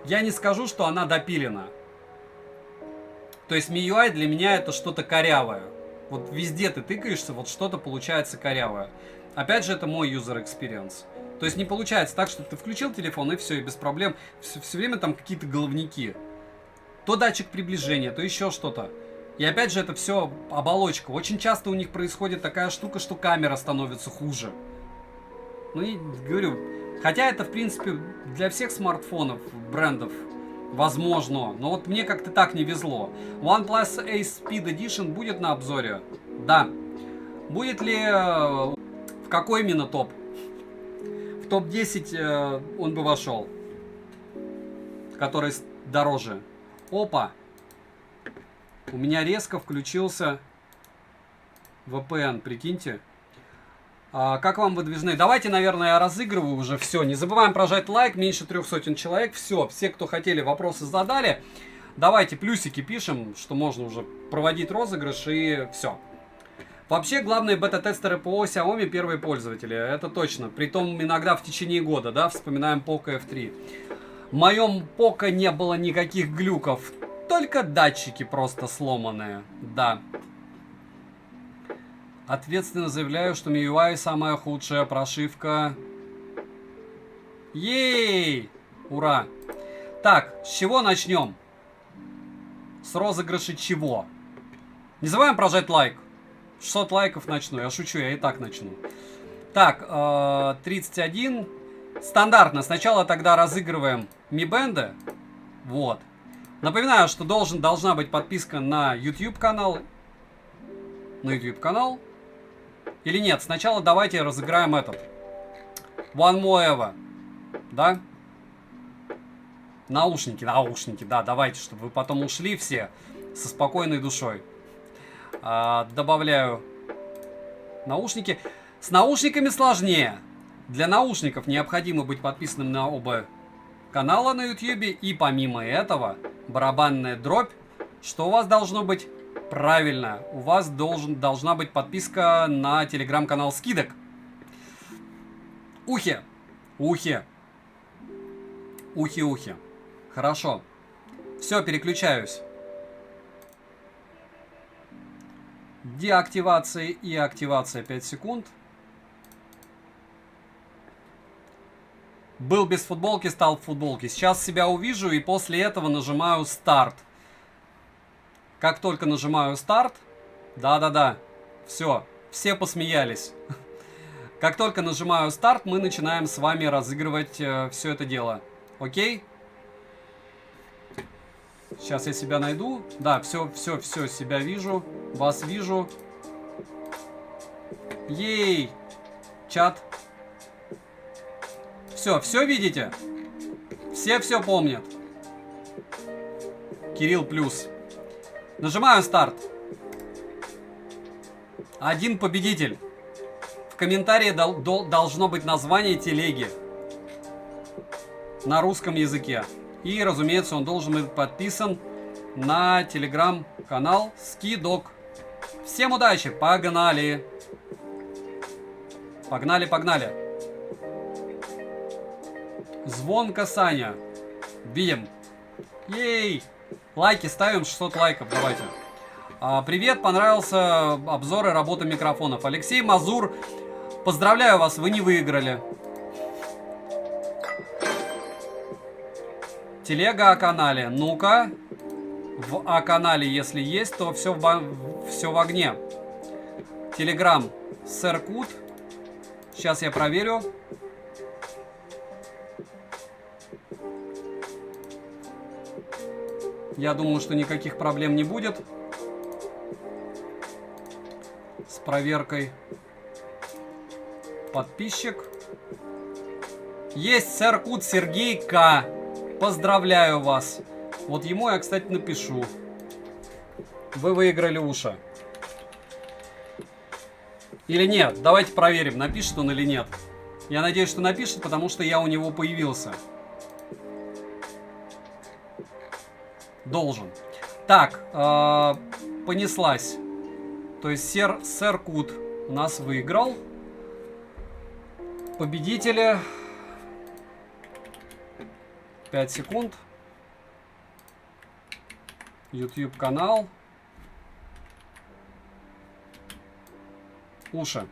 я не скажу, что она допилена. То есть MIUI для меня это что-то корявое. Вот везде ты тыкаешься, вот что-то получается корявое. Опять же, это мой user experience. То есть не получается так, что ты включил телефон и все, и без проблем. Все время там какие-то головники. То датчик приближения, то еще что-то. И опять же, это все оболочка. Очень часто у них происходит такая штука, что камера становится хуже. Ну и говорю, хотя это в принципе для всех смартфонов, брендов возможно, но вот мне как-то так не везло. OnePlus Ace Speed Edition будет на обзоре? Да. Будет ли в какой именно топ? В топ-10 он бы вошел. Который дороже. Опа! У меня резко включился VPN, прикиньте. Как вам выдвижные? Давайте, наверное, я разыгрываю уже все. Не забываем прожать лайк, меньше 300 человек. Все, кто хотели, вопросы задали. Давайте плюсики пишем, что можно уже проводить розыгрыш и все. Вообще, главные бета-тестеры ПО Xiaomi первые пользователи, это точно. Притом иногда в течение года, да, вспоминаем Poco F3. В моем Poco не было никаких глюков, только датчики просто сломанные, да. Ответственно заявляю, что MIUI самая худшая прошивка. Ей! Ура! Так, с чего начнем? С розыгрыша чего? Не забываем прожать лайк. 600 лайков начну. Я шучу, я и так начну. Так, 31. Стандартно. Сначала тогда разыгрываем Mi Band. Вот. Напоминаю, что должна быть подписка на YouTube канал. На YouTube канал. Или нет? Сначала давайте разыграем этот. One More Ever. Да? Наушники, да, давайте, чтобы вы потом ушли все со спокойной душой. Добавляю наушники. С наушниками сложнее. Для наушников необходимо быть подписанным на оба канала на YouTube. И помимо этого, барабанная дробь. Что у вас должно быть? Правильно, у вас должна быть подписка на телеграм-канал Скидок. Ухе. Ухи-ухи. Хорошо. Все, переключаюсь. Деактивация и активация 5 секунд. Был без футболки, стал в футболке. Сейчас себя увижу и после этого нажимаю старт. Как только нажимаю старт, да-да-да, все посмеялись. Как только нажимаю старт, мы начинаем с вами разыгрывать все это дело. Окей? Сейчас я себя найду. Да, все, себя вижу. Вас вижу. Ей! Чат. Все видите? Все помнят. Кирилл плюс. Нажимаю старт. Один победитель. В комментарии должно быть название телеги. На русском языке. И, разумеется, он должен быть подписан на телеграм-канал Skidog. Всем удачи! Погнали! Погнали! Звонко Саня. Видим. Ей! Лайки ставим, 600 лайков, давайте. Привет, понравился обзор и работа микрофонов. Алексей Мазур, поздравляю вас, вы не выиграли. Телега о канале. Ну-ка. В о канале, если есть, то все в огне. Телеграм. Сэр Кут. Сейчас я проверю. Я думаю, что никаких проблем не будет с проверкой. Подписчик. Есть Сэр Кут Сергей К. Поздравляю вас. Вот ему я, кстати, напишу. Вы выиграли уши. Или нет? Давайте проверим, напишет он или нет. Я надеюсь, что напишет, потому что я у него появился. Должен. Так, понеслась. То есть Сэр Кут у нас выиграл. Победители. 5 секунд. YouTube канал. Уши.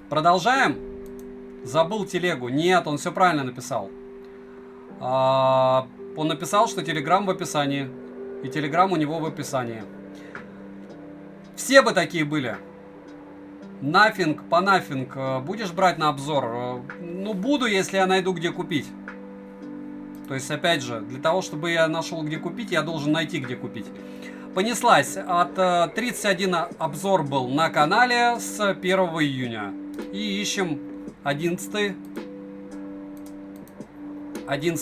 Продолжаем? Забыл телегу. Нет, он все правильно написал. Он написал, что телеграм в описании. И телеграм у него в описании. Все бы такие были. Нафинг, панафинг. Будешь брать на обзор? Ну, буду, если я найду, где купить. То есть, опять же, для того, чтобы я нашел, где купить, я должен найти, где купить. Понеслась. От 31 обзор был на канале с 1 июня. И ищем 11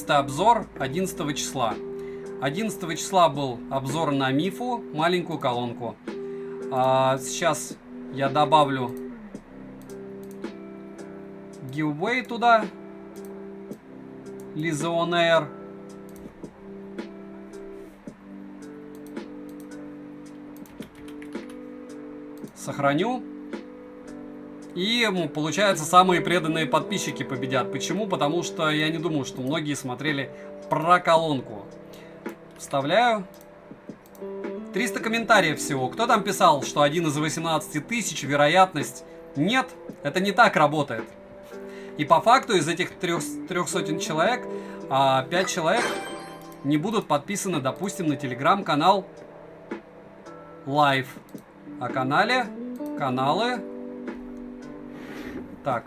обзор 11 числа. 11 числа был обзор на Мифу, маленькую колонку. Сейчас я добавлю giveaway туда. Лиза On Air. Сохраню. И, получается, самые преданные подписчики победят. Почему? Потому что я не думаю, что многие смотрели про колонку. Вставляю. 300 комментариев всего. Кто там писал, что 1 из 18 тысяч вероятность? Нет, это не так работает. И по факту из этих 300 человек 5 человек не будут подписаны, допустим, на телеграм-канал Live. О каналы. Так.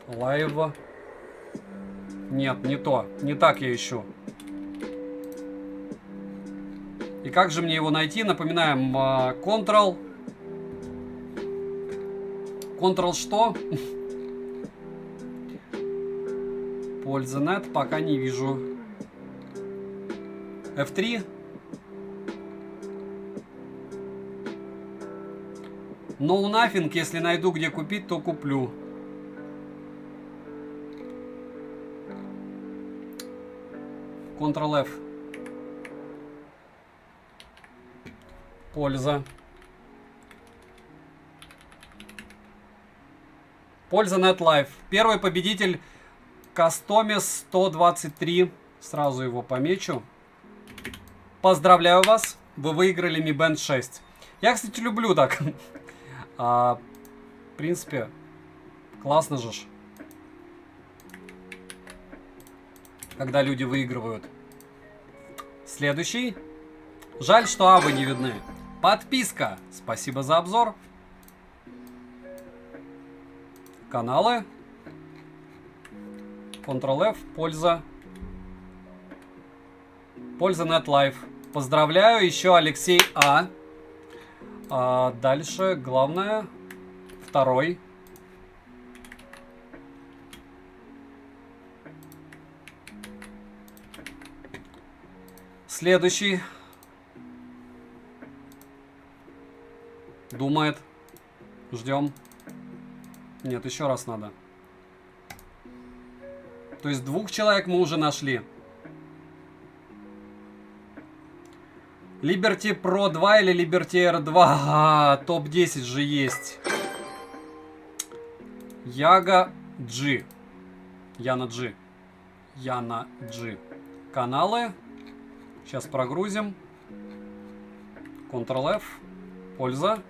Live. Нет, не то. Не так я ищу. И как же мне его найти? Напоминаем, Ctrl что? Польза.нет пока не вижу. F3. No nothing, если найду, где купить, то куплю. Ctrl F. Польза. Польза NetLife. Первый победитель Кастомис 123. Сразу его помечу. Поздравляю вас. Вы выиграли Mi Band 6. Я, кстати, люблю так. В принципе, классно же. Когда люди выигрывают. Следующий. Жаль, что абы не видны. Подписка. Спасибо за обзор. Каналы. Ctrl-F. Польза. Польза NetLife. Поздравляю. Еще Алексей А. Дальше. Главное. Второй. Следующий. Думает. Ждем. Нет, еще раз надо. То есть 2 человек мы уже нашли. Liberty Pro 2 или Liberty R2? Топ-10 же есть. Яга G. Яна G. Яна G. Каналы. Сейчас прогрузим. Ctrl-F. Польза.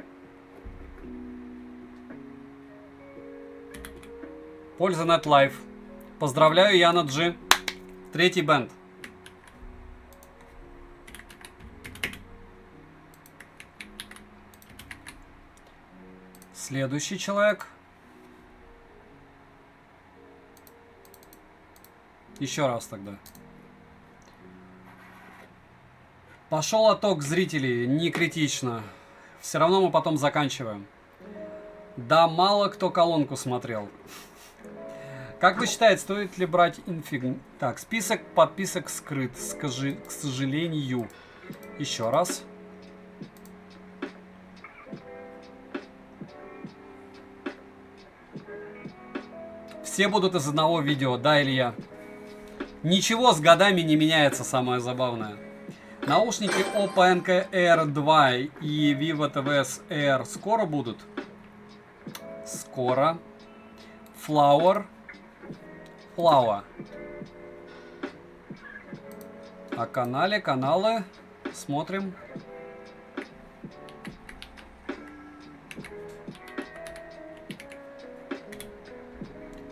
Польза NetLife. Поздравляю, Яна G. 3-й бенд. Следующий человек. Еще раз тогда. Пошел отток зрителей, не критично. Все равно мы потом заканчиваем. Да мало кто колонку смотрел. Как вы считаете, стоит ли брать инфиг? Так, список подписок скрыт, к сожалению. Еще раз. Все будут из одного видео, да, Илья? Ничего с годами не меняется, самое забавное. Наушники Oppo NK-R2 и Vivo TVS Air скоро будут? Скоро. Flower. О каналы. Смотрим.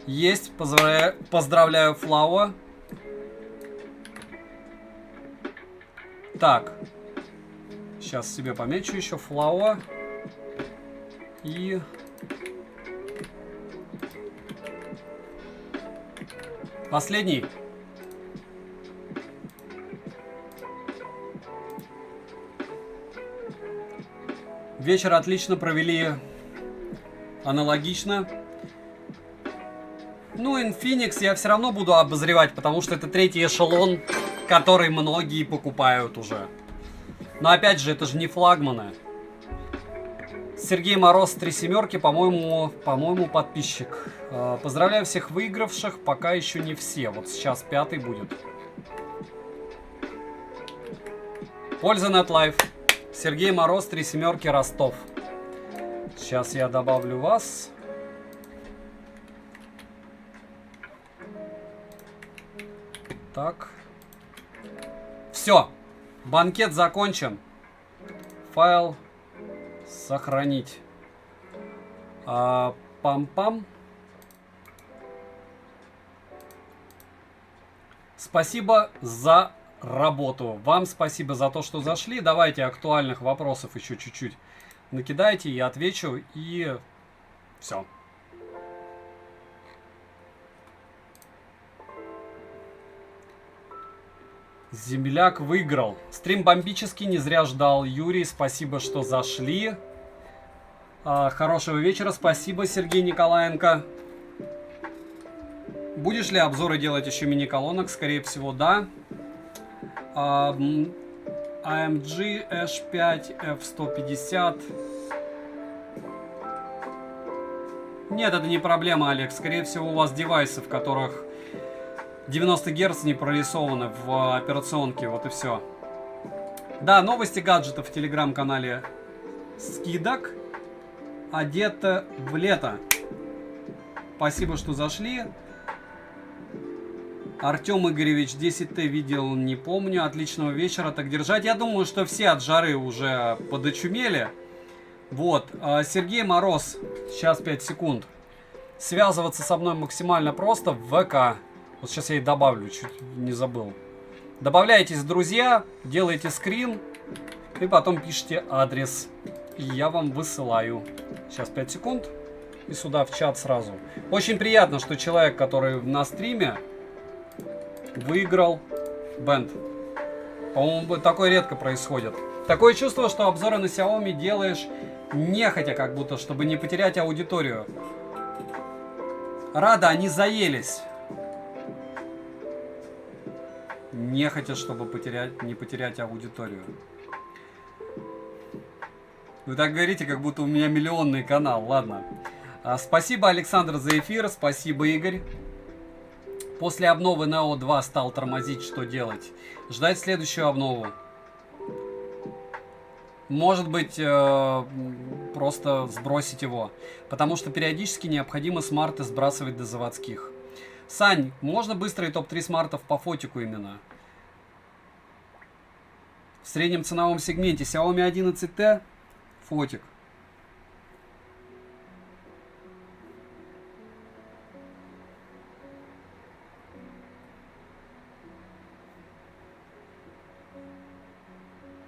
Есть. Поздравляю, Flower. Так. Сейчас себе помечу еще Flower. И... Последний. Вечер отлично провели. Аналогично. Ну, Infinix я все равно буду обозревать, потому что это 3-й эшелон, который многие покупают уже. Но опять же, это же не флагманы. Сергей Мороз 3 семерки, по-моему, подписчик. Поздравляю всех выигравших, пока еще не все. Вот сейчас 5-й будет. Польза NetLife. Сергей Мороз 3 семерки, Ростов. Сейчас я добавлю вас. Так. Все. Банкет закончен. Файл сохранить. Пам-пам. Спасибо за работу. Вам спасибо за то, что зашли. Давайте актуальных вопросов еще чуть-чуть накидайте, я отвечу, и все. Земляк выиграл. Стрим бомбический, не зря ждал. Юрий, спасибо, что зашли. Хорошего вечера. Спасибо, Сергей Николаенко. Будешь ли обзоры делать еще мини-колонок? Скорее всего, да. AMG H5 F150. Нет, это не проблема, Олег. Скорее всего, у вас девайсы, в которых 90 Гц не прорисованы в операционке. Вот и все. Да, новости гаджетов в телеграм-канале скидок. Одето в лето. Спасибо, что зашли. Артем Игоревич, 10Т видел, не помню. Отличного вечера, так держать. Я думаю, что все от жары уже подочумели. Вот. Сергей Мороз, сейчас 5 секунд. Связываться со мной максимально просто в ВК. Вот сейчас я и добавлю, чуть не забыл. Добавляйтесь в друзья, делаете скрин и потом пишите адрес. И я вам высылаю. Сейчас 5 секунд. И сюда в чат сразу. Очень приятно, что человек, который на стриме, выиграл бенд. По-моему, такое редко происходит. Такое чувство, что обзоры на Xiaomi делаешь нехотя, как будто, чтобы не потерять аудиторию. Рада, они заелись. Нехотя, чтобы не потерять аудиторию. Вы так говорите, как будто у меня миллионный канал. Ладно. Спасибо, Александр, за эфир. Спасибо, Игорь. После обновы Neo 2 стал тормозить. Что делать? Ждать следующую обнову. Может быть, просто сбросить его. Потому что периодически необходимо смарты сбрасывать до заводских. Сань, можно быстрый топ-3 смартов по фотику именно? В среднем ценовом сегменте Xiaomi 11T, фотик.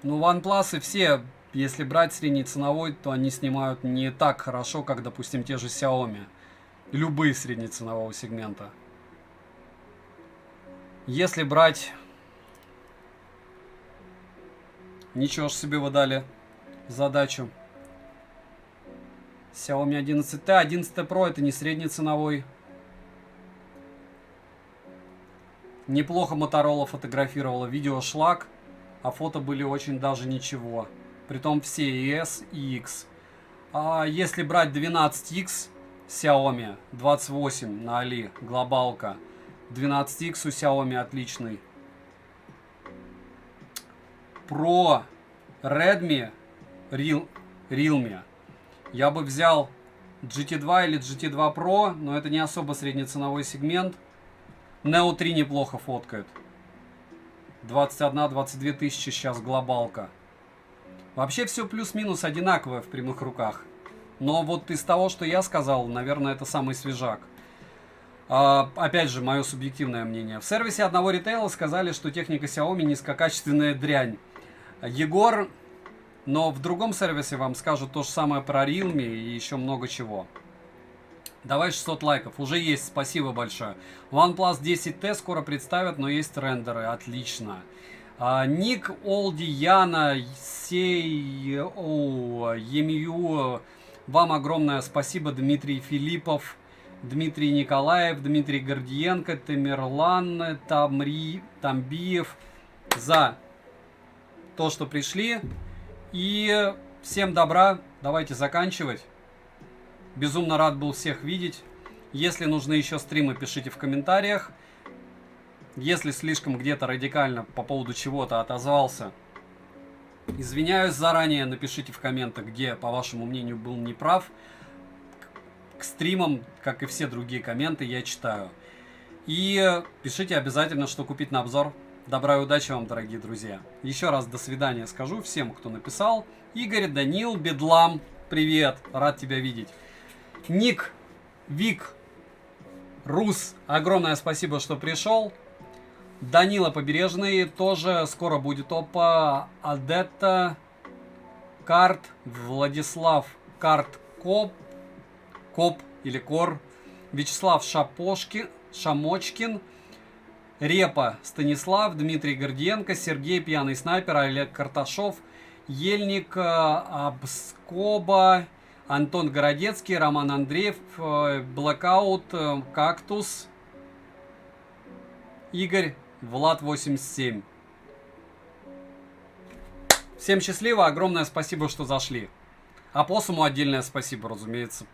Ну, OnePlus и все, если брать среднеценовой, то они снимают не так хорошо, как, допустим, те же Xiaomi. Любые среднеценового сегмента. Если брать... Ничего ж себе вы дали задачу. Xiaomi 11T, 11 Pro это не среднеценовой. Неплохо Motorola фотографировала, видео шлак, а фото были очень даже ничего. Притом все и S, и X. А если брать 12X Xiaomi, 28 на Али, глобалка. 12X у Xiaomi отличный. Pro Redmi Realme. Я бы взял GT2 или GT2 Pro, но это не особо среднеценовой сегмент. Neo 3 неплохо фоткает. 21-22 тысячи сейчас глобалка. Вообще все плюс-минус одинаковое в прямых руках. Но вот из того, что я сказал, наверное, это самый свежак. Опять же, мое субъективное мнение. В сервисе одного ритейла сказали, что техника Xiaomi низкокачественная дрянь. Егор, но в другом сервисе вам скажут то же самое про Realme и еще много чего. Давай 600 лайков. Уже есть, спасибо большое. OnePlus 10T скоро представят, но есть рендеры. Отлично. Ник Олди Яна Сей Емью. Вам огромное спасибо. Дмитрий Филиппов, Дмитрий Николаев, Дмитрий Гордиенко, Тамерлан, Тамбиев за то, что пришли. И всем добра. Давайте заканчивать. Безумно рад был всех видеть. Если нужны еще стримы, пишите в комментариях. Если слишком где-то радикально по поводу чего-то отозвался, извиняюсь заранее. Напишите в комментах, где, по вашему мнению, был неправ. К стримам, как и все другие комменты, я читаю. И пишите обязательно, что купить на обзор. Добра и удачи вам, дорогие друзья. Еще раз до свидания скажу всем, кто написал. Игорь, Данил, Бедлам, привет, рад тебя видеть. Ник, Вик, Рус, огромное спасибо, что пришел. Данила Побережный, тоже скоро будет опа. Адетта, Карт, Владислав, Карт, Коп или Кор, Вячеслав Шамочкин, Репа Станислав, Дмитрий Гордиенко, Сергей Пьяный Снайпер, Олег Карташов, Ельник Абскоба, Антон Городецкий, Роман Андреев, Блэкаут, Кактус, Игорь, Влад 87. Всем счастливо, огромное спасибо, что зашли. А Посуму отдельное спасибо, разумеется.